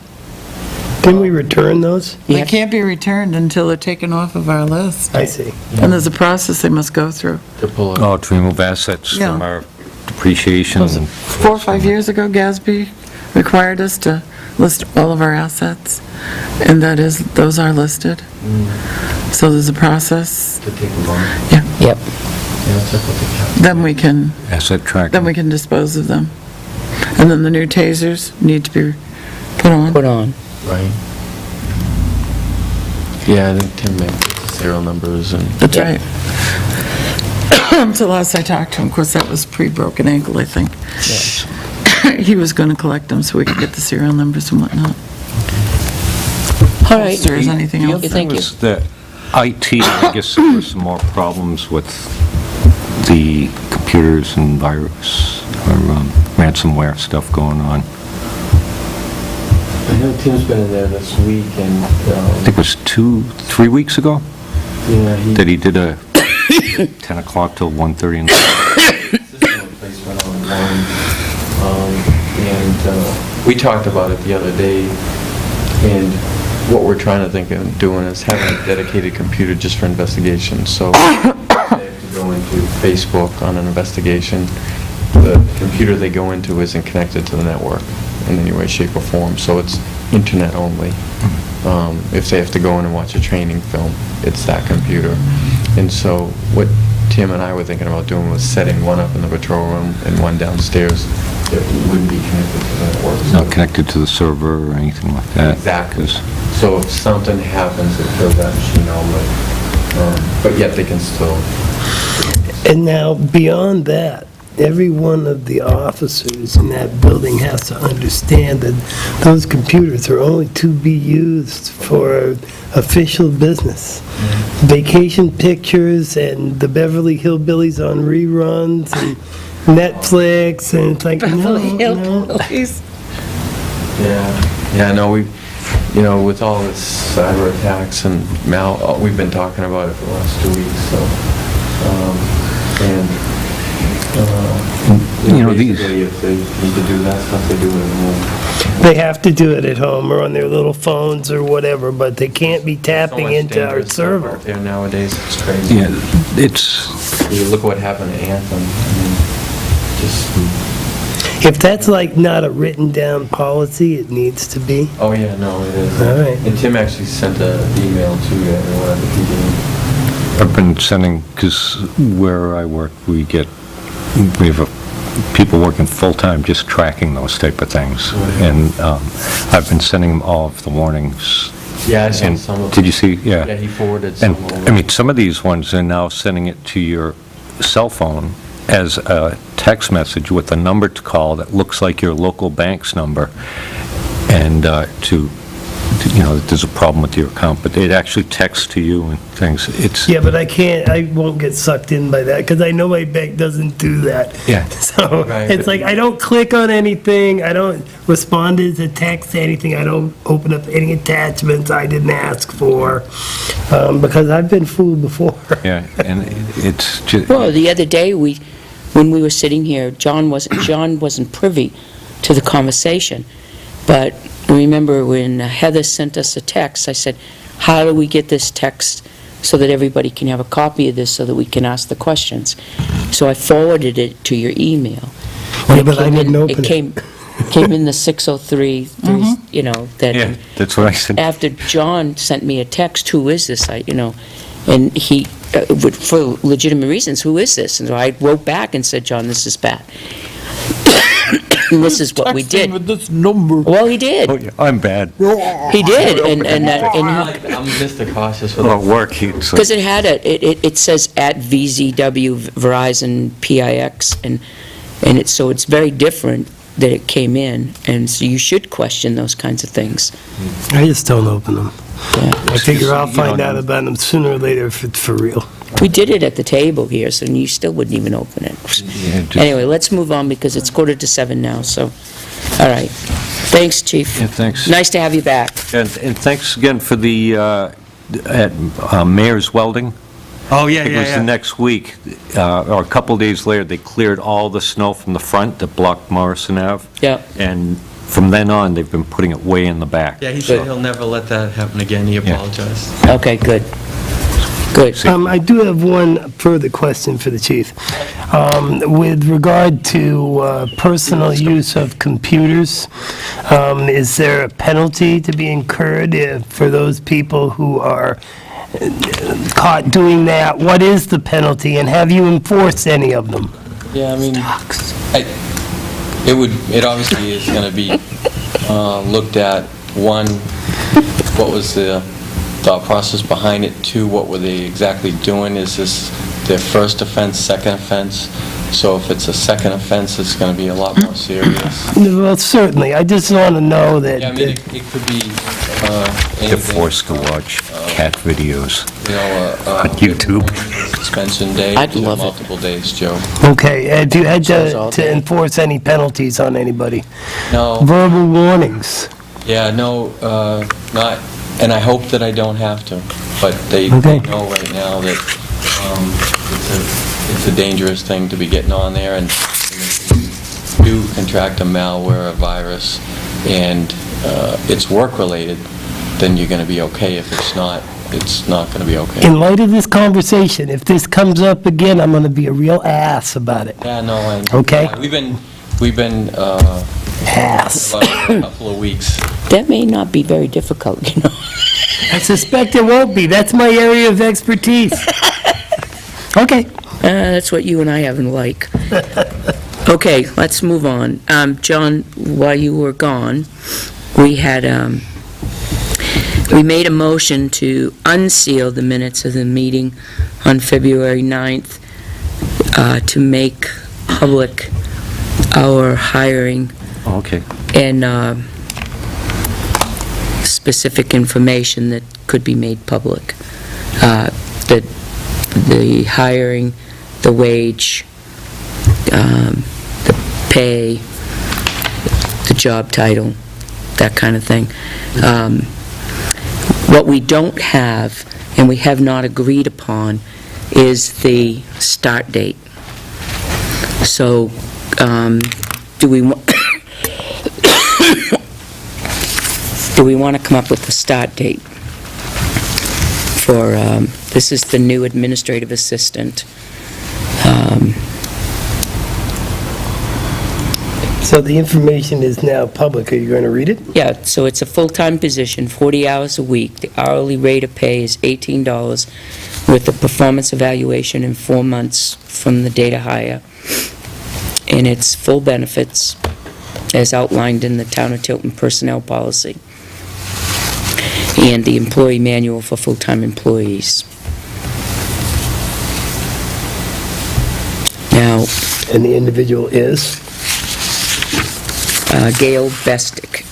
Can we return those? They Yeah. can't be returned until they're taken off of our list. I see. And there's a process they must go through. to pull it. Oh, to remove assets Yeah. from our depreciation. Was it 4 or 5 years ago, Gatsby required us to list all of our assets? And those are listed. So there's a process. To take them on. Yep. Yeah, check with the cap. Asset tracking. Then we can dispose of them. And then the new tasers need to be put on. Put on. Right. Yeah, I think Tim made the serial numbers and. That's Yeah. right. So last I talked to him, of course, that was pre-broken ankle, I think. He was going to collect them so we could get the serial numbers and whatnot. All right. If there's anything The else. other Thank thing you. was that IT, I guess there were some more problems with the computers and virus or ransomware stuff going on. I know Tim's been in there this week and, I think it was 3 weeks ago yeah, that he did a 10 o'clock till 1:30 in the system replacement online. And we talked about it the other day, and what we're trying to think of doing is having a dedicated computer just for investigations. So they have to go into Facebook on an investigation. The computer they go into isn't connected to the network in any way, shape, or form, so it's internet only. If they have to go in and watch a training film, it's that computer. And so what Tim and I were thinking about doing was setting one up in the patrol room and one downstairs that wouldn't be connected to the network. Not connected to the server or anything like that. Exactly. 'Cause So if something happens, it kills that machine only. But yet they can still. And now, beyond that, every one of the officers in that building has to understand that those computers are only to be used for official business. Vacation pictures and the Beverly Hillbillies on reruns and Netflix, and it's like, no, no. Yeah, no, with all this cyber attacks and we've been talking about it for the last 2 weeks, so, these... basically, if they need to do that stuff, they do it at home. They have to do it at home or on their little phones or whatever, but they can't be So tapping much into our dangerous stuff server. out there nowadays, it's crazy. Yeah, it's... You look what happened to Anthem, I mean, just, If that's like not a written down policy, it needs to be. oh yeah, no, it is. All right. And Tim actually sent an email to everyone at the PD. I've been sending, because where I work, we have people working full-time just tracking those type of things. And I've been sending them all of the warnings. Yeah, I saw And some of them. did you see? Yeah. Yeah, he forwarded some And, over. I mean, some of these ones are now sending it to your cell phone as a text message with a number to call that looks like your local bank's number, and that there's a problem with your account, but it actually texts to you and things. It's, Yeah, but I won't get sucked in by that, because I know my bank doesn't do that. yeah. So, Right. it's like, I don't click on anything, I don't respond to text, anything, I don't open up any attachments I didn't ask for, because I've been fooled before. Yeah, and it's just... Well, the other day, when we were sitting here, John wasn't privy to the conversation, but remember when Heather sent us a text, I said, how do we get this text so that everybody can have a copy of this so that we can ask the questions? So I forwarded it to your email. Yeah, but I didn't open it. Came in the 603, that... Yeah, that's what I said. After John sent me a text, who is this? And he, for legitimate reasons, who is this? And so I wrote back and said, John, this is Pat. And this is what we did. Texting with this number. Well, he did. Oh, yeah, I'm bad. He did, and I'm Mr. Cautious with Well, work, it's because it had it says at VZW Verizon PIX, and so it's very different that it came in, and so you should question those kinds of things. I just don't open them. Yeah. I figure I'll find out about them sooner or later if it's for real. We did it at the table here, so you still wouldn't even open it. Yeah, just- Anyway, let's move on because it's 6:45 now, so, all right. Thanks, Chief. Yeah, thanks. Nice to have you back. And thanks again for the, at Mayor's Welding. Oh, yeah, It was the next week, or a couple days later, they cleared all the snow from the front that blocked Morrison Ave. Yeah. And from then on, they've been putting it way in the back. Yeah, he said he'll never let that happen again. He apologized. Okay, good. Good. I do have one further question for the chief. With regard to personal use of computers, is there a penalty to be incurred for those people who are caught doing that? What is the penalty, and have you enforced any of them? Yeah, I mean, it obviously is going to be looked at. One, what was the thought process behind it? Two, what were they exactly doing? Is this their first offense, second offense? So if it's a second offense, it's going to be a lot more serious. Well, certainly, I just want to know that... Yeah, I mean, it could be They're anything, forced to watch cat videos. on YouTube. Suspension day. I'd love it. Multiple days, Joe. Okay, have you had Shows all to day. enforce any penalties on anybody? No. Verbal warnings? Yeah, no, not, and I hope that I don't have to, but they Okay. know right now that it's a dangerous thing to be getting on there, and if you do contract a malware, a virus, and it's work-related, then you're going to be okay. If it's not going to be okay. In light of this conversation, if this comes up again, I'm going to be a real ass about it. Yeah, no, Okay. yeah, we've been Ass. about a couple of weeks. That may not be very difficult, I suspect it won't be. That's my area of expertise. Okay. That's what you and I have in like. Okay, let's move on. John, while you were gone, we had, we made a motion to unseal the minutes of the meeting on February 9th to make public our hiring Okay. and specific information that could be made public. The hiring, the wage, the pay, the job title, that kind of thing. What we don't have, and we have not agreed upon, is the start date. So, do we want to come up with the start date for, this is the new administrative assistant. So the information is now public. Are you going to read it? Yeah, so it's a full-time position, 40 hours a week. The hourly rate of pay is $18 with a performance evaluation in 4 months from the date of hire. And it's full benefits, as outlined in the Town of Tilton Personnel Policy and the Employee Manual for full-time employees. And the individual is? Gail Bestick.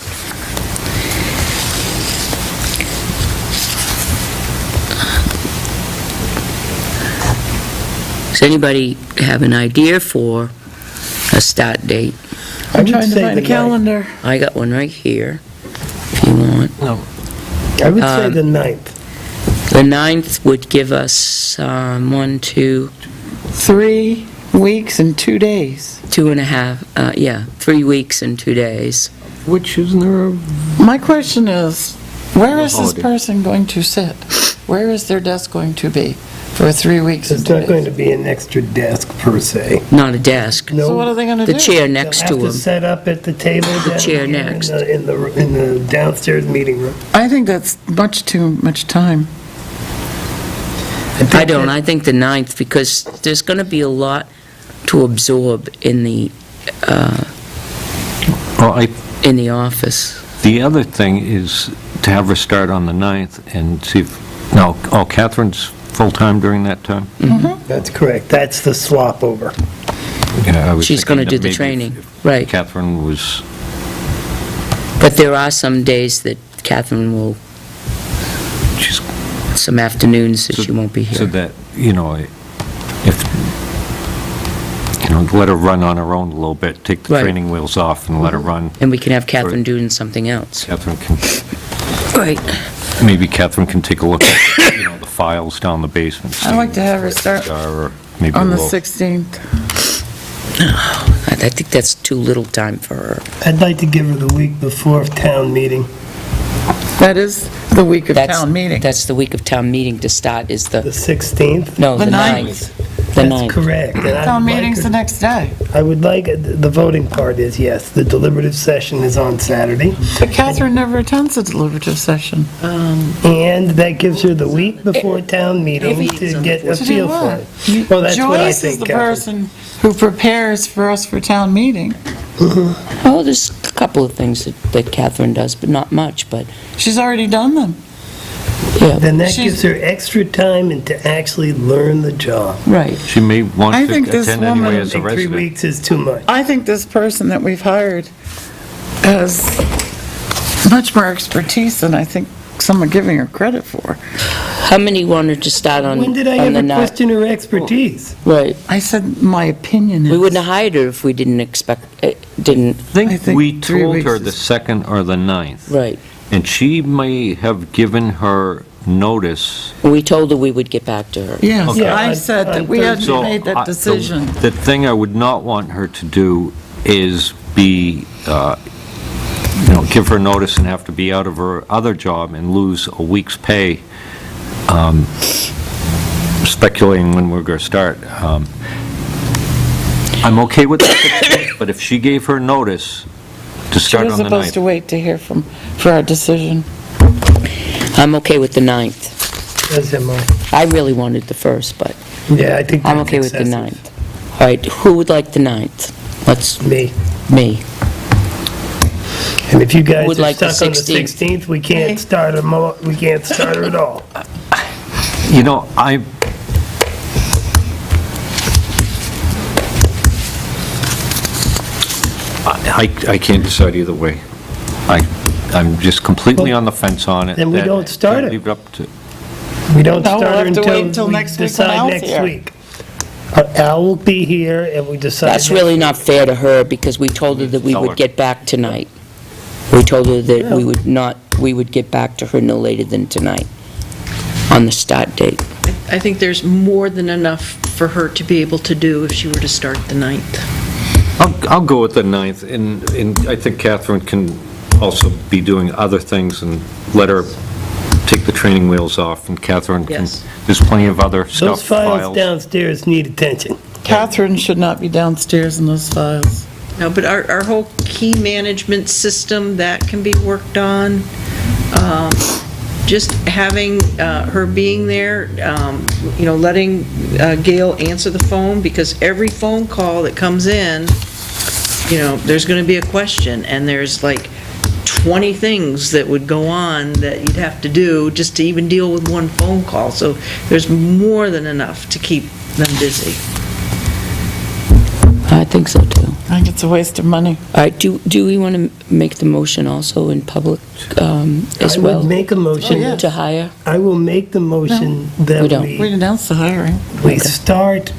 Does anybody have an idea for a start date? I'm would trying to say find a the calendar. I got one right here, if you want. I would say the 9th. The 9th would give us 3 weeks and 2 days. 3 weeks and 2 days. Which isn't there a... My question is, where is this Holiday. person going to sit? Where is their desk going to be for 3 weeks and It's 2 not going to days? be an extra desk per se. Not a desk. So what are they going to do? The chair next to They'll have to him. set up at the table down chair here next. in the downstairs meeting room. I think that's much too much time. I don't, I think the 9th, because there's going to be a lot to absorb in the Well, office. the other thing is to have her start on the 9th and see if, no, Catherine's full-time during that time? That's correct. That's the swap over. Yeah, I was She's gonna thinking do the that maybe training, if right. Catherine was, But there are some days that Catherine will, she's, some afternoons that she won't be so here. that, if, let her run on her own a little bit, take the Right. training wheels off and let her run. And we can have Catherine doing something else. Catherine can, Right. maybe Catherine can take a look at, the files down the basement. I'd like to have her start Or maybe on the we'll- 16th. I think that's too little time for her. I'd like to give her the week before town meeting, That is the week of That's- town meeting. That's the week of town meeting to start is the the, 16th. no, The the 9th. 9th. The That's 9th. correct. And I Town would like meeting's her- the next day. I would like, the voting part is, yes, the deliberative session is on Saturday, But Catherine never attends the deliberative session. and that gives her the week before town meeting to get a To do feel for what? it. Well, that's what I Joyce is think, the Catherine. person who prepares for us for town meeting. Oh, there's a couple of things that Catherine does, but not much, but, She's already done them. yeah, Then that She's- gives her extra time and to actually learn the job. right. She may want I to think this attend woman- anyway I as a think 3 resident. weeks is too much. I think this person that we've hired has much more expertise than I think some are giving her credit for. How many wanted to start on When did I on the ever 9th? question her expertise? Right. I said my opinion is... We wouldn't have hired her if we didn't expect, didn't, I I think think we 3 told weeks her is- the 2nd or the 9th. right. And she may have given her notice. We told her we would get back to her. Yes, Okay. Yeah, I on- said that on we hadn't So, made that decision. The thing I would not want her to do is give her notice and have to be out of her other job and lose a week's pay, speculating when we're going to start. I'm okay with the 16th, but if she gave her notice to She start was on the supposed to 9th. wait to hear for our decision. I'm okay with the 9th. As am I. I really wanted the 1st, but Yeah, I think I'm that's okay with the excessive. 9th. All right, who would like the 9th? Let's, Me. me. And if you guys Would are like the stuck on the 16th. 16th, we can't start we can't start her at all. I can't decide either way. I'm just completely on the fence on it. Then we that- don't start it. Leave it up to, We don't No, we'll start her have to wait until until we next week when decide Al's next here. week. Al will be here and we decide. That's really not fair to her, because we told her that we Tell her. would get back tonight. We told her that we would get back to her no later than tonight on the start date. I think there's more than enough for her to be able to do if she were to start the 9th. I'll go with the 9th, and I think Catherine can also be doing other things and let her take the training wheels off, and Catherine can, Yes. there's plenty of other Those stuff, files downstairs need attention. Catherine should not be downstairs in those files. No, but our whole key management system, that can be worked on. Just having her being there, letting Gail answer the phone, because every phone call that comes in, there's going to be a question, and there's like 20 things that would go on that you'd have to do just to even deal with one phone call. So there's more than enough to keep them busy. I think so, too. I think it's a waste of money. All right, do we want to make the motion also in public as I well? would make a motion. Oh, yeah. To hire? I will make the motion that we don't. We announced the hiring. we start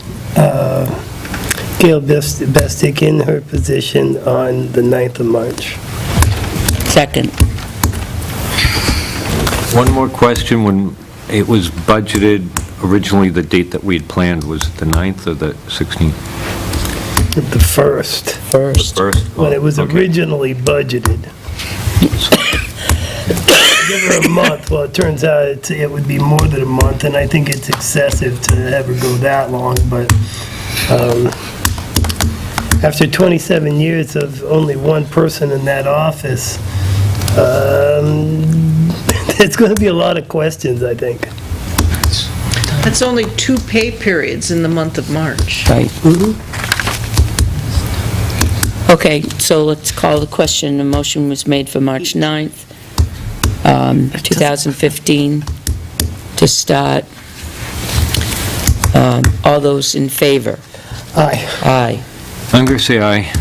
Gail Bestick in her position on the 9th of March. Second. One more question. When it was budgeted, originally the date that we had planned was the 9th or the 16th? The first, First. First? when it was Okay. originally budgeted. Give her a month. Well, it turns out it would be more than a month, and I think it's excessive to have her go that long, but after 27 years of only one person in that office, it's going to be a lot of questions, I think. That's only 2 pay periods in the month of March. Right. Okay, so let's call the question. The motion was made for March 9th, 2015, to start. All those in favor? Aye. Aye. I'm going to say aye.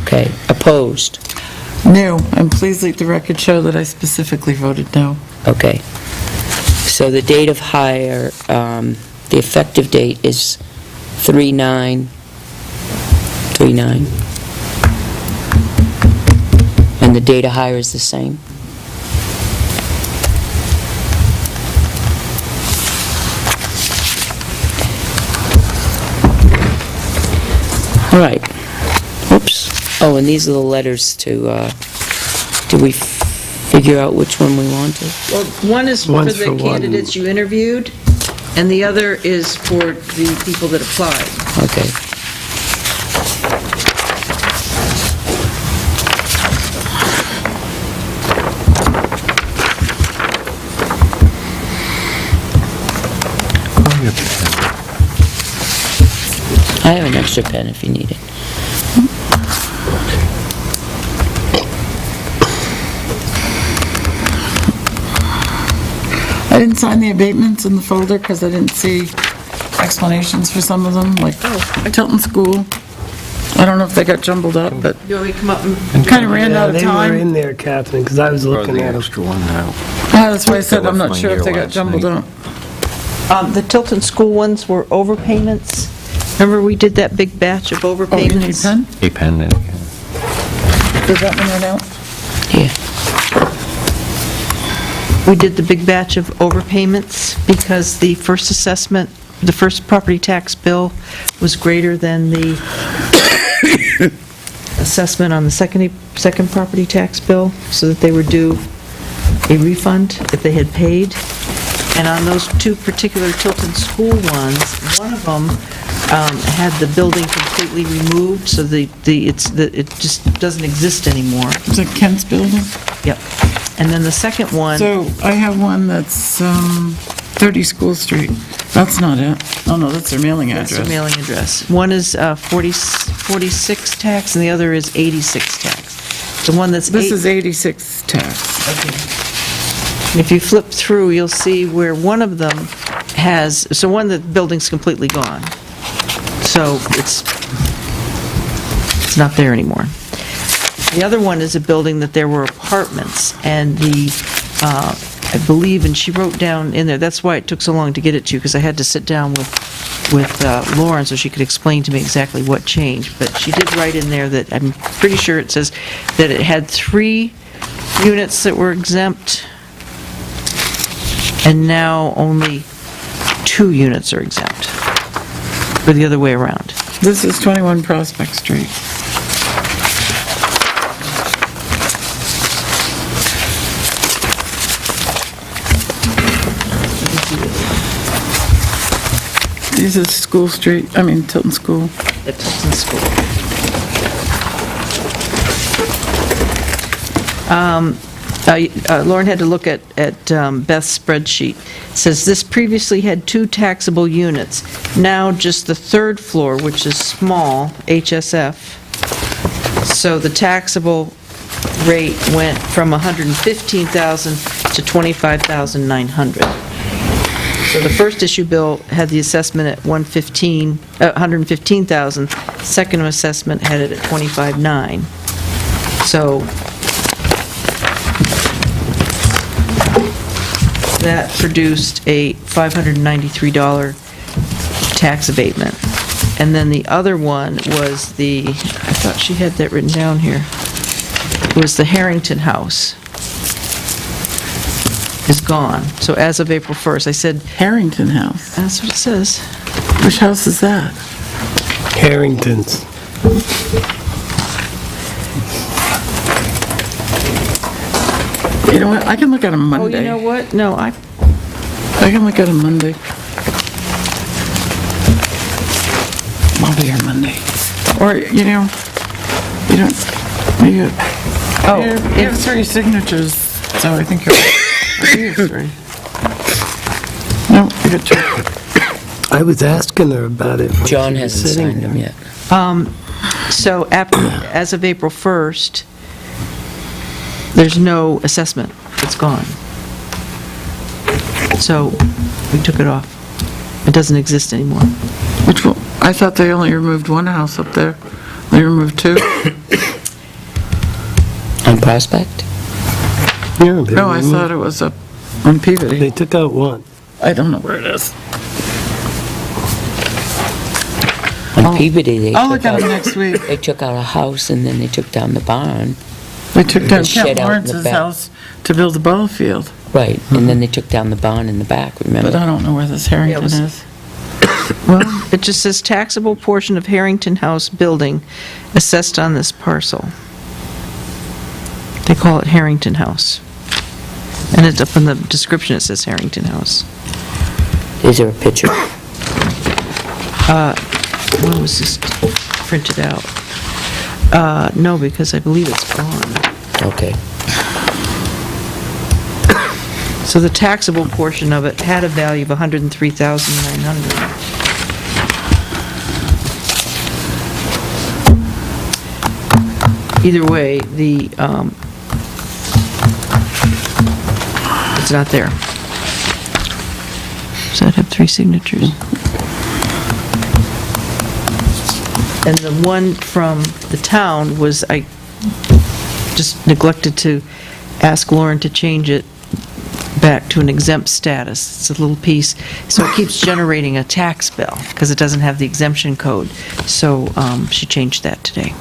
Okay, opposed? No, and please let the record show that I specifically voted no. Okay. So the date of hire, the effective date is 3/9/39. And the date of hire is the same? All right. Oops. Oh, and these are the letters to, do we figure out which one we wanted? Well, one is for One's the for one. candidates you interviewed, and the other is for the people that applied. Okay. I have an extra pen if you need it. I didn't sign the abatements in the folder because I didn't see explanations for some of them, like Tilton School. I don't know if they got jumbled up, but You want me to come up and... kind of ran Yeah, out of they were time. in there, Catherine, because I was Or looking the at them. extra one now. That's why I said I'm left not mine sure if here they got last jumbled night. up. The Tilton School ones were overpayments. Remember we did that big batch of Oh, you need a overpayments? pen? A pen and Did that one run out? Here. We did the big batch of overpayments because the first assessment, the first property tax bill was greater than the assessment on the second property tax bill, so that they were due a refund if they had paid. And on those 2 particular Tilton School ones, one of them had the building completely removed, so it just doesn't exist anymore. Is it Kent's building? Yep. And then the second one... So I have one that's 30 School Street. That's not it. Oh, no, that's their mailing That's address. the mailing address. One is 46 tax, and the other is 86 tax. The one that's... This is 86 tax. If you flip through, you'll see where one of them has, so one, the building's completely gone. So it's not there anymore. The other one is a building that there were apartments, and I believe, and she wrote down in there, that's why it took so long to get it to you, because I had to sit down with Lauren so she could explain to me exactly what changed. But she did write in there that, I'm pretty sure it says that it had 3 units that were exempt, and now only 2 units are exempt, or the other way around. This is 21 Prospect Street. This is School Street, Tilton School. At Tilton School. Lauren had to look at Beth's spreadsheet. It says, this previously had 2 taxable units, now just the 3rd floor, which is small, HSF. So the taxable rate went from $115,000 to $25,900. So the first issue bill had the assessment at 115,000. Second assessment had it at 25,900. So that produced a $593 tax abatement. And then the other one was I thought she had that written down here, was the Harrington House is gone. So as of April 1st, I said, Harrington House. that's what it says. Which house is that? Harrington's. You know what, I can look at them Monday. Oh, you know what? No, I can look at them Monday. I'll be here Monday. Or, you don't, you have 3 signatures, so I think you're, you have 3. No, you got 2. I was asking her about it. when John she was hasn't sitting signed them there. yet. so as of April 1st, there's no assessment. It's gone. So we took it off. It doesn't exist anymore. Which one? I thought they only removed 1 house up there. They removed 2? On Prospect? Yeah, they No, I removed- thought it was up on Peabody. They took out one. I don't know where it is. On Peabody, they I'll took look at them out, next week. they took out a house and then they took down the barn. They took down The shed Kent out in the Lawrence's back. house to build a ball field, Right, and then they took down the barn in the back, but remember? I don't know where this Harrington was- is. Well, it just says taxable portion of Harrington House building assessed on this parcel. They call it Harrington House. And it's up in the description, it says Harrington House. Is there a picture? When was this printed out? No, because I believe it's gone. Okay. So the taxable portion of it had a value of $103,900. Either way, it's not there. Does that have 3 signatures? And the one from the town was, I just neglected to ask Lauren to change it back to an exempt status. It's a little piece, so it keeps generating a tax bill, because it doesn't have the exemption code. So she changed that today.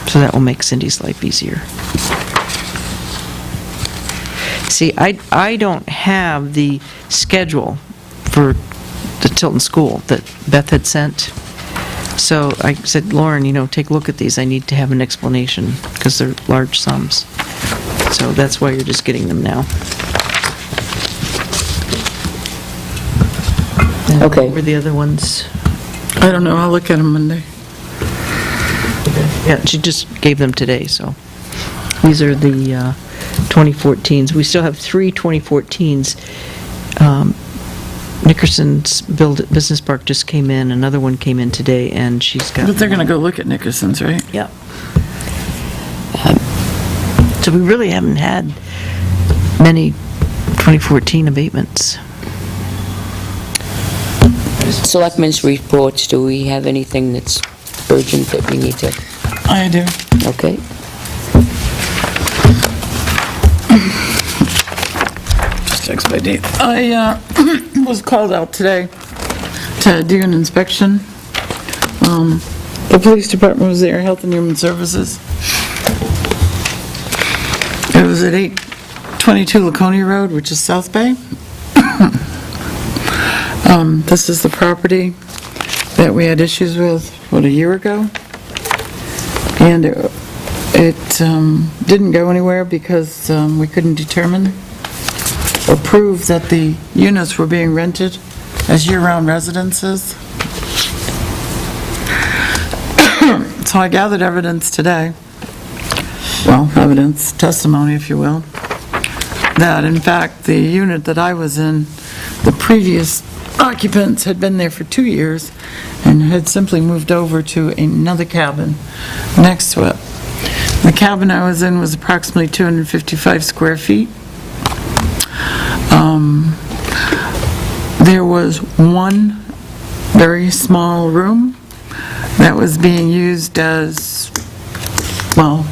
So that will make Cindy's life easier. See, I don't have the schedule for the Tilton School that Beth had sent. So I said, Lauren, take a look at these. I need to have an explanation, because they're large sums. So that's why you're just getting them now. And Okay. what were the other ones? I don't know, I'll look at them Monday. Yeah, she just gave them today, so. These are the 2014s. We still have 3 2014s. Nickerson's Business Park just came in, another one came in today, and she's got... But they're gonna go look at Nickerson's, right? Yeah. So we really haven't had many 2014 abatements. Selectmen's reports, do we have anything that's urgent that we need to, I do. okay? Just text by date. I was called out today to do an inspection. The police department was there, Health and Human Services. It was at 822 Laconia Road, which is South Bay. This is the property that we had issues with, a year ago? And it didn't go anywhere because we couldn't determine or prove that the units were being rented as year-round residences. So I gathered evidence today, testimony, if you will, that in fact the unit that I was in, the previous occupants had been there for 2 years and had simply moved over to another cabin next to it. The cabin I was in was approximately 255 square feet. there was one very small room that was being used as, well,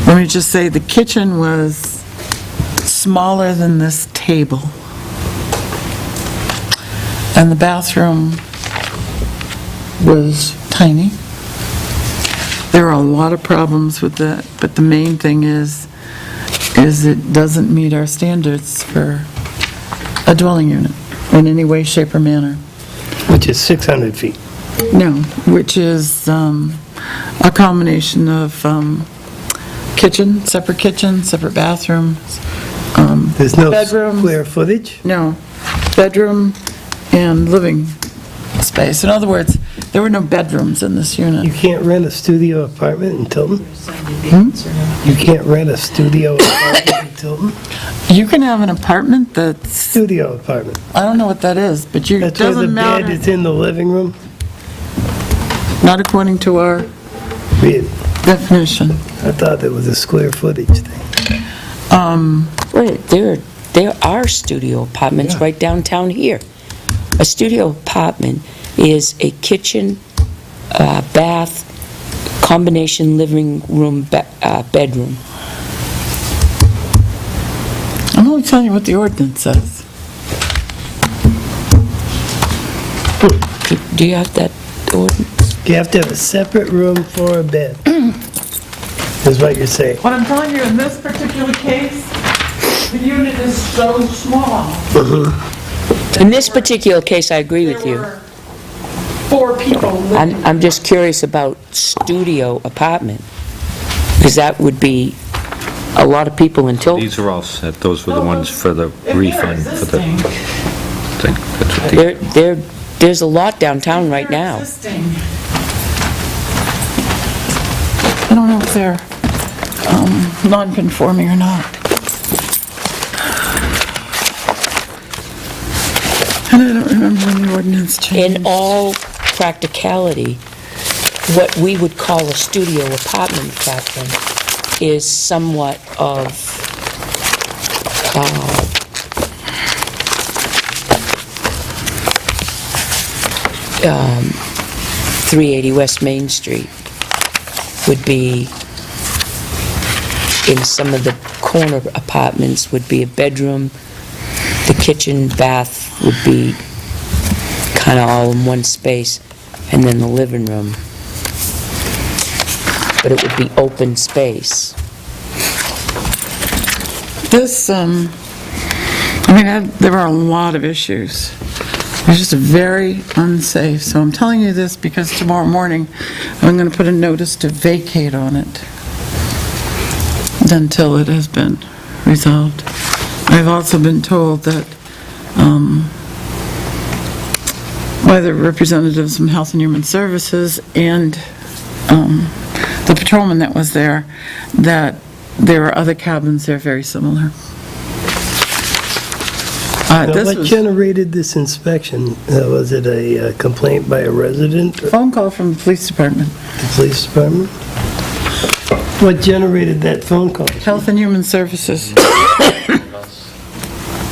let me just say, the kitchen was smaller than this table. And the bathroom was tiny. There are a lot of problems with that, but the main thing is it doesn't meet our standards for a dwelling unit in any way, shape, or manner. Which is 600 feet. No, which is a combination of kitchen, separate bathrooms. There's no Bedrooms. square footage? No, bedroom and living space. In other words, there were no bedrooms in this You unit. can't rent a studio apartment in Tilton? You can't rent a studio apartment in Tilton? You can have an apartment that's, Studio apartment. I don't know what that is, but it That's where the doesn't bed matter. is in the living room? Not according to our Really? definition. I thought there was a square footage thing. Wait, there are studio apartments right downtown here. A studio apartment is a kitchen, bath, combination living room, bedroom. I'm only telling you what the ordinance says. Do you have that ordinance? You have to have a separate room for a bed, is what you're saying. What I'm telling you, in this particular case, the unit is so small. In this particular case, I agree with There you. were 4 people living. I'm just curious about studio apartment, because that would be a lot of people in Tilton. These are all set, those were the ones for the refund for the thing. That's what they... There's a lot downtown right now. I don't know if they're non-conforming or not. And I don't remember when the ordinance changed. In all practicality, what we would call a studio apartment, Catherine, is somewhat of 380 West Main Street would be, in some of the corner apartments, would be a bedroom. The kitchen, bath would be kind of all in one space, and then the living room. But it would be open space. This, there are a lot of issues. It's just very unsafe. So I'm telling you this because tomorrow morning, I'm going to put a notice to vacate on it until it has been resolved. I've also been told that by the representatives from Health and Human Services and the patrolman that was there, that there are other cabins that are very similar. Now, This what was generated this inspection? Was it a complaint by a resident a or phone call from the police department. the police department? What generated that phone call? Health and Human Services.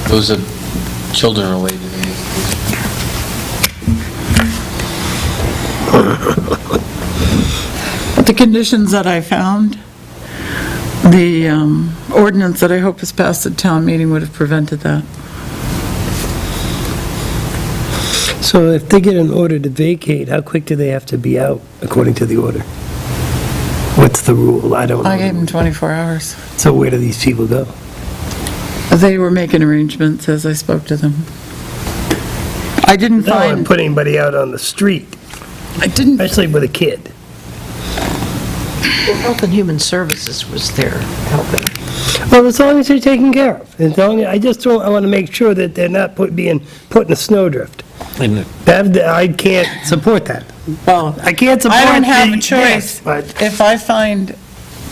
Those are children-related. But the conditions that I found, the ordinance that I hope is passed at town meeting would have prevented that. So if they get an order to vacate, how quick do they have to be out, according to the order? What's the rule? I don't know. I gave them 24 hours. So where do these people go? They were making arrangements as I spoke to them. I didn't I don't want to find, put anybody out on the street, I didn't, especially with a kid. Well, Health and Human Services was there helping. Well, as long as they're taken care of. As long, I want to make sure that they're not being put in a snowdrift. I can't support that. well, I can't support I don't have a the- choice. yes, but If I find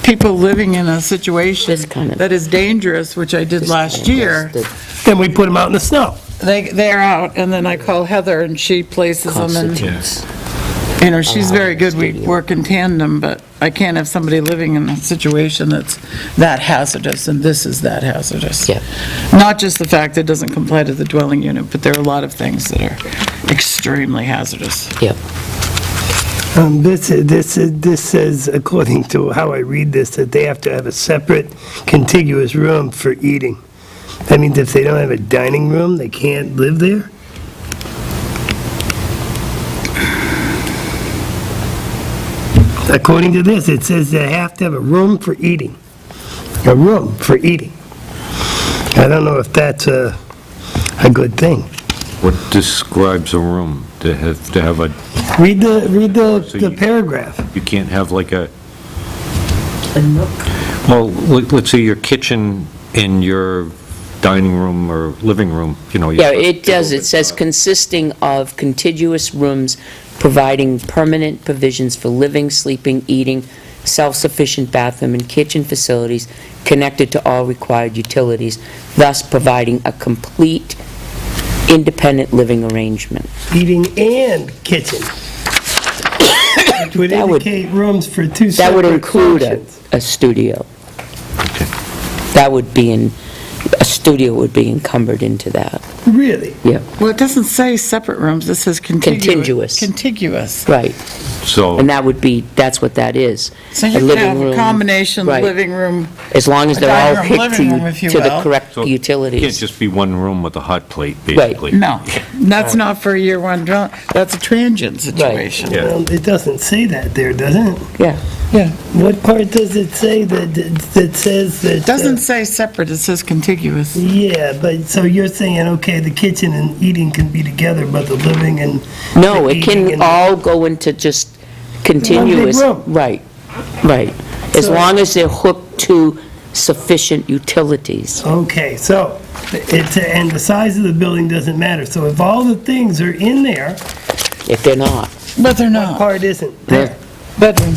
people living in a situation This kind of- that is dangerous, which I did last year, then we put them out in the snow. they're out, and then I call Heather, and she places them in. Constitutes. You know, she's very good, we work in tandem, but I can't have somebody living in a situation that's that hazardous, and this is that hazardous. Yeah. Not just the fact that it doesn't comply to the dwelling unit, but there are a lot of things that are extremely hazardous. Yep. This says, according to how I read this, that they have to have a separate contiguous room for eating. That means if they don't have a dining room, they can't live there? According to this, it says they have to have a room for eating. A room for eating. I don't know if that's a good thing. What describes a room? To have a, Read the paragraph. you can't have like a... Well, let's say your kitchen in your dining room or living room, you know. Yeah, it does. It says consisting of contiguous rooms providing permanent provisions for living, sleeping, eating, self-sufficient bathroom and kitchen facilities connected to all required utilities, thus providing a complete independent living arrangement. Eating and kitchen. Which would That would- indicate rooms for two That would separate include functions. a studio. That would be a studio would be encumbered into that. Really? Yeah, Well, it doesn't say separate rooms, it says Contiguous. Contiguous. right. So, And that would be, that's what that is. So A you can living have a room, combination right. living room, As long as a they're all dining room, hit living room, if you to the will. correct so it can't utilities. just be one room with a hot plate, basically. no, that's not for a year-one dwelling, that's a transient situation. Yeah. Well, it doesn't say that there, does it? Yeah, Yeah, What part does it say that says that? it doesn't say separate, it says contiguous. Yeah, but, so you're saying, okay, the kitchen and eating can be together, but the living and... no, the it eating can and- all go into just continuous. room. Right, right. As So- long as they're hooked to sufficient utilities. Okay, so, and the size of the building doesn't matter, so if all the things are in there, If they're not. But they're what not. part isn't there? Bedroom.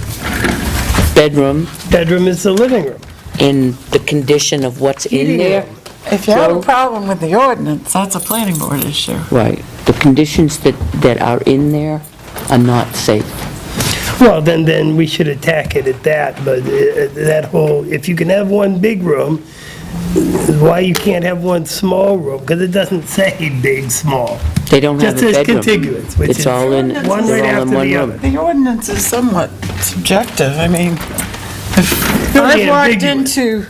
Bedroom, Bedroom is the living room. in the condition of what's in Eating there. room. If you have a So- problem with the ordinance, that's a planning board issue. Right. The conditions that are in there are not safe. Well, then we should attack it at that, but that whole, if you can have one big room, why you can't have one small room? Because it doesn't say big, small. They don't have Just a says bedroom. contiguous, which It's is all in, one they're right all in after one the room. other. The ordinance is somewhat subjective, I mean, Very I've walked ambiguous. into,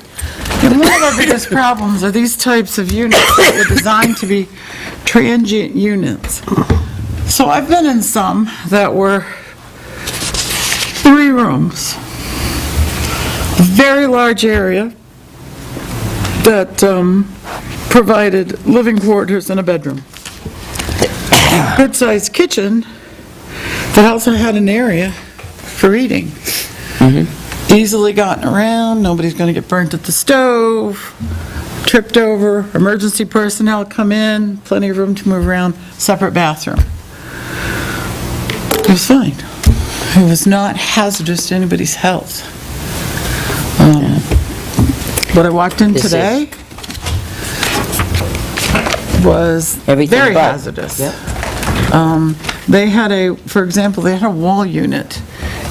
and one of our biggest problems are these types of units that were designed to be transient units. So I've been in some that were 3 rooms, a very large area that provided living quarters and a bedroom. Good-sized kitchen that also had an area for eating. Easily gotten around, nobody's going to get burnt at the stove, tripped over, emergency personnel come in, plenty of room to move around, separate bathroom. It was fine. It was not hazardous to anybody's health. What I walked in This is- today was Everything very but. hazardous. Yep. They had for example, they had a wall unit.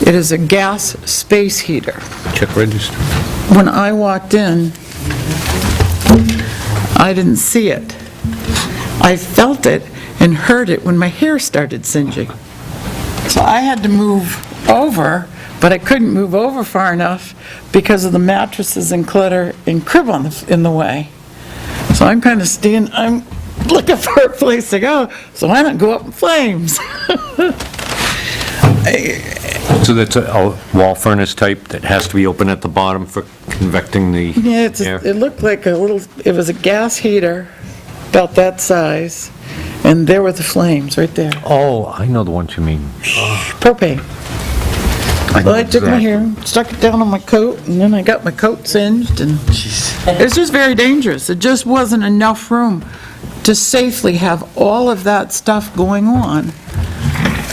It is a gas space heater. Check register. When I walked in, I didn't see it. I felt it and heard it when my hair started singeing. So I had to move over, but I couldn't move over far enough because of the mattresses and clutter and crib in the way. So I'm kind of I'm looking for a place to go, so I don't go up in flames. So that's a wall furnace type that has to be open at the bottom for convecting the Yeah, air? it looked like it was a gas heater, about that size, and there were the flames, right there. Oh, I know the ones you mean. Propane. I know Well, I took my exactly. hair, stuck it down on my coat, and then I got my coat singed, and it's just very dangerous. It just wasn't enough room to safely have all of that stuff going on,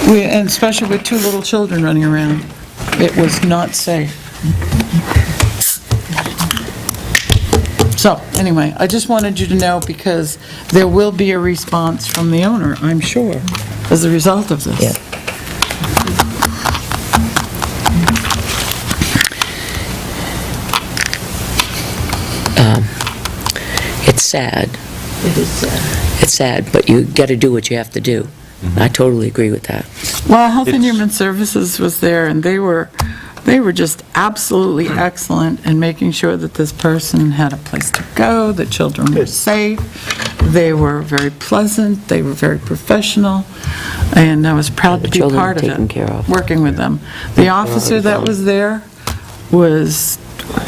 and especially with 2 little children running around. It was not safe. So, anyway, I just wanted you to know, because there will be a response from the owner, I'm sure, as a result of this. Yeah. sad. It is sad. It's sad, but you got to do what you have to do. I totally agree with that. Well, Health and Human Services was there, and they were just absolutely excellent in making sure that this person had a place to go, the children were safe, they were very pleasant, they were very professional, and I was proud to be children part of it. taken care of. Working with them. The officer that was there was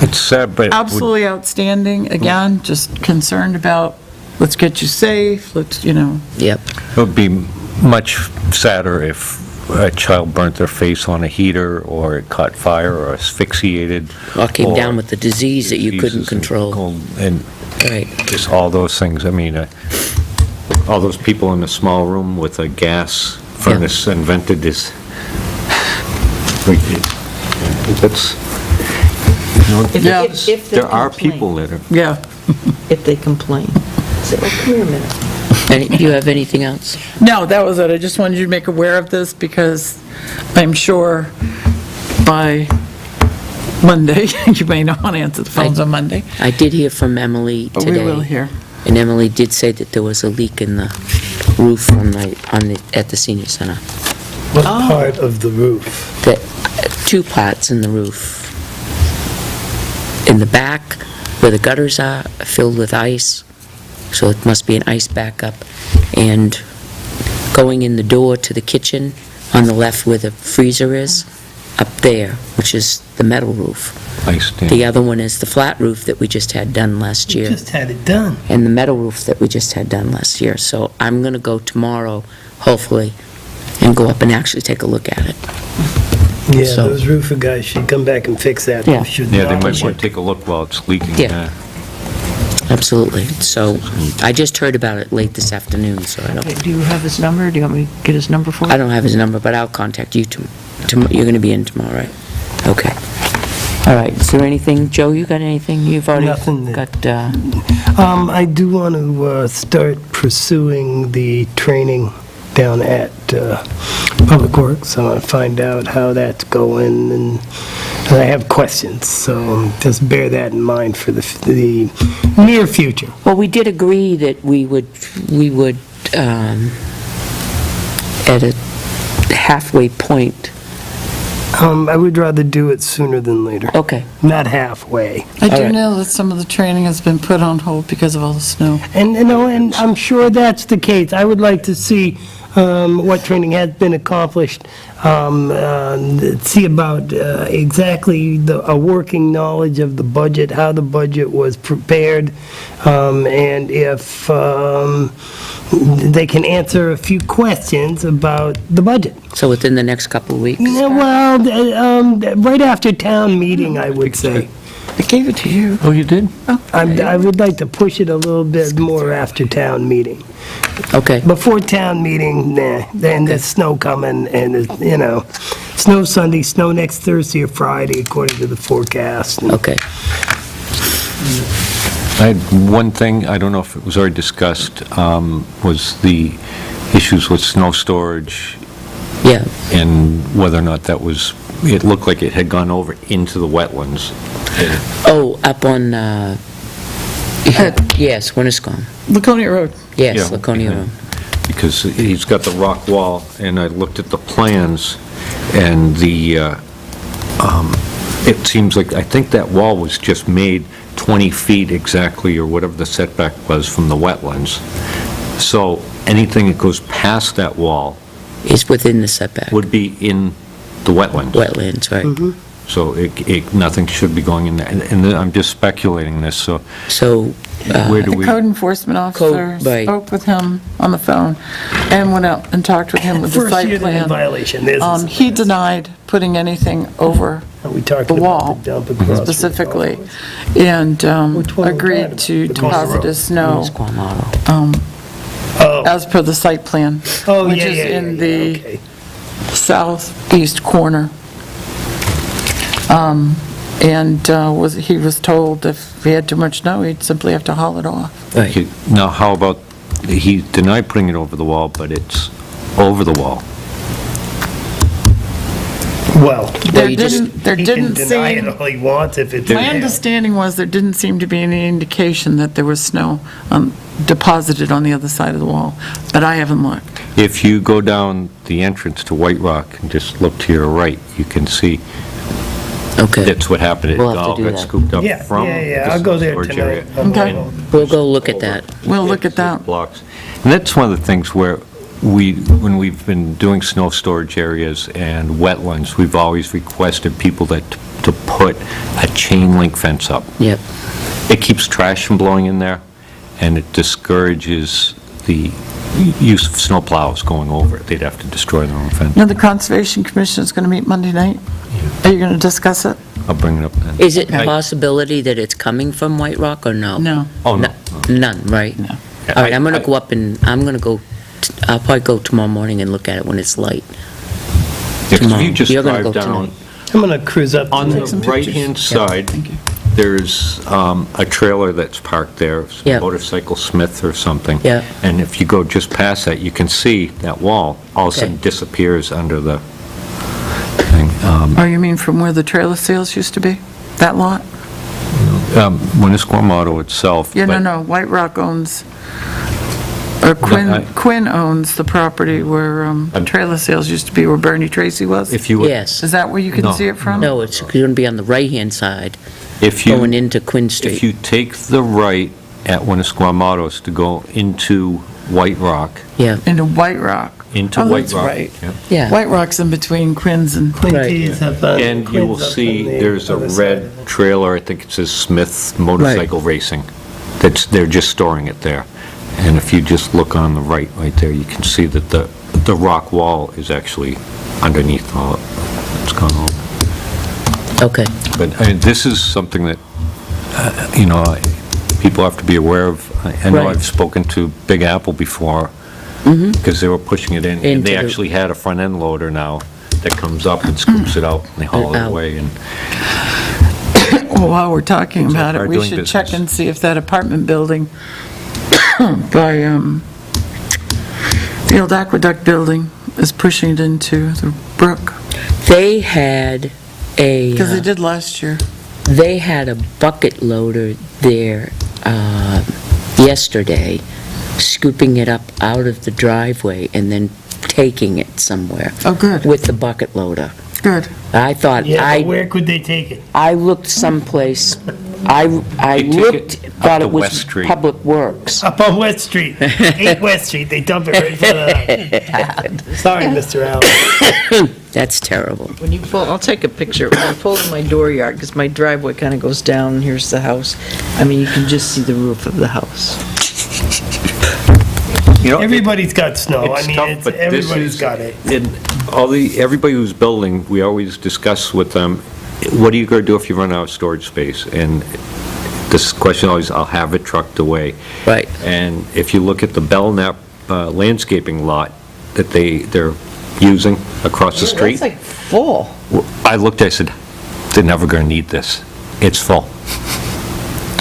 It's sad, but it would- absolutely outstanding, again, just concerned about, let's get you safe, let's, Yep. it would be much sadder if a child burnt their face on a heater, or it caught fire, or asphyxiated. Or came or down with the disease that you couldn't diseases and control. cold, And Right. just all those things, I mean, all those people in a small room with a gas furnace invented this, that's, Yeah. If they there are complain. people that are, yeah. If they complain. Say, oh, come here a minute. Do you have anything else? No, that was it. I just wanted you to make aware of this because I'm sure by Monday, you may not want to answer the phones on Monday, I did hear from Emily but today. we will hear. And Emily did say that there was a leak in the roof at the senior center. What part of the roof? That, two parts in the roof. In the back, where the gutters are, filled with ice, so it must be an ice backup. And going in the door to the kitchen, on the left where the freezer is, up there, which is the metal roof. ice dam. The other one is the flat roof that we just had done last year. Just had it done. And the metal roof that we just had done last year. So I'm going to go tomorrow, hopefully, and go up and actually take a look at it. Yeah, So- those roofer guys should come back and fix that. Yeah. Should Yeah, they not. might want to take a look while it's leaking. Yeah. Absolutely. So I just heard about it late this afternoon, so I don't, Do you have his number? Do you want me to get his number for you? I don't have his number, but I'll contact you you're going to be in tomorrow, right? Okay. All right. Is there anything, Joe, you got anything? You've already Nothing that- got, I do want to start pursuing the training down at Public Works. I want to find out how that's going, and I have questions, so just bear that in mind for the near future. well, we did agree that we would, at a halfway point, I would rather do it sooner than later, okay. not halfway. I All do right. know that some of the training has been put on hold because of all the snow. And, and I'm sure that's the case. I would like to see what training has been accomplished, see about exactly a working knowledge of the budget, how the budget was prepared, and if they can answer a few questions about the budget. So within the next couple of weeks? Yeah, well, right after town meeting, I would say. I gave it to you. Oh, you did? I would like to push it a little bit more after town meeting. Okay. Before town meeting, nah, then there's snow coming, and, snow Sunday, snow next Thursday or Friday, according to the forecast. And Okay. I had one thing, I don't know if it was already discussed, was the issues with snow storage Yeah. and whether or not that was, it looked like it had gone over into the wetlands. Oh, up on, yes, Winnisquam. Laconia Road. Yes, Yeah, Laconia yeah. Road. Because he's got the rock wall, and I looked at the plans, and it seems like, I think that wall was just made 20 feet exactly, or whatever the setback was from the wetlands. So anything that goes past that wall It's within the setback. would be in the wetlands. Wetlands, right. So nothing should be going in there. And I'm just speculating this, so So, where do The we? code enforcement officer right. spoke with him on the phone and went out and talked with him with the First site year they're in plan. violation. This is- He denied putting anything over We talked the about wall the dump across from the specifically, golf course. and Which one was agreed that? to The corner deposit road. his snow Winnisquam Auto. Oh, as per the site plan, oh, which yeah, is yeah, in yeah, the okay. southeast corner. And he was told if he had too much snow, he'd simply have to haul it off. Right. Okay, now, how about, he denied putting it over the wall, but it's over the wall. Well, There you just- didn't, there he can didn't deny it seem, all he wants if it's my there. understanding was there didn't seem to be any indication that there was snow deposited on the other side of the wall, but I haven't looked. If you go down the entrance to White Rock and just look to your right, you can see Okay. that's what happened. It We'll have to all do got that. scooped up Yeah, from yeah, the I'll go there storage tonight. area. Okay. We'll go look at that. We'll look at that. Blocks. And that's one of the things where when we've been doing snow storage areas and wetlands, we've always requested people to put a chain link fence up. Yep. It keeps trash from blowing in there, and it discourages the use of snow plows going over it. They'd have to destroy their own fence. Now, the Conservation Commission is going to meet Monday night. Are you going to discuss it? I'll bring it up then. Is it a Okay. possibility that it's coming from White Rock or no? No. Oh, no. None, right? No. All right, I'm going to go up and, I'll probably go tomorrow morning and look at it when it's light. Yeah, 'cause if tomorrow. you just You're gonna drive go down, tonight. I'm gonna cruise up. on the some pictures. right-hand side, Thank you. there's a trailer that's parked there, it's a Yeah. Motorcycle Smith or something. Yeah. And if you go just past that, you can see that wall all of a Okay. sudden disappears under the thing. Oh, you mean from where the trailer sales used to be? That lot? Winnisquam Auto itself. Yeah, no, but- no, White Rock owns, or Quinn owns the property where trailer sales used to be, where Bernie Tracy was? If you would, Yes. Is that where you can No. see it from? No, it's going to be on the right-hand side, if you. going into Quinn If Street. you take the right at Winnisquam Autos to go into White Rock, Yeah, Into White Rock. into Oh, White that's Rock. right. yeah. yeah. White Rock's in between Quinn's and, Quincy's up on. And you will Quinn's up see on the there's a other side red of it. trailer, I think it says Smith Motorcycle Racing, they're just storing it there. And if you just look on the right there, you can see that the rock wall is actually underneath all it. It's gone over. Okay, But this is something that, people have to be aware of. I know Right. I've spoken to Big Apple before, because they were pushing it in, and Into they the- actually had a front-end loader now that comes up and scoops it out, and they haul it Out. away, and well, while we're talking about it, hard we doing should check business. and see if that apartment building by, the old Aqueduct building is pushing it into the brook, they had because they a, did last year. they had a bucket loader there yesterday, scooping it up out of the driveway and then taking it somewhere Oh, good, with the bucket loader. good. I thought, Yeah, but where could they take it? I looked someplace, I They take looked, it up thought to it was West Street. Public Works. Up on West Street, 8 West Street, they dump it right in front of that. Sorry, Mr. Allen. That's terrible. When you pull, I'll take a picture, when I pull in my dooryard, because my driveway kind of goes down, and here's the house. I mean, you can just see the roof of the house. Everybody's got snow, I It's mean, tough, but this everybody's is- got it. everybody who's building, we always discuss with them, what are you going to do if you run out of storage space? And this question always, I'll have it trucked away. Right. And if you look at the Belknap landscaping lot that they're using across the street, It's like full. I looked, I said, they're never going to need this. It's full.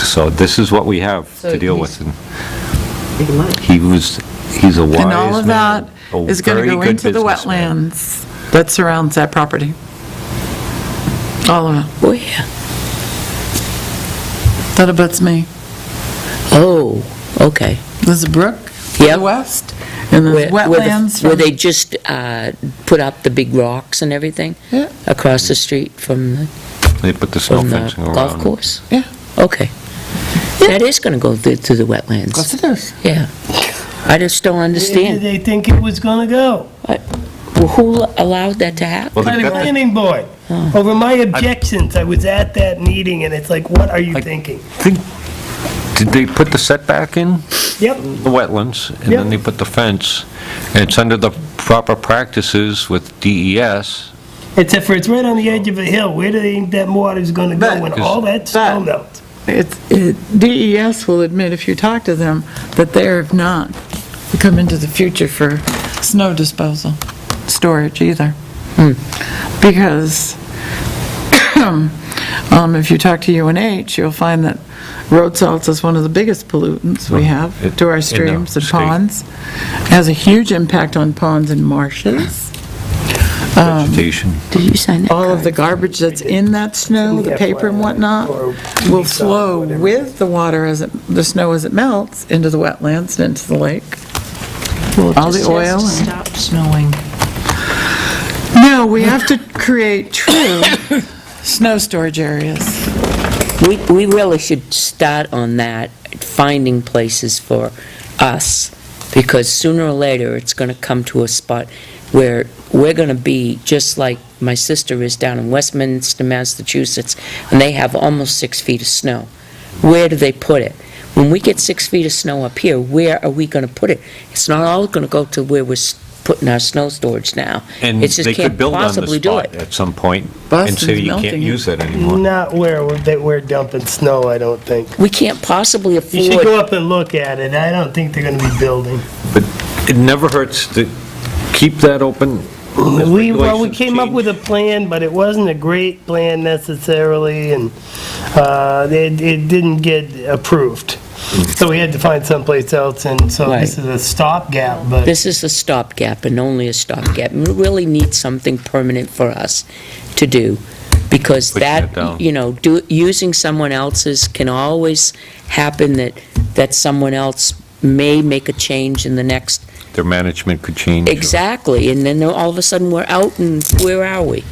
So this is what we have So to deal he's- with. And he's a wise man. And all of that a is going to very go good into the businessman. wetlands that surrounds that property. All of it. Oh, yeah. That abuts me. Oh, okay. There's a brook to Yep. the west, and there's wetlands Where from... they just put up the big rocks and everything? Yeah. Across the street from They put the snow the fencing around. golf course? Yeah. Okay. That is going to go through the wetlands. Yes, it is. Yeah. I just don't Where did understand. they think it was gonna go? Well, who allowed that to happen? Well, they've got the- Planning board. Over my objections, I was at that meeting, and it's like, what are you thinking? Did they put the setback in? Yep, The wetlands, and Yep. then they put the fence. And it's under the proper practices with DES. except for it's right on the edge of a hill. Where do they think that water's gonna go But- when all that snow but- melts? DES will admit, if you talk to them, that they have not come into the future for snow disposal, storage either. Because if you talk to UNH, you'll find that road salts is one of the biggest pollutants we have to our in the streams and state. ponds. Has a huge impact on ponds and marshes. But vegetation. Did you sign that all of the card? garbage that's in that snow, the paper and whatnot, will flow with the water the snow as it melts into the wetlands and into the lake. All the oil. Stop snowing. No, we have to create true snow storage areas. We really should start on that, finding places for us, because sooner or later, it's going to come to a spot where we're going to be just like my sister is down in Westminster, Massachusetts, and they have almost 6 feet of snow. Where do they put it? When we get 6 feet of snow up here, where are we going to put it? It's not all going to go to where we're putting our snow storage now. And It just they could can't build on the possibly do spot it. at some point and Boston's say you can't melting. use it anymore. Not where we're dumping snow, I don't think. We can't possibly You should afford, go up and look at it. I don't think they're gonna be building. But it never hurts to keep that open. We Regulations came up change. with a plan, but it wasn't a great plan necessarily, and it didn't get approved. So we had to find someplace else, and so this is a stopgap, but this is a stopgap and only a stopgap. We really need something permanent for us to do, because Pushing it that, down. using someone else's can always happen, that someone else may make a change in the next. Their management could change. Exactly, and then all of a sudden we're out, and where are we?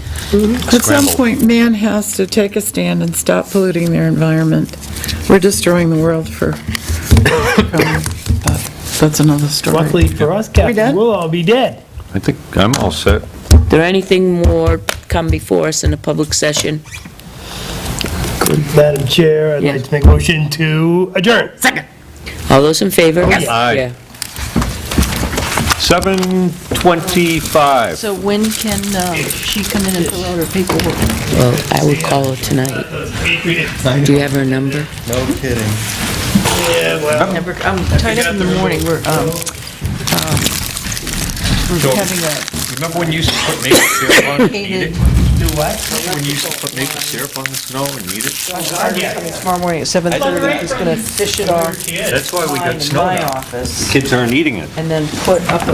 At some point, man has to take a stand and stop polluting their environment. We're destroying the world for, but that's another story. luckily for us, We Captain, done? we'll all be dead. I think I'm all set. There anything more come before us in a public session? Madam Chair, I'd Yes. like to make a motion to adjourn. Second. All those in favor? Aye. Yeah. 7:25. So when can she come in and fill out her paperwork? Well, I would call her tonight. Do you have her number? No kidding. Yeah, well, I'm tied up in the morning, we're having a Remember when you used to put maple syrup on it and eat catered, it? do what? When you used to put maple syrup on the snow and eat it? coming tomorrow morning at 7:30, he's gonna fish it off That's why we got in snow my now. office, Kids aren't eating it. and then put up a